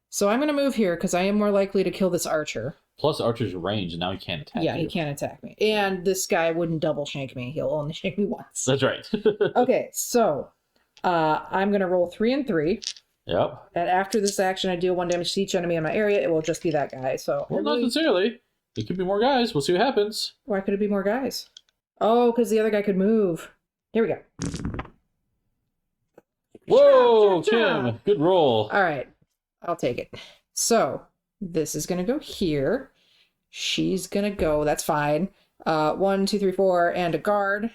So I'm going to move here because I am more likely to kill this archer. Plus Archer's range, and now he can't attack you. Yeah, he can't attack me. And this guy wouldn't double shank me. He'll only shank me once. That's right. Okay, so I'm going to roll 3 and 3. Yep. And after this action, I deal 1 damage to each enemy in my area. It will just be that guy. So Well, not necessarily. It could be more guys. We'll see what happens. Why could it be more guys? Oh, because the other guy could move. Here we go. Whoa, Cha, cha, cha. Kim. Good roll. All right. I'll take it. So this is going to go here. She's going to go. That's fine. 1, 2, 3, 4, and a guard.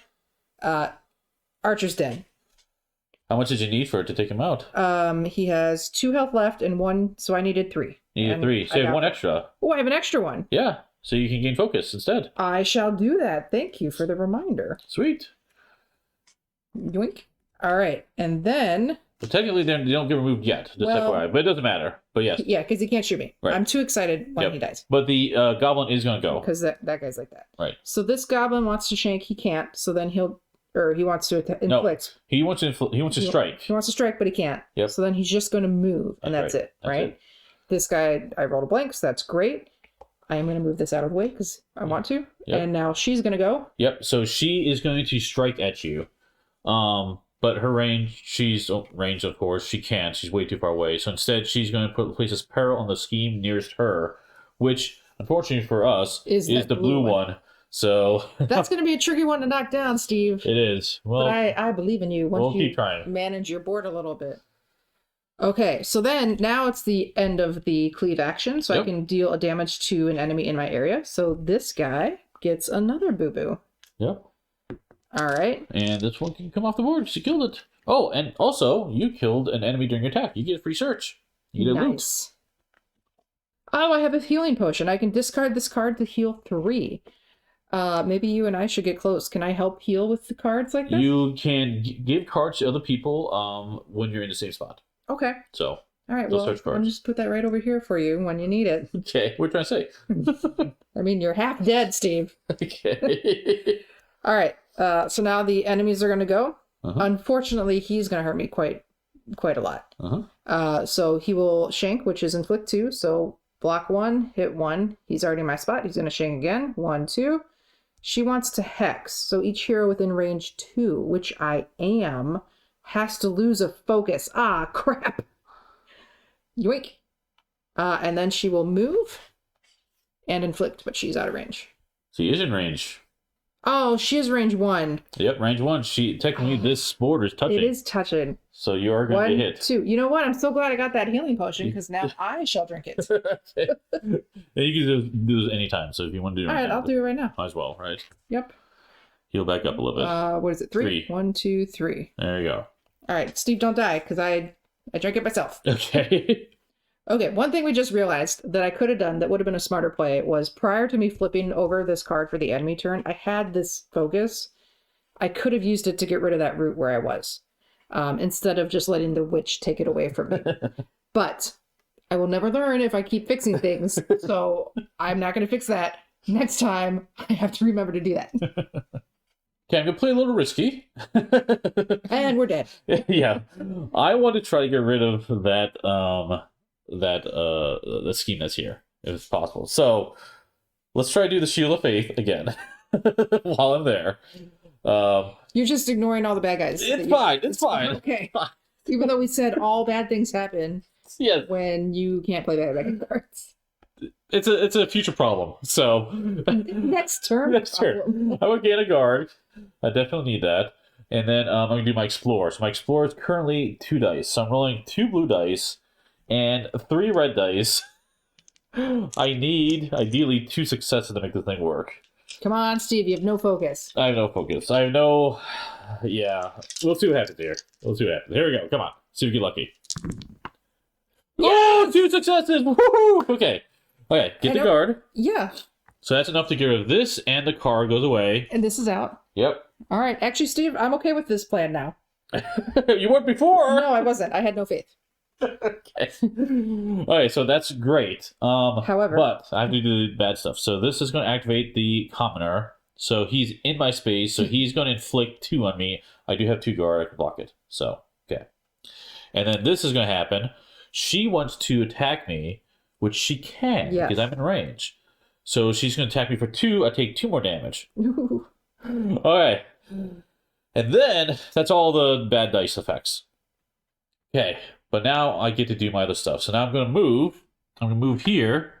Archer's dead. How much did you need for it to take him out? He has 2 health left and 1, so I needed 3. You needed 3. So you have 1 extra. Oh, I have an extra one. Yeah. So you can gain focus instead. I shall do that. Thank you for the reminder. Sweet. Yoink. All right. And then... But technically, they don't get removed yet. Just FYI. But it doesn't matter. But yes. Yeah, because he can't shoot me. Right. I'm too excited when he dies. But the goblin is going to go. Because that guy's like that. Right. So this goblin wants to shank. He can't. So then he wants to inflict. No, he wants to strike. He wants to strike, but he can't. Yep. So then he's just going to move, and that's it, right? It. This guy, I rolled a blank, so that's great. I am going to move this out of the way because I want to. Yep. And now she's going to go. Yep. So she is going to strike at you. But her range, she's range, of course, she can't. She's way too far away. So instead, she's going to place this peril on the scheme nearest her, which, unfortunately for us, is the blue one. So that's going to be a tricky one to knock down, Steve. It is. Well, but I believe in you. We'll keep trying. Manage your board a little bit. Okay, so then now it's the end of the cleave action, so I can deal a damage to an enemy in my area. So this guy gets another boo-boo. Yep. All right. And this one can come off the board. She killed it. Oh, and also, you killed an enemy during your attack. You get a free search. You get a loot. Oh, I have a healing potion. I can discard this card to heal 3. Maybe you and I should get close. Can I help heal with the cards like that? You can give cards to other people when you're in the same spot. Okay. So, all right, well, I'll just put that right over here for you when you need it. Okay, what are you trying to say? I mean, you're half dead, Steve. Okay. All right, so now the enemies are going to go. Unfortunately, he's going to hurt me quite a lot. So he will shank, which is inflict 2. So block 1, hit 1. He's already in my spot. He's going to shank again. 1, 2. She wants to hex. So each hero within range 2, which I am, has to lose a focus. Ah, crap. Yoink. And then she will move and inflict, but she's out of range. She is in range. Oh, she is range 1. Yep, range 1. She technically this border is touching. It is touching. So you are going to get hit. 2. You know what? I'm so glad I got that healing potion because now I shall drink it. Okay. And you can do this anytime. So if you want to do it, all right, I'll do it right now. Might as well, right? Yep. Heal back up a little bit. What is it? 3? 1, 2, 3. There you go. All right, Steve, don't die because I drank it myself. Okay. Okay, one thing we just realized that I could have done that would have been a smarter play was prior to me flipping over this card for the enemy turn, I had this focus. I could have used it to get rid of that route where I was, instead of just letting the witch take it away from me. But I will never learn if I keep fixing things, so I'm not going to fix that. Next time, I have to remember to do that. Okay, I'm going to play a little risky. And we're dead. Yeah. I want to try to get rid of the scheme that's here, if it's possible. So let's try to do the Shield of Faith again while I'm there. You're just ignoring all the bad guys. It's fine. It's fine. Okay. Even though we said all bad things happen when you can't play bad cards. It's a future problem. So next turn. Next turn. I will gain a guard. I definitely need that. And then I'm going to do my Explorer. So my Explorer is currently 2 dice. So I'm rolling 2 blue dice and 3 red dice. I need, ideally, 2 successes to make this thing work. Come on, Steve. You have no focus. I have no focus. I have no... Yeah. We'll see what happens here. We'll see what happens. Here we go. Come on. See if we get lucky. Oh, 2 successes! Woohoo! Okay. Okay, get the guard. Yeah. So that's enough to get rid of this, and the card goes away. And this is out. Yep. All right. Actually, Steve, I'm okay with this plan now. You weren't before! No, I wasn't. I had no faith. Okay. Okay, so that's great. However, but I have to do the bad stuff. So this is going to activate the commoner. So he's in my space, so he's going to inflict 2 on me. I do have 2 guard. I can block it. So, okay. And then this is going to happen. She wants to attack me, which she can, because I'm in range. So she's going to attack me for 2. I take 2 more damage. Okay. And then, that's all the bad dice effects. Okay. But now I get to do my other stuff. So now I'm going to move. I'm going to move here.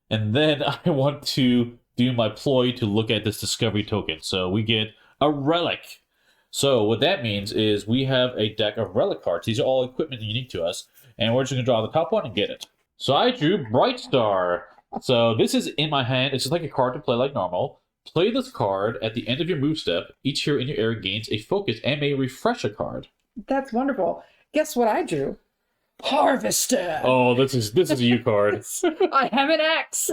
And then I want to do my ploy to look at this discovery token. So we get a relic. So what that means is we have a deck of relic cards. These are all equipment unique to us. And we're just going to draw the top one and get it. So I drew Bright Star. So this is in my hand. It's just like a card to play like normal. Play this card at the end of your move step. Each hero in your area gains a focus and may refresh a card. That's wonderful. Guess what I drew? Harvester. Oh, this is a U card. I have an axe.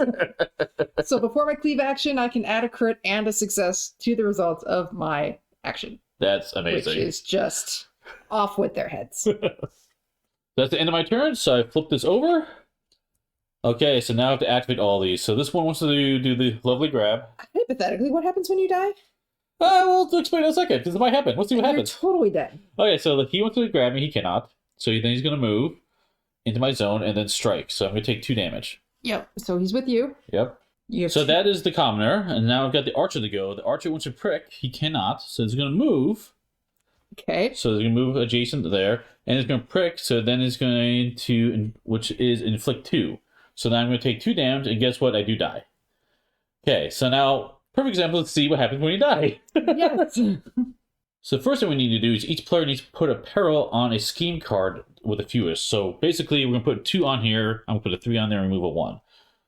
So before my cleave action, I can add a crit and a success to the results of my action. That's amazing. Which is just off with their heads. That's the end of my turn, so I flip this over. Okay, so now I have to activate all these. So this one wants to do the lovely grab. Hypothetically, what happens when you die? We'll explain in a second, because it might happen. Let's see what happens. You're totally dead. Okay, so he wants to grab me. He cannot. So then he's going to move into my zone and then strike. So I'm going to take 2 damage. Yep. So he's with you. Yep. So that is the commoner. And now I've got the archer to go. The archer wants to prick. He cannot. So he's going to move. Okay. So he's going to move adjacent there. And he's going to prick. So then he's going to, which is inflict 2. So now I'm going to take 2 damage. And guess what? I do die. Okay, so now, perfect example. Let's see what happens when you die. Yes. So the first thing we need to do is each player needs to put a peril on a scheme card with the fewest. So basically, we're going to put 2 on here. I'm going to put a 3 on there and remove a 1.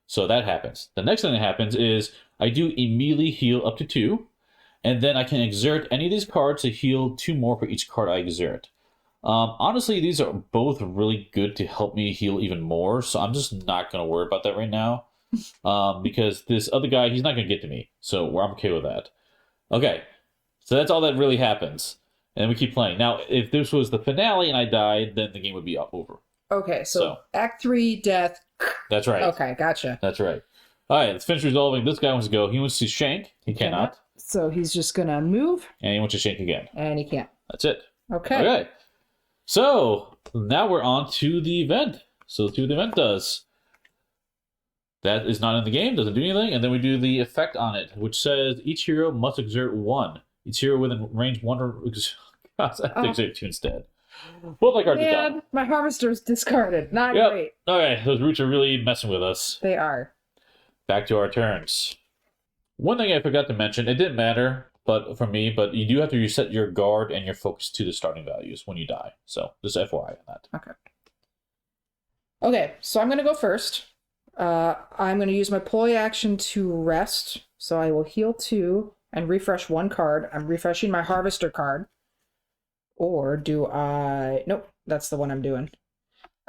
So that happens. The next thing that happens is I do immediately heal up to 2. And then I can exert any of these cards to heal 2 more for each card I exert. Honestly, these are both really good to help me heal even more. So I'm just not going to worry about that right now. Because this other guy, he's not going to get to me. So I'm okay with that. Okay. So that's all that really happens. And we keep playing. Now, if this was the finale and I died, then the game would be over. Okay, so Act 3, death. That's right. Okay, gotcha. That's right. All right, let's finish resolving. This guy wants to go. He wants to shank. He cannot. So he's just going to move. And he wants to shank again. And he can't. That's it. Okay. Okay. So now we're on to the event. So let's see what the event does. That is not in the game. Doesn't do anything. And then we do the effect on it, which says each hero must exert 1. Each hero within range 1 or... Gosh, I have to exert 2 instead. Both my cards are done. My harvester's discarded. Not great. Okay, those roots are really messing with us. They are. Back to our turns. One thing I forgot to mention, it didn't matter but for me, but you do have to reset your guard and your focus to the starting values when you die. So just FYI on that. Okay. Okay, so I'm going to go first. I'm going to use my ploy action to rest. So I will heal 2 and refresh 1 card. I'm refreshing my harvester card. Or do I... Nope, that's the one I'm doing.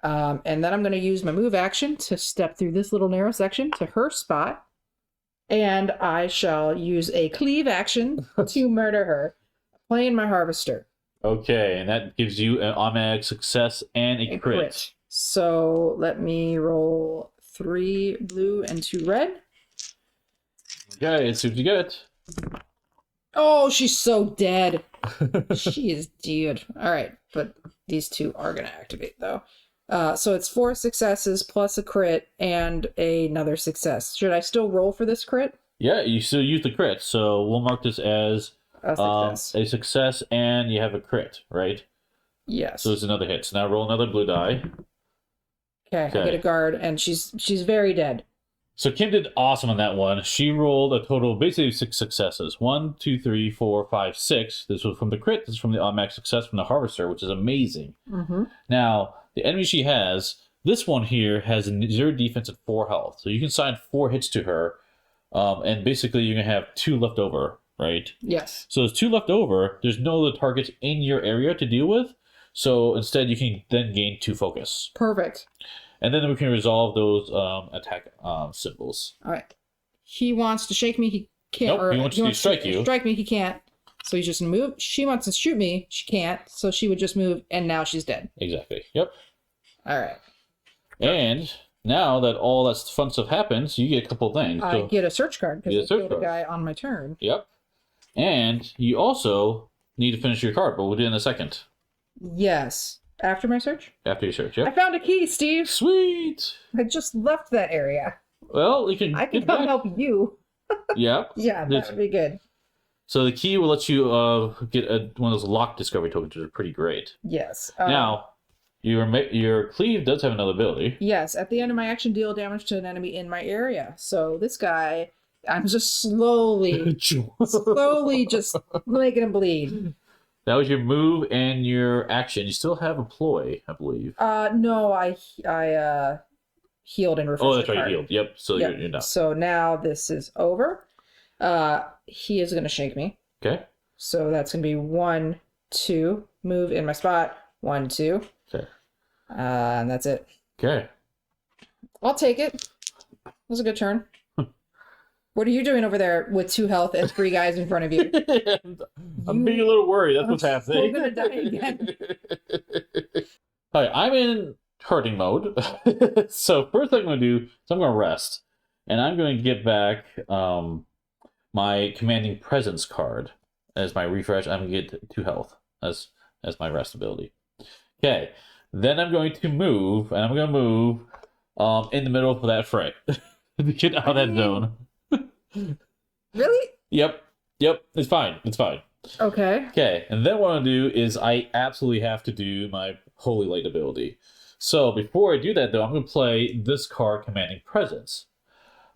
And then I'm going to use my move action to step through this little narrow section to her spot. And I shall use a cleave action to murder her, playing my harvester. Okay, and that gives you an automatic success and a crit. So let me roll 3 blue and 2 red. Okay, let's see what you get. Oh, she's so dead. She is dead. All right, but these 2 are going to activate, though. So it's 4 successes plus a crit and another success. Should I still roll for this crit? Yeah, you still use the crit. So we'll mark this as a success and you have a crit, right? Yes. So it's another hit. So now roll another blue die. Okay, I get a guard, and she's very dead. So Kim did awesome on that one. She rolled a total of basically 6 successes. 1, 2, 3, 4, 5, 6. This was from the crit. This is from the automatic success from the harvester, which is amazing. Mm-hmm. Now, the enemy she has, this one here has 0 defense and 4 health. So you can assign 4 hits to her, and basically you're going to have 2 left over, right? Yes. So there's 2 left over. There's no other targets in your area to deal with. So instead you can then gain 2 focus. Perfect. And then we can resolve those attack symbols. All right. He wants to shake me. He can't. Nope, he wants to strike you. Strike me. He can't. So he's just going to move. She wants to shoot me. She can't. So she would just move, and now she's dead. Exactly. Yep. All right. And now that all that fun stuff happens, you get a couple things. I get a search card because I killed a guy on my turn. Yep. And you also need to finish your card, but we'll do it in a second. Yes. After my search? After your search, yep. I found a key, Steve. Sweet. I just left that area. Well, you can. I can come help you. Yep. Yeah, that would be good. So the key will let you get one of those lock discovery tokens, which are pretty great. Yes. Now, your cleave does have another ability. Yes. At the end of my action, deal damage to an enemy in my area. So this guy, I'm just slowly just making him bleed. That was your move and your action. You still have a ploy, I believe. No, I healed and refreshed. Oh, that's right, you healed. Yep. So yep. You're done. So now this is over. He is going to shake me. Okay. So that's going to be 1, 2. Move in my spot. 1, 2. Okay. And that's it. Okay. I'll take it. That was a good turn. What are you doing over there with 2 health and 3 guys in front of you? I'm being a little worried. That's what's happening. We're gonna die again. All Alright, I'm in hurting mode. So first thing I'm going to do is I'm going to rest. And I'm going to get back my Commanding Presence card as my refresh. I'm going to get 2 health as my rest ability. Okay, then I'm going to move, and I'm going to move in the middle of that fray to get out of that zone. Really? Yep, it's fine. Okay. Okay, and then what I'm going to do is I absolutely have to do my Holy Light ability. So before I do that, though, I'm going to play this card, Commanding Presence.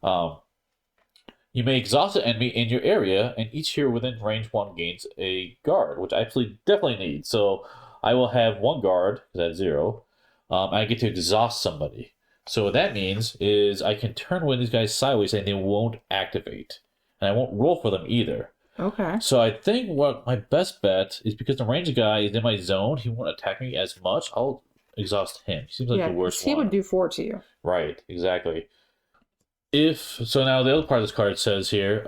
You may exhaust an enemy in your area, and each hero within range 1 gains a guard, which I absolutely definitely need. So I will have 1 guard, because I have 0. I get to exhaust somebody. So what that means is I can turn one of these guys sideways and they won't activate. And I won't roll for them either. Okay. So I think what my best bet is, because the ranged guy is in my zone, he won't attack me as much, I'll exhaust him. He seems like the worst he one. would do 4 to you. Right, exactly. So now the other part of this card says here,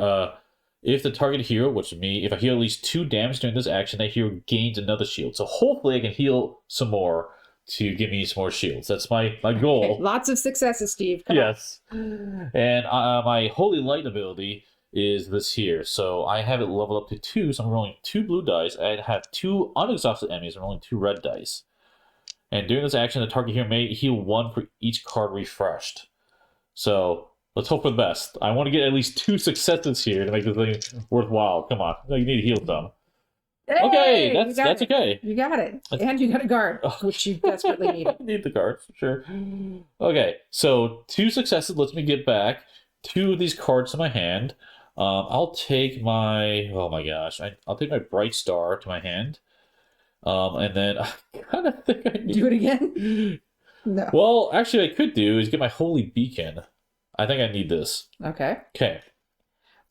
if the target hero, which is me, if I heal at least 2 damage during this action, that hero gains another shield. So hopefully I can heal some more to give me some more shields. That's my goal. Okay, lots of successes, Steve. Come yes. On. And my Holy Light ability is this here. So I have it leveled up to 2, so I'm rolling 2 blue dice. I have 2 unexhausted enemies. I'm rolling 2 red dice. And during this action, the target hero may heal 1 for each card refreshed. So let's hope for the best. I want to get at least 2 successes here to make this thing worthwhile. Come on. You need to heal some. Hey, okay, that's okay. You got it. And you got a guard, which you desperately need. Need the guard, sure. Okay, so 2 successes lets me get back 2 of these cards to my hand. I'll take my... Oh my gosh. I'll take my Bright Star to my hand. And then I kind of think I need... Do it again? No. Well, actually, I could do is get my Holy Beacon. I think I need this. Okay. Okay.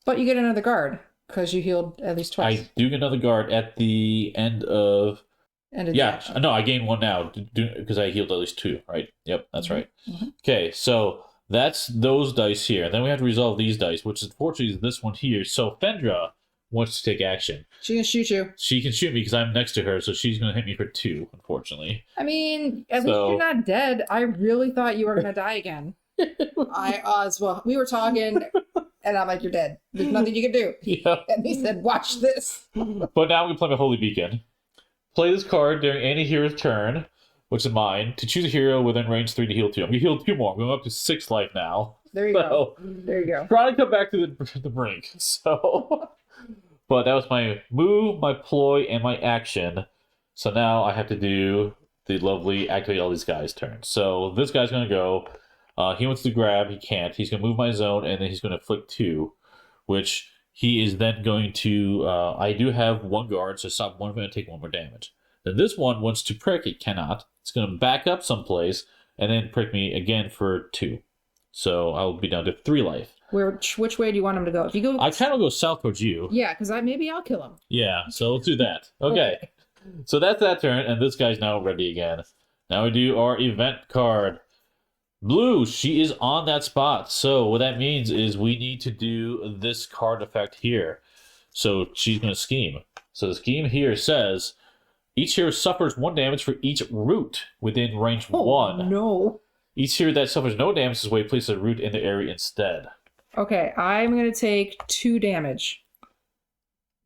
But you get another guard, because you healed at least twice. I do get another guard at the end of... No, I gain 1 now, because I healed at least 2, right? Yep, that's right. Mm-hmm. Okay, so that's those dice here. Then we have to resolve these dice, which unfortunately is this one here. So Fendra wants to take action. She can shoot you. She can shoot me because I'm next to her, so she's going to hit me for 2, unfortunately. I mean, at least you're not dead. I really thought you were going to die again. We were talking, and I'm like, you're dead. There's nothing you can do. Yeah. And he said, watch this. But now we can play my Holy Beacon. Play this card during any hero's turn, which is mine, to choose a hero within range 3 to heal 2. I'm going to heal 2 more. I'm going up to 6 life now. There you go. There you go. Trying to come back to the brink. So, but that was my move, my ploy, and my action. So now I have to do the lovely activate all these guys' turns. So this guy's going to go. He wants to grab. He can't. He's going to move my zone, and then he's going to flick 2, which he is then going to... I do have 1 guard, so stop 1 going to take 1 more damage. Then this one wants to prick. It cannot. It's going to back up someplace, and then prick me again for 2. So I'll be down to 3 life. Which way do you want him to go? If you go... I kind of go south towards you. Yeah, because maybe I'll kill him. Yeah, so let's do that. Okay. So that's that turn, and this guy's now ready again. Now we do our event card. Blue, she is on that spot. So what that means is we need to do this card effect here. So she's going to scheme. So the scheme here says each hero suffers 1 damage for each root within range 1. No. Each hero that suffers no damage is where you place a root in the area instead. Okay, I'm going to take 2 damage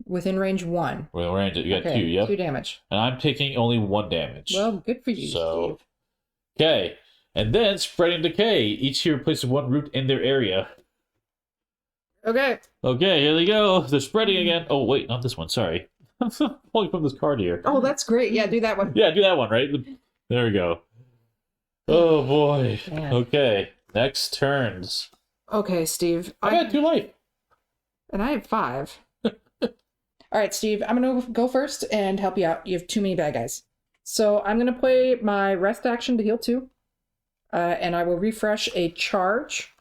within range 1. Within range, you got 2, yep. 2 damage. And I'm taking only 1 damage. Well, good for you, Steve. Okay. And then spreading decay. Each hero places 1 root in their area. Okay. Okay, here they go. They're spreading again. Oh, wait, not this one. Sorry. I'm pulling from this card here. Oh, that's great. Yeah, do that one. Yeah, do that one, right? There we go. Oh, boy. Man. Okay, next turns. Okay, Steve. I got 2 life. And I have 5. All right, Steve, I'm going to go first and help you out. You have too many bad guys. So I'm going to play my rest action to heal 2. And I will refresh a charge.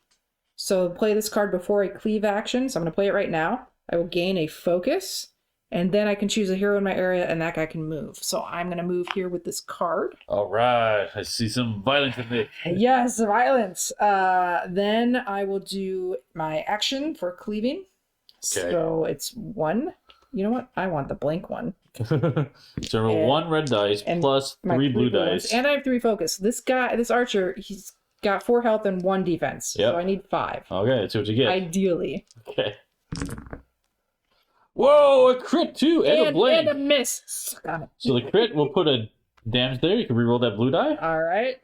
So play this card before a cleave action. So I'm going to play it right now. I will gain a focus. And then I can choose a hero in my area, and that guy can move. So I'm going to move here with this card. All right. I see some violence in there. Yes, violence. Then I will do my action for cleaving. Okay. So it's 1 you know what? I want the blink one. So And- 1 red dice and plus My 3 blue ones. dice. And I have 3 focus. This archer, he's got 4 health and 1 defense. Yep. So I need 5. Okay, let's see what you get. Ideally. Okay. Whoa, a crit too, and a blink. And a miss. Suck on it. So the crit will put a damage there. You can reroll that blue die. All right.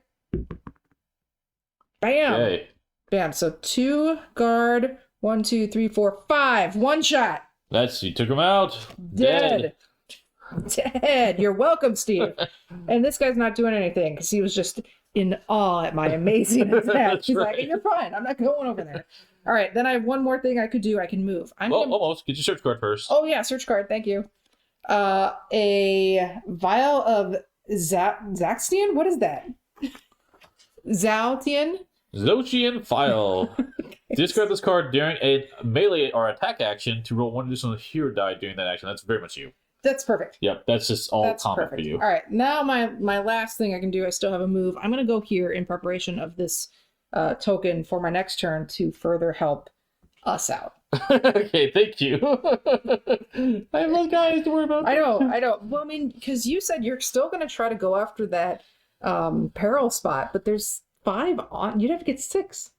Bam. Okay. Bam. So 2 guard. 1, 2, 3, 4, 5. 1 shot. You took him out. Dead. You're welcome, Steve. And this guy's not doing anything because he was just in awe at my amazing attack. That's He's right. like, you're fine. I'm not going over there. All right. Then I have one more thing I could do. I can move. Almost. Get your search card first. Oh, yeah. Search card. Thank you. A vial of Zaxtian? What is that? Zaltian? Zotian File. Discard this card during a melee or attack action to roll 1 additional hero die during that action. That's very much you. That's perfect. Yep, that's just all That's common perfect. for you. All right. Now my last thing I can do, I still have a move. I'm going to go here in preparation of this token for my next turn to further help us out. Okay, thank you. I have those guys to worry about. I know. Well, I mean, because you said you're still going to try to go after that peril spot, but there's 5 on. You'd have to get 6.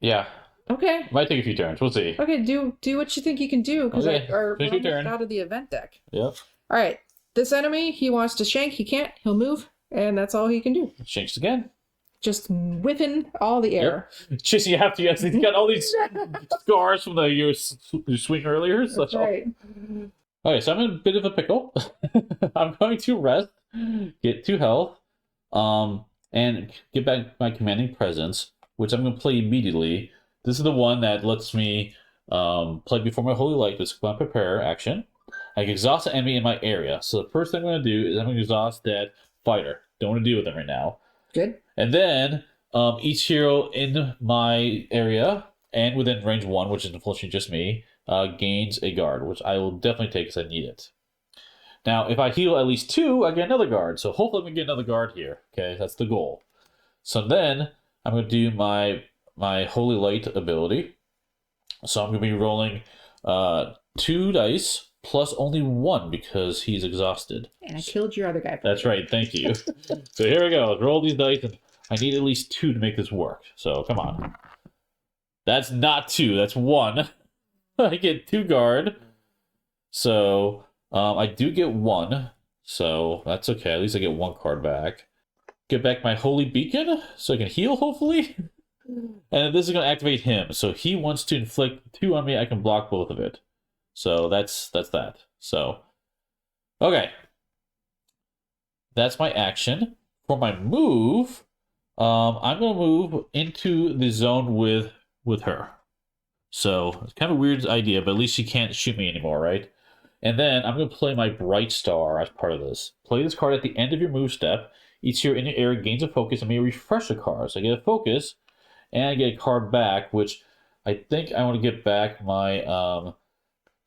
Yeah, Okay. might take a few turns. We'll see. Okay. Do what you think you can do because Okay, we're finish your almost turn. out of the event deck. Yep. All right. This enemy, he wants to shank. He can't. He'll move, and that's all he can do. Shanks again. Just whipping all the air. Chasing you after you. He's got all these scars from your swing earlier. So. That's right. Okay, so I'm in a bit of a pickle. I'm going to rest, get 2 health, and get back my commanding presence, which I'm going to play immediately. This is the one that lets me play before my holy light. This is my prepare action. I can exhaust the enemy in my area. So the first thing I'm going to do is I'm going to exhaust that fighter. Don't want to deal with them right now. Good. And then each hero in my area and within range 1, which is unfortunately just me, gains a guard, which I will definitely take because I need it. Now, if I heal at least 2, I get another guard. So hopefully I'm going to get another guard here. Okay, that's the goal. So then I'm going to do my Holy Light ability. So I'm going to be rolling 2 dice plus only 1 because he's exhausted. And I killed your other guy. That's right, thank you. So here we go. Roll these dice, and I need at least 2 to make this work. So come on. That's not 2, that's 1. I get 2 guard. So I do get 1. So that's okay. At least I get 1 card back. Get back my Holy Beacon so I can heal, hopefully. And this is going to activate him. So he wants to inflict 2 on me. I can block both of it. So that's that. So, okay. That's my action. For my move, I'm going to move into the zone with her. So, it's kind of a weird idea, but at least she can't shoot me anymore, right? And then I'm going to play my Bright Star as part of this. Play this card at the end of your move step. Each hero in your area gains a focus and may refresh a card. So I get a focus, and I get a card back, which I think I want to get back my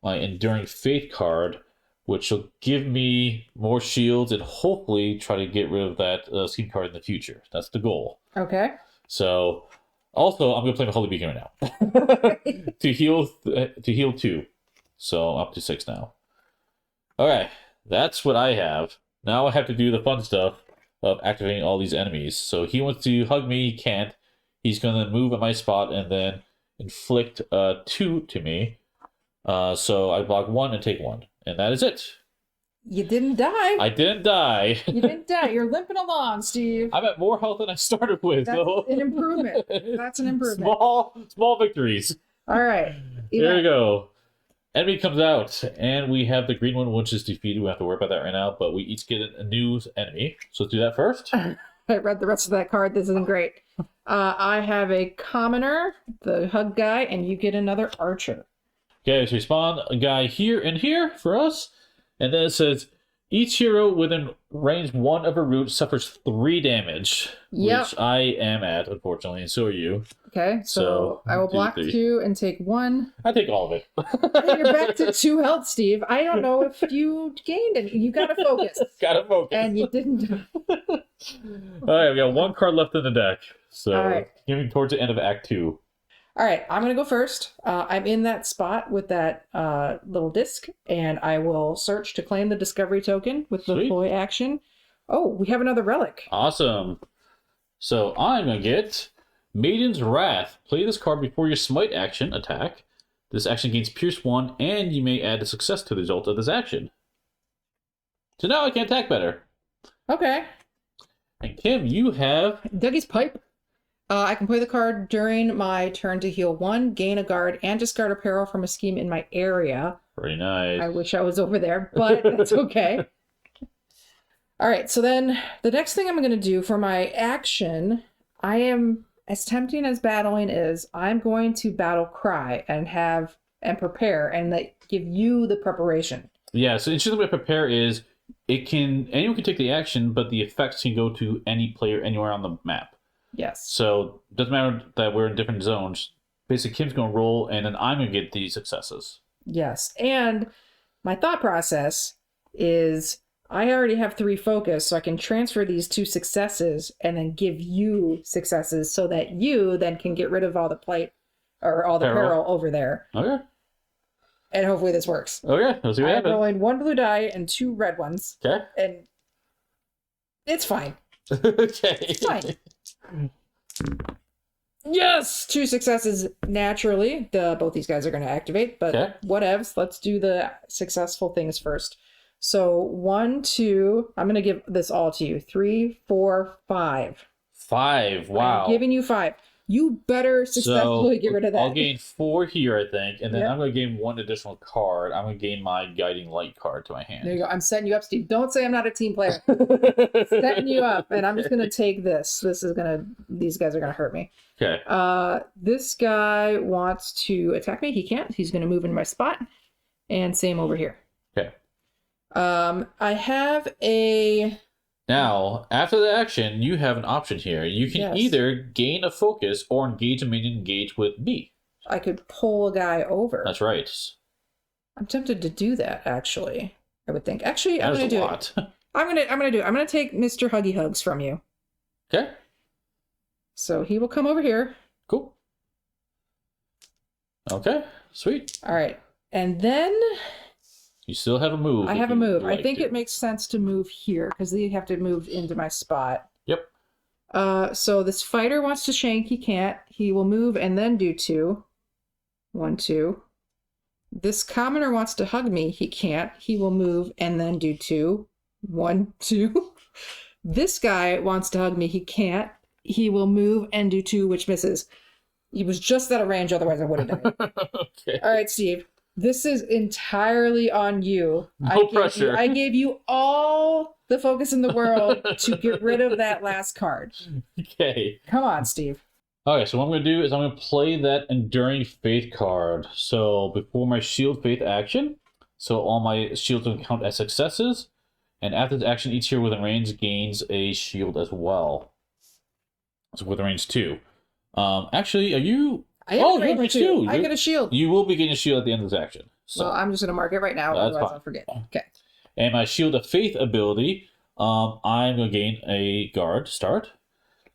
my Enduring Faith card, which will give me more shields and hopefully try to get rid of that scheme card in the future. That's the goal. Okay. So, also, I'm going to play my Holy Beacon right now. to heal 2. So, I'm up to 6 now. Okay, that's what I have. Now I have to do the fun stuff of activating all these enemies. So, he wants to hug me, he can't. He's going to move at my spot and then inflict 2 to me. So I block 1 and take 1. And that is it. You didn't die. I didn't die. You didn't die. You're limping along, Steve. I'm at more health than I started with. That's though. an improvement. That's an improvement. Small victories. All right. There we go. Enemy comes out, and we have the green one, which is defeated. We don't have to worry about that right now, but we each get a new enemy. So let's do that first. I read the rest of that card. This isn't great. I have a commoner, the hug guy, and you get another archer. Okay, so we spawn a guy here and here for us. And then it says, each hero within range 1 of a root suffers 3 damage. Yep. Which I am at, unfortunately, and so are you. Okay, so I will block 2 and take 1. I take all of it. Hey, you're back to 2 health, Steve. I don't know if you gained any. You gotta focus. Gotta focus. And you didn't. Alright, we got 1 card left in the deck. So, All right. getting towards the end of Act 2. All right, I'm gonna go first. I'm in that spot with that little disc, and I will search to claim the discovery token with the Sweet. deploy action. Oh, we have another relic. Awesome. So I'm going to get Maiden's Wrath. Play this card before your smite action attack. This action gains Pierce 1, and you may add a success to the result of this action. So now I can attack better. Okay. And Kim, you have Dougie's Pipe. I can play the card during my turn to heal 1, gain a guard, and discard a peril from a scheme in my area. Pretty nice. I wish I was over there, but that's okay. All right, so then the next thing I'm going to do for my action, I am, as tempting as battling is, I'm going to battle Cry and prepare and give you the preparation. Yeah, so interesting way to prepare is anyone can take the action, but the effects can go to any player anywhere on the map. Yes. So it doesn't matter that we're in different zones. Basically, Kim's going to roll, and then I'm going to get the successes. Yes, and my thought process is I already have 3 focus, so I can transfer these 2 successes and then give you successes so that you then can get rid of all the plight or all the peril over there. Okay. And hopefully this works. Okay, let's see what happens. I'm rolling 1 blue die and 2 red ones. Okay. And it's fine. Okay. It's fine. Yes! 2 successes naturally. Both these guys are going to activate, but whatevs. Let's do the successful things first. So 1, 2, I'm going to give this all to you. 3, 4, 5. 5, wow. I'm giving you 5. You better successfully get rid of that. I'll gain 4 here, I think, and then I'm going to gain 1 additional card. I'm going to gain my Guiding Light card to my hand. There you go. I'm setting you up, Steve. Don't say I'm not a team player. Setting you up, and I'm just going to take this. These guys are going to hurt me. Okay. This guy wants to attack me. He can't. He's going to move in my spot. And same over here. Okay. I have a... Now, after the action, you have an option here. You can either gain a focus or engage a minion engage with me. I could pull a guy over. That's right. I'm tempted to do that, actually. I would think. Actually, I'm going to do it. I'm going to do it. I'm going to take Mr. Huggy Hugs from you. Okay. So he will come over here. Cool. Okay, sweet. All right. And then... You still have a move. I have a move. I think it makes sense to move here because they have to move into my spot. Yep. So this fighter wants to shank. He can't. He will move and then do 2. 1, 2. This commoner wants to hug me. He can't. He will move and then do 2. 1, 2. This guy wants to hug me. He can't. He will move and do 2, which misses. He was just out of range, otherwise I would have done it. Okay. All right, Steve. This is entirely on you. No pressure. I gave you all the focus in the world to get rid of that last card. Okay. Come on, Steve. Okay, so what I'm going to do is I'm going to play that Enduring Faith card. So before my Shield Faith action, so all my shields will count as successes. And after this action, each hero within range gains a shield as well. So within range 2. Actually, are you... I have range 2. I get a shield. You will be getting a shield at the end of this action. So well, I'm just going to mark it right now, otherwise I'll forget. Okay. And my Shield of Faith ability, I'm going to gain a guard to start.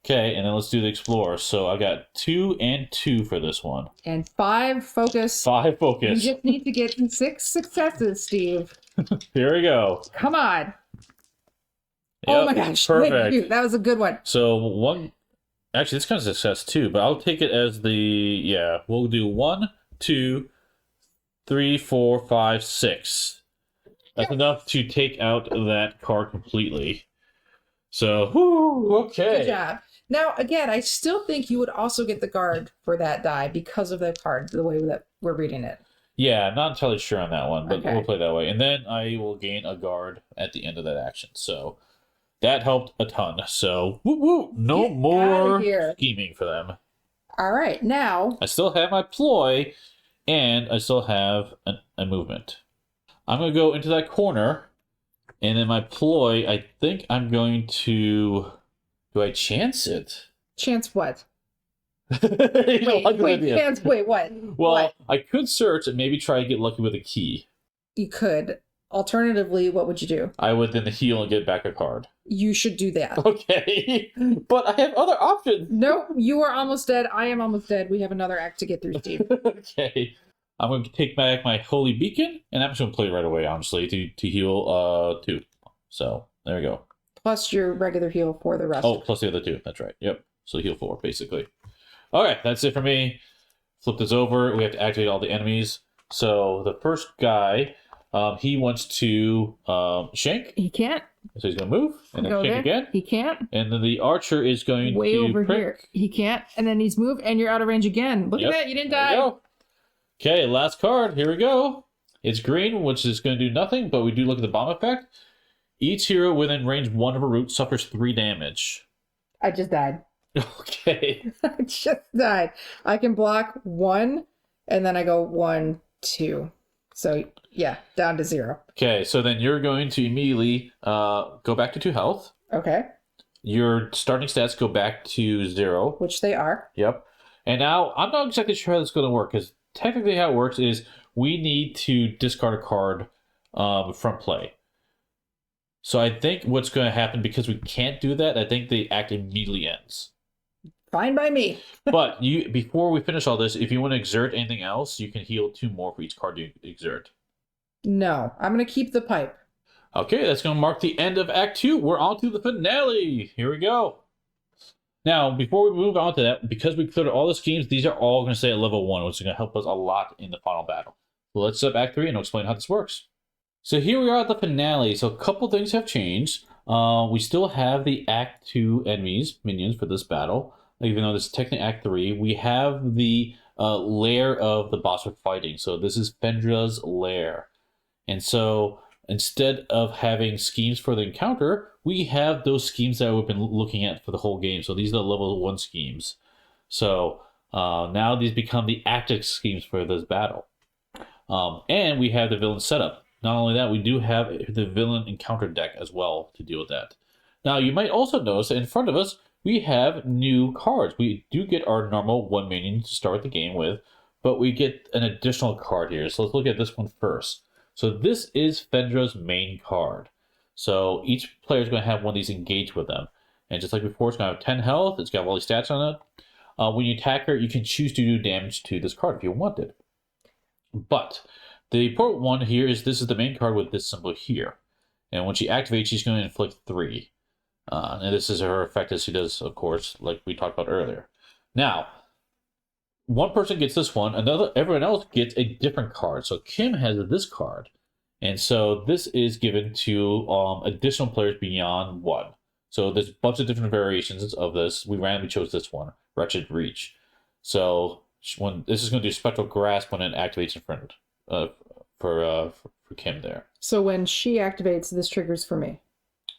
Okay, and then let's do the Explorer. So I got 2 and 2 for this one. And 5 focus. 5 focus. You just need to get 6 successes, Steve. Here we go. Come on. Yep, oh my gosh. perfect. Thank you. That was a good one. So one... Actually, this kind of success too, but I'll take it as the... Yeah, we'll do 1, 2, 3, 4, 5, 6. That's enough to take out that card completely. So, whoo, okay. Good job. Now, again, I still think you would also get the guard for that die because of the card, the way that we're reading it. Yeah, not entirely sure on that one, but okay. We'll play that way. And then I will gain a guard at the end of that action. So that helped a ton. So, woo woo, no more scheming for them. All right, now... I still have my ploy, and I still have a movement. I'm going to go into that corner, and then my ploy, I think I'm going to... Do I chance it? Chance what? wait, chance, wait, what? Well, what? I could search and maybe try to get lucky with a key. You could. Alternatively, what would you do? I would then heal and get back a card. You should do that. Okay, but I have other options. No, you are almost dead. I am almost dead. We have another act to get through, Steve. Okay, I'm going to take back my Holy Beacon, and I'm just going to play right away, honestly, to heal 2. So, there we go. Plus your regular heal for the rest. Oh, plus the other 2. That's right. Yep. So heal 4, basically. Okay, that's it for me. Flip this over. We have to activate all the enemies. So the first guy, he wants to shank. He can't. So he's going to move, and then shank again. He can't. And then the archer is going way to over prick. here. He can't. And then he's moved, and you're out of range again. Look at that. You didn't die. There we go. Okay, last card. Here we go. It's green, which is going to do nothing, but we do look at the bomb effect. Each hero within range 1 of a root suffers 3 damage. I just died. Okay. I just died. I can block 1, and then I go 1, 2. So, yeah, down to 0. Okay, so then you're going to immediately go back to 2 health. Okay. Your starting stats go back to 0. Which they are. Yep. And now, I'm not exactly sure how this is going to work, because technically how it works is we need to discard a card from play. So I think what's going to happen, because we can't do that, I think the act immediately ends. Fine by me. But before we finish all this, if you want to exert anything else, you can heal 2 more for each card you exert. No, I'm going to keep the pipe. Okay, that's going to mark the end of Act 2. We're on to the finale. Here we go. Now, before we move on to that, because we cleared all the schemes, these are all going to stay at level 1, which is going to help us a lot in the final battle. So let's set up Act 3 and I'll explain how this works. So here we are at the finale. So a couple things have changed. We still have the Act 2 enemies, minions, for this battle. Even though this is technically Act 3, we have the lair of the boss we're fighting. So this is Fendra's lair. And so instead of having schemes for the encounter, we have those schemes that we've been looking at for the whole game. So these are the level 1 schemes. So now these become the active schemes for this battle. And we have the villain setup. Not only that, we do have the villain encounter deck as well to deal with that. Now, you might also notice that in front of us, we have new cards. We do get our normal 1 minion to start the game with, but we get an additional card here. So let's look at this one first. So this is Fendra's main card. So each player is going to have one of these engaged with them. And just like before, it's going to have 10 health. It's got all these stats on it. When you attack her, you can choose to do damage to this card if you wanted. But the important one here is this is the main card with this symbol here. And when she activates, she's going to inflict 3. And this is her effect as she does, of course, like we talked about earlier. Now, one person gets this one, everyone else gets a different card. So Kim has this card. And so this is given to additional players beyond 1. So there's a bunch of different variations of this. We randomly chose this one, Wretched Reach. So when this is going to do Spectral Grasp when it activates in front for Kim there. So when she activates, this triggers for me.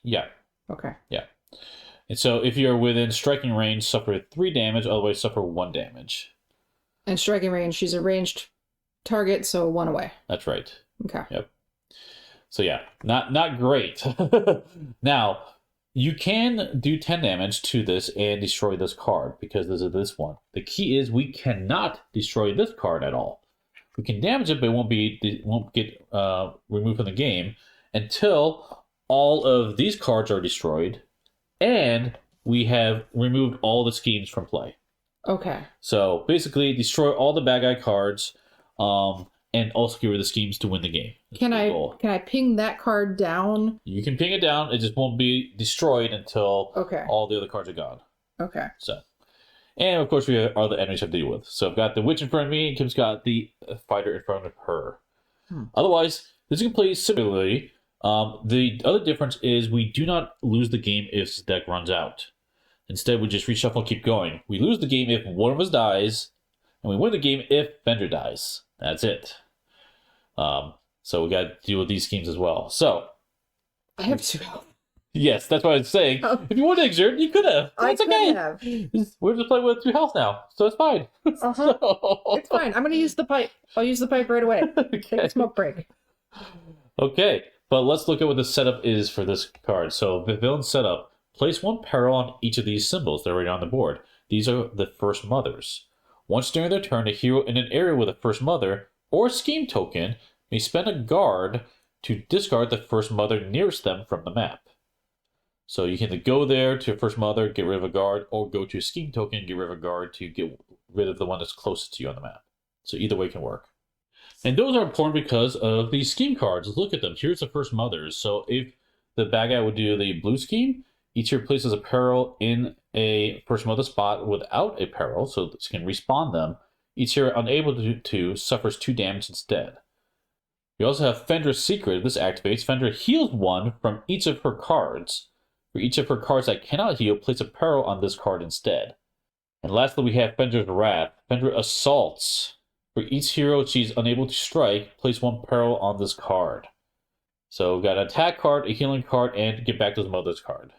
Yeah. Okay. Yeah. And so if you're within striking range, suffer 3 damage, otherwise suffer 1 damage. And striking range, she's a ranged target, so 1 away. That's right. Okay. Yep. So yeah, not great. Now, you can do 10 damage to this and destroy this card because this is this one. The key is we cannot destroy this card at all. We can damage it, but it won't get removed from the game until all of these cards are destroyed and we have removed all the schemes from play. Okay. So basically, destroy all the bad guy cards, and also get rid of the schemes to win the game. Can I ping that card down? You can ping it down. It just won't be destroyed until Okay. all the other cards are gone. Okay. So, and of course, we have other enemies to have to deal with. So I've got the witch in front of me, and Kim's got the fighter in front of her. Otherwise, this is play similarly. The other difference is we do not lose the game if the deck runs out. Instead, we just reshuffle and keep going. We lose the game if one of us dies, and we win the game if Fender dies. That's it. So we got to deal with these schemes as well. So I have 2 health. yes, that's what I was saying. If you wanted to exert, you could have. It's okay. Have. We're just playing with 2 health now, so it's fine. It's fine. I'm going to use the pipe. I'll use the pipe right away. Okay. Take a smoke break. Okay, but let's look at what the setup is for this card. So the villain setup. Place 1 peril on each of these symbols that are already on the board. These are the first mothers. Once during their turn, a hero in an area with a first mother or scheme token may spend a guard to discard the first mother nearest them from the map. So you can either go there to your first mother, get rid of a guard, or go to a scheme token, get rid of a guard to get rid of the one that's closest to you on the map. So either way can work. And those are important because of these scheme cards. Look at them. Here's the first mothers. So if the bad guy would do the blue scheme, each hero places a peril in a first mother spot without a peril, so this can respawn them. Each hero unable to suffers 2 damage instead. We also have Fendra's Secret. If this activates, Fendra heals 1 from each of her cards. For each of her cards that cannot heal, place a peril on this card instead. And lastly, we have Fendra's Wrath. Fendra assaults. For each hero she's unable to strike, place 1 peril on this card. So we've got an attack card, a healing card, and get back to the mother's card.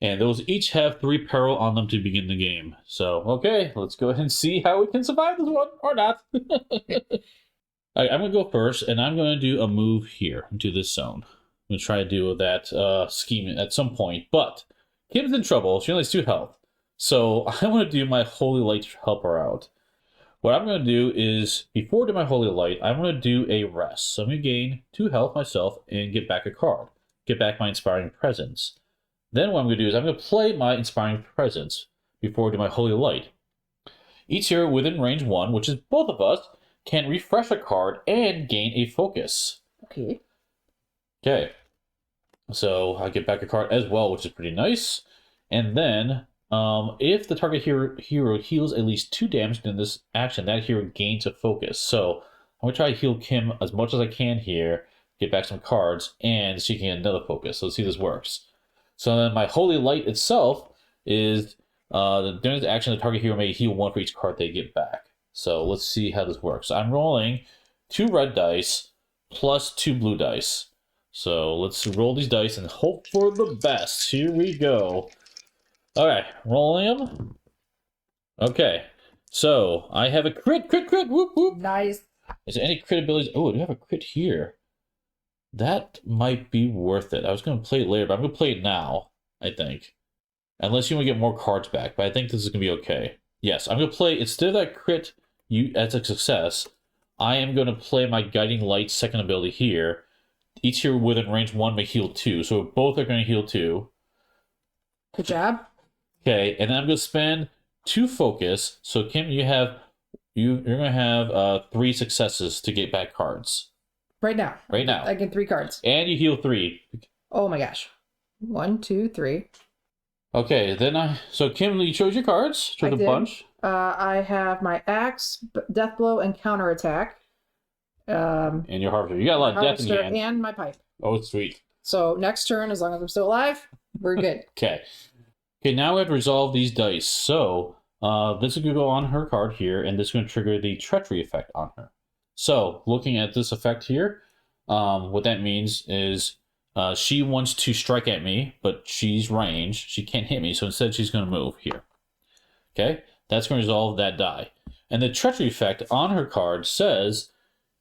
And those each have 3 peril on them to begin the game. So, okay, let's go ahead and see how we can survive this one, or not. I'm going to go first, and I'm going to do a move here into this zone. I'm going to try to do that scheme at some point. But Kim's in trouble. She only has 2 health. So I want to do my Holy Light to help her out. What I'm going to do is, before I do my Holy Light, I'm going to do a rest. So I'm going to gain 2 health myself and get back a card. Get back my Inspiring Presence. Then what I'm going to do is I'm going to play my Inspiring Presence before I do my Holy Light. Each hero within range 1, which is both of us, can refresh a card and gain a focus. Okay. Okay. So I get back a card as well, which is pretty nice. And then, if the target hero heals at least 2 damage in this action, that hero gains a focus. So I'm going to try to heal Kim as much as I can here, get back some cards, and she can get another focus. So let's see if this works. So then my Holy Light itself is, during this action, the target hero may heal 1 for each card they get back. So let's see how this works. I'm rolling 2 red dice plus 2 blue dice. So let's roll these dice and hope for the best. Here we go. Alright, rolling them. Okay, so I have a crit, whoop, whoop. Nice. Is there any crit abilities? Oh, I do have a crit here. That might be worth it. I was going to play it later, but I'm going to play it now, I think. Unless you want to get more cards back, but I think this is going to be okay. Yes, I'm going to play, instead of that crit as a success, I am going to play my Guiding Light second ability here. Each hero within range 1 may heal 2, so both are going to heal 2. Good job. Okay, and then I'm going to spend 2 focus. So Kim, you're going to have 3 successes to get back cards. Right now. Right now. I get 3 cards. And you heal 3. Oh my gosh. 1, 2, 3. Okay, then so Kim, you chose your cards. Chose a bunch. I have my axe, death blow, and counterattack. And your harvester. You got a lot of death in your hand. And my pipe. Oh, sweet. So next turn, as long as I'm still alive, we're good. Okay. Okay, now we have to resolve these dice. So this is going to go on her card here, and this is going to trigger the treachery effect on her. So looking at this effect here, what that means is she wants to strike at me, but she's ranged. She can't hit me, so instead she's going to move here. Okay, that's going to resolve that die. And the treachery effect on her card says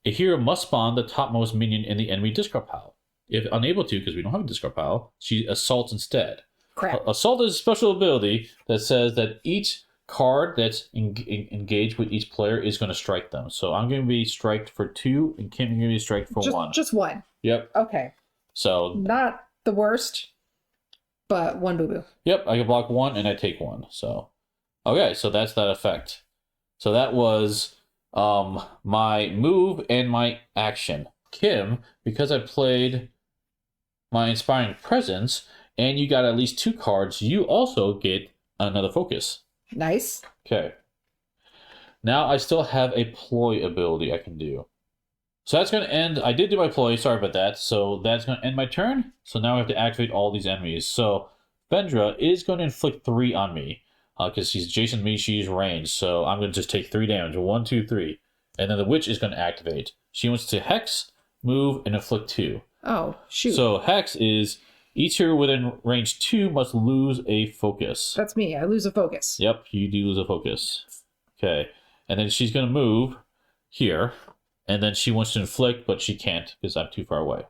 a hero must spawn the topmost minion in the enemy discard pile. If unable to, because we don't have a discard pile, she assaults instead. Crap. Assault is a special ability that says that each card that's engaged with each player is going to strike them. So I'm going to be striked for 2, and Kim, you're going to be striked for 1. Just 1. Yep. Okay. So not the worst, but 1 boo-boo. Yep, I can block 1 and I take 1. So okay, so that's that effect. So that was my move and my action. Kim, because I played my Inspiring Presence and you got at least 2 cards, you also get another focus. Nice. Okay. Now I still have a ploy ability I can do. So that's going to end. I did do my ploy, sorry about that. So that's going to end my turn. So now I have to activate all these enemies. So Fendra is going to inflict 3 on me. Because she's adjacent to me, she's ranged. So I'm going to just take 3 damage. 1, 2, 3. And then the witch is going to activate. She wants to hex, move, and inflict 2. Oh, shoot. So hex is each hero within range 2 must lose a focus. That's me. I lose a focus. Yep, you do lose a focus. Okay. And then she's going to move here. And then she wants to inflict, but she can't because I'm too far away.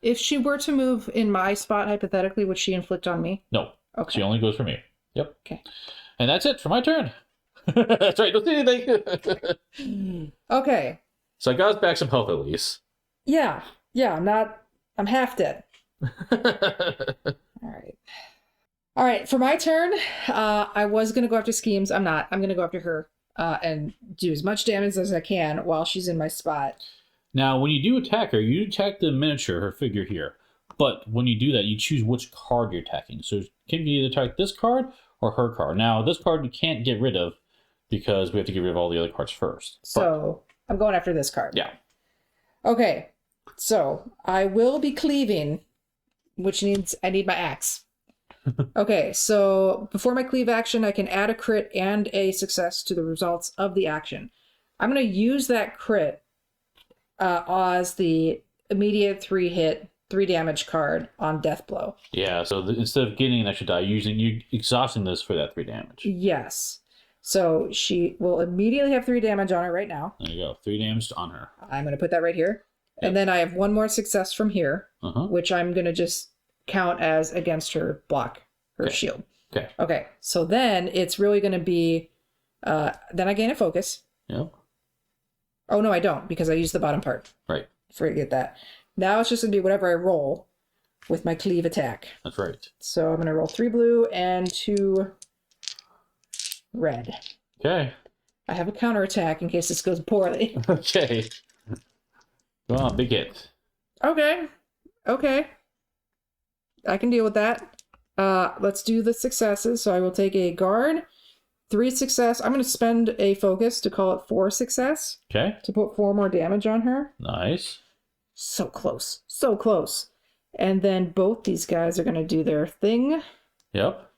If she were to move in my spot, hypothetically, would she inflict on me? No. Okay. She only goes for me. Yep. Okay. And that's it for my turn. That's right. Don't say anything. Okay. So I got us back some health at least. Yeah. Yeah. Not I'm half dead. All right, for my turn, I was going to go after Schemes. I'm not. I'm going to go after her and do as much damage as I can while she's in my spot. Now, when you do attack her, you attack the miniature, her figure here. But when you do that, you choose which card you're attacking. So Kim can either attack this card or her card. Now, this card you can't get rid of because we have to get rid of all the other cards first. So I'm going after this card. Yeah. Okay, so I will be cleaving, which means I need my axe. Okay, so before my cleave action, I can add a crit and a success to the results of the action. I'm going to use that crit as the immediate 3-hit, 3 damage card on Death Blow. Yeah, so instead of getting an extra die, you exhausting this for that 3 damage. Yes. So she will immediately have 3 damage on her right now. There you go, 3 damage on her. I'm going to put that right here. Yep. And then I have 1 more success from here, which I'm going to just count as against her block, her shield. Okay, so then it's really going to be, then I gain a focus. Yep. Oh, no, I don't, because I used the bottom part. Right. Forget that. Now it's just going to be whatever I roll with my cleave attack. That's right. So I'm going to roll 3 blue and 2 red. Okay. I have a counterattack in case this goes poorly. Okay. Go on, big hit. Okay. I can deal with that. Let's do the successes. So I will take a guard, 3 success. I'm going to spend a focus to call it 4 success. Okay. To put 4 more damage on her. Nice. So close. So close. And then both these guys are going to do their thing. Yep.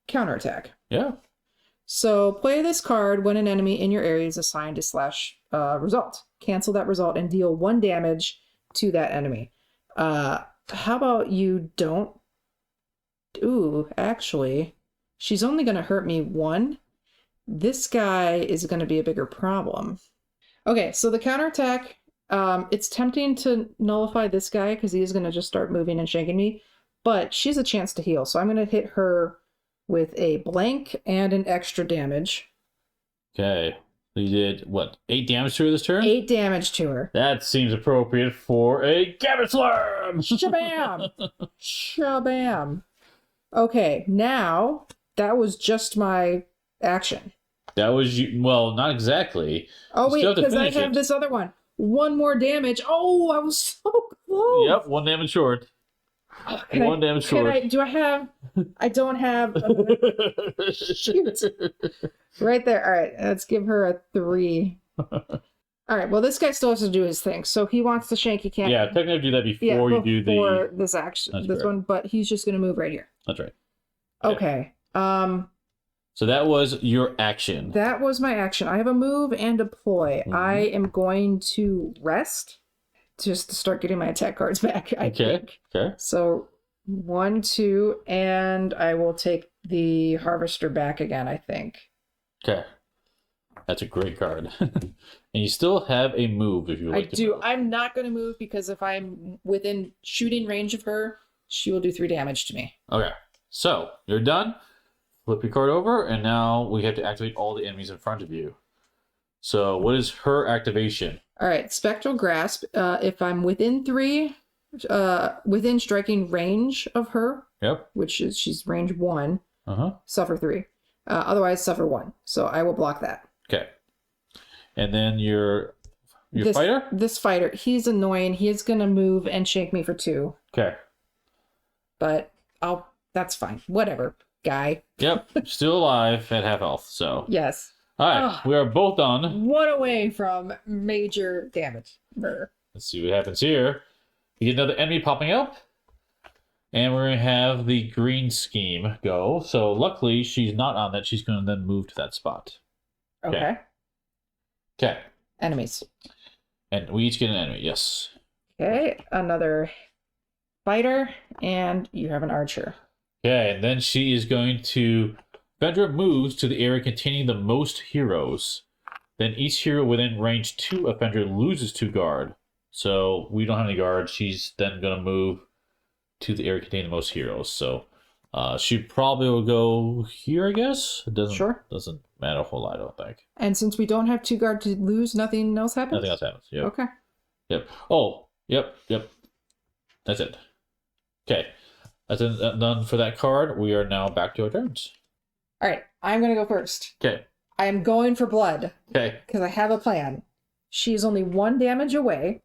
Counterattack. Yeah. So play this card when an enemy in your area is assigned a / result. Cancel that result and deal 1 damage to that enemy. How about you don't... Ooh, actually, she's only going to hurt me 1. This guy is going to be a bigger problem. Okay, so the counterattack, it's tempting to nullify this guy because he is going to just start moving and shanking me, but she has a chance to heal, so I'm going to hit her with a blank and an extra damage. Okay. You did, what, 8 damage to her this turn? 8 damage to her. That seems appropriate for a Gambit Slam! Shabam! Shabam. Okay, now, that was just my action. That was, well, not exactly. Oh, wait, because I have this other one. 1 more damage. Oh, I was so close. Yep, 1 damage short. Oh, 1 damage short. I don't have. Shoot. Right there. All right, let's give her a 3. All right, well, this guy still has to do his thing. So he wants to shank. He can't. Yeah, technically do that before you do the... Before this action, That's this correct. one, but he's just going to move right here. That's right. Okay. So that was your action. That was my action. I have a move and deploy. I am going to rest just to start getting my attack cards back, I think. Okay. So 1, 2, and I will take the Harvester back again, I think. Okay. That's a great card. And you still have a move if you like to move. I'm not going to move because if I'm within shooting range of her, she will do 3 damage to me. Okay. So, you're done. Flip your card over, and now we have to activate all the enemies in front of you. So, what is her activation? All right, Spectral Grasp. If I'm within 3, within striking range of her, which is she's range 1, suffer 3. Otherwise, suffer 1. So I will block that. Okay. And then your fighter? This fighter, he's annoying. He is going to move and shank me for 2. Okay. But that's fine. Whatever, guy. Yep, still alive at half health, so. Yes. All right, we are both done. 1 away from major damage. Murder. Let's see what happens here. We get another enemy popping up. And we're going to have the green scheme go. So luckily, she's not on that. She's going to then move to that spot. Okay. Enemies. And we each get an enemy, yes. Okay, another fighter, and you have an archer. Okay, and then she is going to... Vendra moves to the area containing the most heroes. Then each hero within range 2 of Vendra loses 2 guard. So we don't have any guard. She's then going to move to the area containing the most heroes. So she probably will go here, I guess. It doesn't matter a whole lot, I don't think. And since we don't have 2 guard to lose, nothing else happens? Nothing else happens, yep. Okay. Yep. Oh, Yep. That's it. Okay. That's done for that card. We are now back to our turns. All right, I'm going to go first. Okay. I am going for blood. Okay. Because I have a plan. She is only 1 damage away.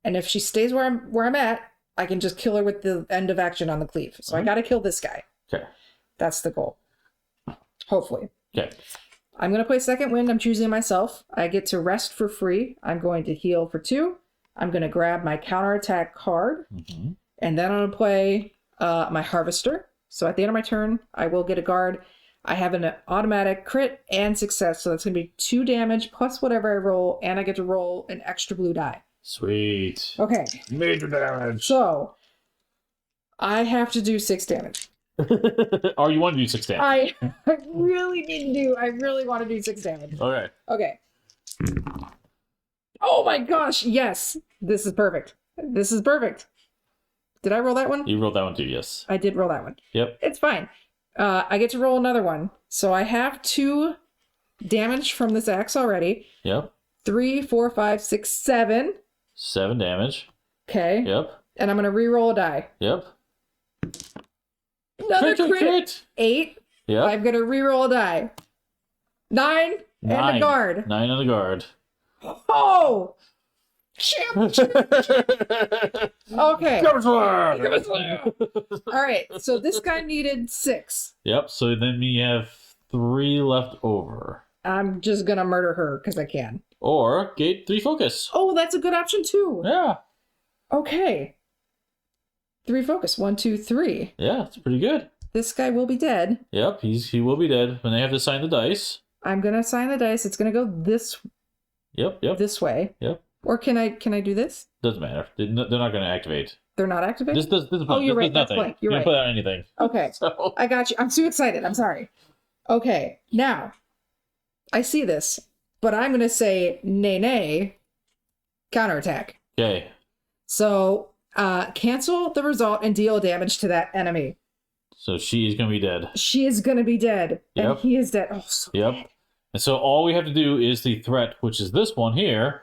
And if she stays where I'm at, I can just kill her with the end of action on the cleave. So I got to kill this guy. Okay. That's the goal. Hopefully. Okay. I'm going to play Second Wind. I'm choosing myself. I get to rest for free. I'm going to heal for 2. I'm going to grab my counterattack card. Mm-hmm. And then I'm going to play my Harvester. So at the end of my turn, I will get a guard. I have an automatic crit and success. So that's going to be 2 damage plus whatever I roll. And I get to roll an extra blue die. Sweet. Okay. Major damage. So I have to do 6 damage. Or you want to do 6 damage? I really need to do. I really want to do 6 damage. Okay. Okay. Oh my gosh! Yes, this is perfect. This is perfect. Did I roll that one? You rolled that one too. Yes. I did roll that one. Yep. It's fine. I get to roll another one. So I have 2 damage from this axe already. Yep. 3, 4, 5, 6, 7. 7 damage. Okay. Yep. And I'm gonna re-roll a die. Yep. Another crit. 8. Yep. I'm gonna re-roll a die. 9 and a guard. 9 on the guard. Oh! Champ! Okay. All right. So this guy needed 6. Yep. So then we have 3 left over. I'm just gonna murder her because I can. Or gate 3 focus. Oh, that's a good option too. Yeah. Okay. 3 focus. 1, 2, 3. Yeah, it's pretty good. This guy will be dead. Yep, he will be dead when they have to sign the dice. I'm gonna assign the dice. It's gonna go this This way. Yep. Or can I do this? Doesn't matter. They're not going to activate. They're not activated? Oh, you're right. That's nothing. blank. You're you right. Put out anything. Okay. So. I got you. I'm too excited. I'm sorry. Okay. Now, I see this, but I'm going to say nay, counterattack. Okay. So, cancel the result and deal damage to that enemy. So she is going to be dead. She is going to be dead. Yep. And he is dead. Oh, so Yep. bad. And so all we have to do is the threat, which is this one here,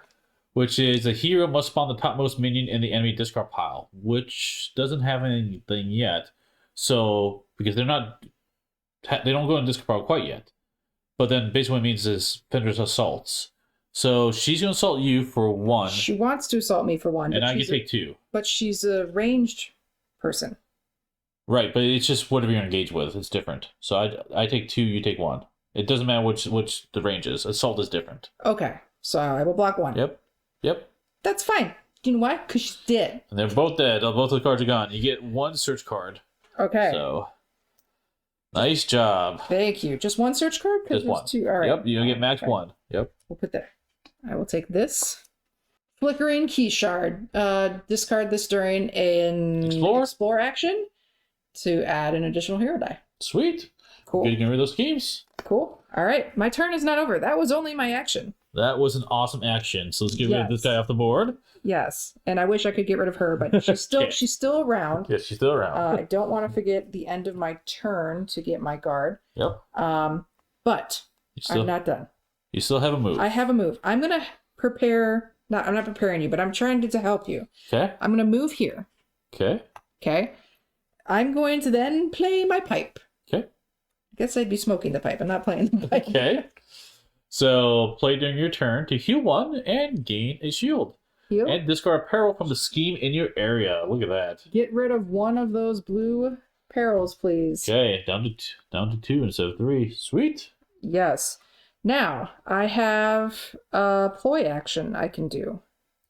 which is a hero must spawn the topmost minion in the enemy discard pile, which doesn't have anything yet. So, because they don't go in discard pile quite yet. But then basically what it means is Fender's assaults. So she's going to assault you for 1. She wants to assault me for 1. And I can take 2. But she's a ranged person. Right, but it's just whatever you're engaged with. It's different. So I take 2, you take 1. It doesn't matter which the range is. Assault is different. Okay, so I will block 1. Yep. That's fine. You know why? Because she's dead. And they're both dead. Both of the cards are gone. You get 1 search card. Okay. So, nice job. Thank you. Just 1 search card? Because Just 1. 2. All right. Yep, you get max Okay. 1. Yep. We'll put that. I will take this. Flickering Key Shard. Discard this during an explore action to add an additional hero die. Sweet. Cool. Good to get rid of those schemes. Cool. All right. My turn is not over. That was only my action. That was an awesome action. So let's get rid of this guy off the board. Yes. And I wish I could get rid of her, but she's still she's still around. Yes, she's still around. I don't want to forget the end of my turn to get my guard. Yep. But I'm not done. You still have a move. I have a move. I'm gonna prepare. I'm not preparing you, but I'm trying to help you. Okay. I'm gonna move here. Okay. Okay. I'm going to then play my pipe. Okay. I guess I'd be smoking the pipe. I'm not playing the pipe. Okay. So play during your turn to heal 1 and gain a shield. Heal. And discard a peril from the scheme in your area. Look at that. Get rid of 1 of those blue perils, please. Okay, down to 2 instead of 3. Sweet. Yes. Now I have a ploy action I can do.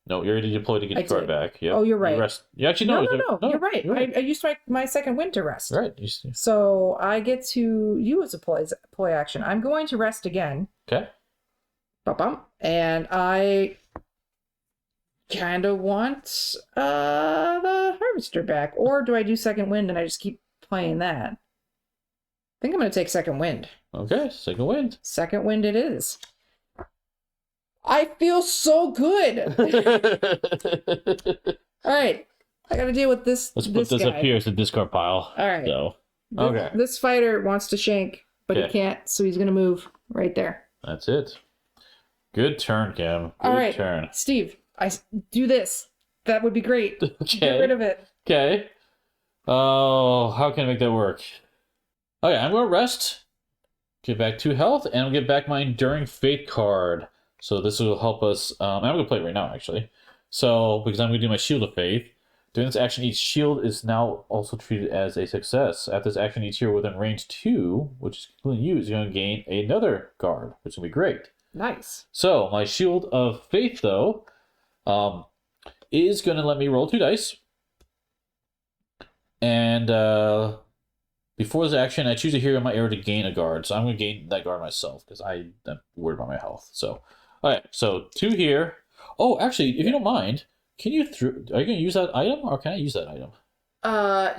No, you already deployed to get your card back. Yep. Oh, you're right. You rest. You actually No. You're right. You're right. I used my second wind to rest. Right. So I get to use a ploy action. I'm going to rest again. Okay. Bum. And I kind of want the harvester back. Or do I do second wind and I just keep playing that? I think I'm going to take second wind. Okay, second wind. Second wind it is. I feel so good. All right. I got to deal with this. Let's put this guy up here as a discard pile. All right. So, okay. This fighter wants to shank, but he can't, so he's going to move right there. That's it. Good turn, Cam. Good All right, turn. Steve, I do this. That would be great. Okay. Get rid of it. Okay. Oh, how can I make that work? Okay, I'm going to rest. Get back 2 health, and I'll get back my Enduring Fate card. So this will help us. I'm going to play it right now, actually. So, because I'm going to do my Shield of Faith. During this action, each shield is now also treated as a success. After this action, each hero within range 2, which is completely used, is going to gain another guard, which is going to be great. Nice. So, my Shield of Faith, though, is going to let me roll 2 dice. And before this action, I choose a hero in my area to gain a guard. So I'm going to gain that guard myself because I'm worried about my health. So, all right, so 2 here. Oh, actually, if you don't mind, are you going to use that item, or can I use that item?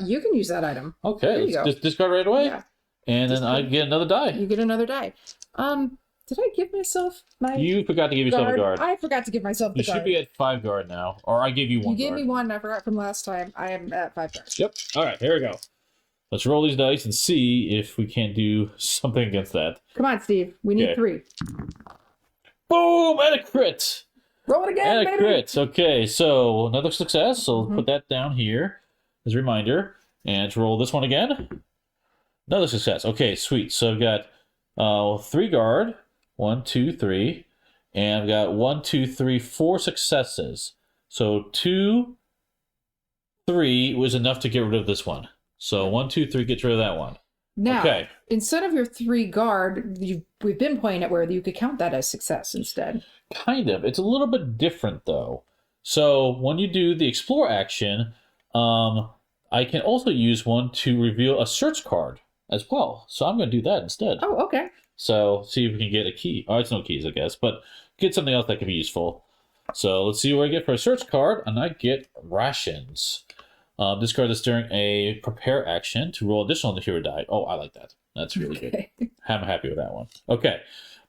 You can use that item. Okay, let's discard right away. Yeah. And then I get another die. You get another die. Did I give myself my You forgot to give yourself a guard. I forgot to give myself the You guard. should be at 5 guard now. Or I gave you 1 You gave guard. me 1, I forgot from last time. I am at 5 guard. Yep. Alright, here we go. Let's roll these dice and see if we can't do something against that. Come on, Steve. We need 3. Boom! And a crit! Roll it again, And a baby! crit. Okay, so another success. So put that down here as a reminder. And let's roll this one again. Another success. Okay, sweet. So I've got 3 guard. 1, 2, 3. And I've got 1, 2, 3, 4 successes. So 2, 3 was enough to get rid of this one. So 1, 2, 3 gets rid of that one. Now, okay. Instead of your 3 guard, we've been playing it where you could count that as success instead. Kind of. It's a little bit different, though. So when you do the explore action, I can also use one to reveal a search card as well. So I'm going to do that instead. Oh, okay. So see if we can get a key. Oh, it's no keys, I guess, but get something else that can be useful. So let's see what I get for a search card, and I get rations. Discard this during a prepare action to roll additional on the hero die. Oh, I like that. That's really good. I'm happy with that one. Okay,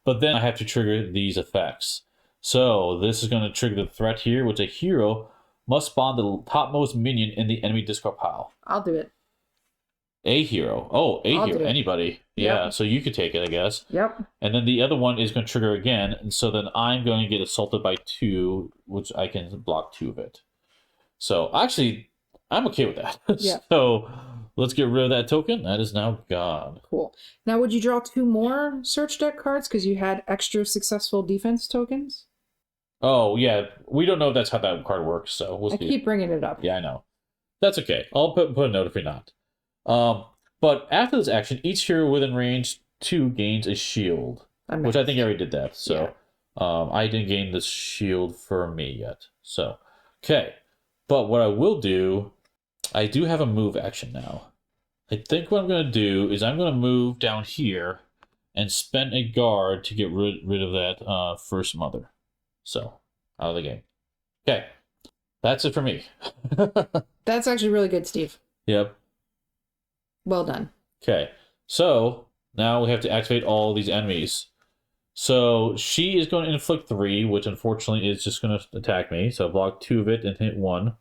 but then I have to trigger these effects. So this is going to trigger the threat here, which a hero must spawn the topmost minion in the enemy discard pile. I'll do it. A hero. Oh, a hero. Anybody. Yeah, Yep. so you could take it, I guess. Yep. And then the other one is going to trigger again, and so then I'm going to get assaulted by 2, which I can block 2 of it. So actually, I'm okay with that. Yeah. So let's get rid of that token. That is now gone. Cool. Now, would you draw 2 more search deck cards because you had extra successful defense tokens? Oh, yeah. We don't know if that's how that card works, so we'll see. I keep bringing it up. Yeah, I know. That's okay. I'll put a note if you're not. But after this action, each hero within range 2 gains a shield, which I think I already did that. So I didn't gain this shield for me yet. So, okay. But what I will do, I do have a move action now. I think what I'm going to do is I'm going to move down here and spend a guard to get rid of that first mother. So, out of the game. Okay. That's it for me. That's actually really good, Steve. Yep. Well done. Okay, so now we have to activate all these enemies. So she is going to inflict 3, which unfortunately is just going to attack me. So block 2 of it and hit 1.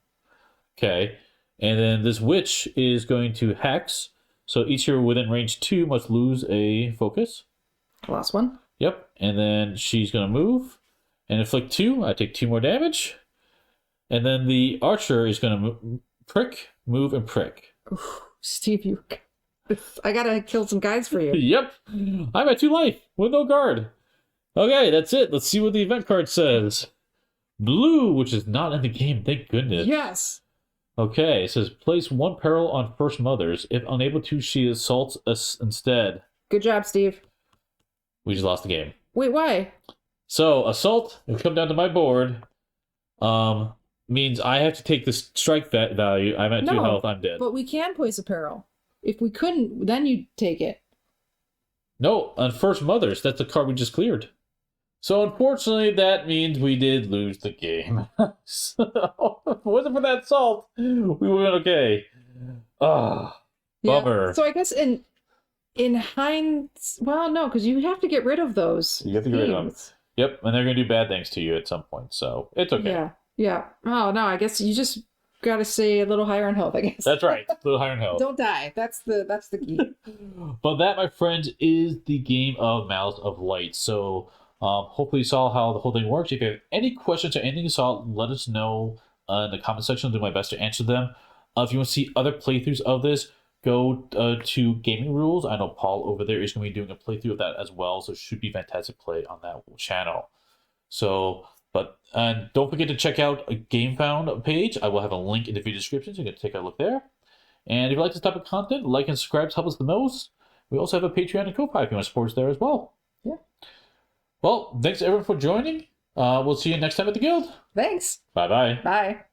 Okay, and then this witch is going to hex. So each hero within range 2 must lose a focus. Last one. Yep, and then she's going to move and inflict 2. I take 2 more damage. And then the archer is going to prick, move, and prick. Oof. Steve, I gotta kill some guys for you. Yep. I'm at 2 life with no guard. Okay, that's it. Let's see what the event card says. Blue, which is not in the game, thank goodness. Yes. Okay, it says place 1 peril on first mothers. If unable to, she assaults us instead. Good job, Steve. We just lost the game. Wait, why? So, assault, if we come down to my board, means I have to take this strike value. I'm at 2 health, I'm dead. But we can place a peril. If we couldn't, then you'd take it. No, on first mothers, that's the card we just cleared. So unfortunately, that means we did lose the game. So, if it wasn't for that assault, we would have been okay. Ah, bummer. Yeah. So I guess in hindsight, well, no, because you have to get rid of those. You have to get rid of them. Yep, and they're going to do bad things to you at some point, so it's okay. Yeah. Yeah. Oh, no, I guess you just got to stay a little higher in health, I guess. That's right. A little higher in health. Don't die. That's the key. But that, my friends, is the game of Malice of Light. So hopefully you saw how the whole thing works. If you have any questions or anything you saw, let us know in the comment section. I'll do my best to answer them. If you want to see other playthroughs of this, go to Gaming Rules. I know Paul over there is going to be doing a playthrough of that as well, so it should be fantastic play on that channel. So, and don't forget to check out a GameFound page. I will have a link in the video description, so you can take a look there. And if you like this type of content, like and subscribe to help us the most. We also have a Patreon and Ko-Fi if you want to support us there as well. Yeah. Well, thanks everyone for joining. We'll see you next time at the Guild. Thanks. Bye-bye. Bye.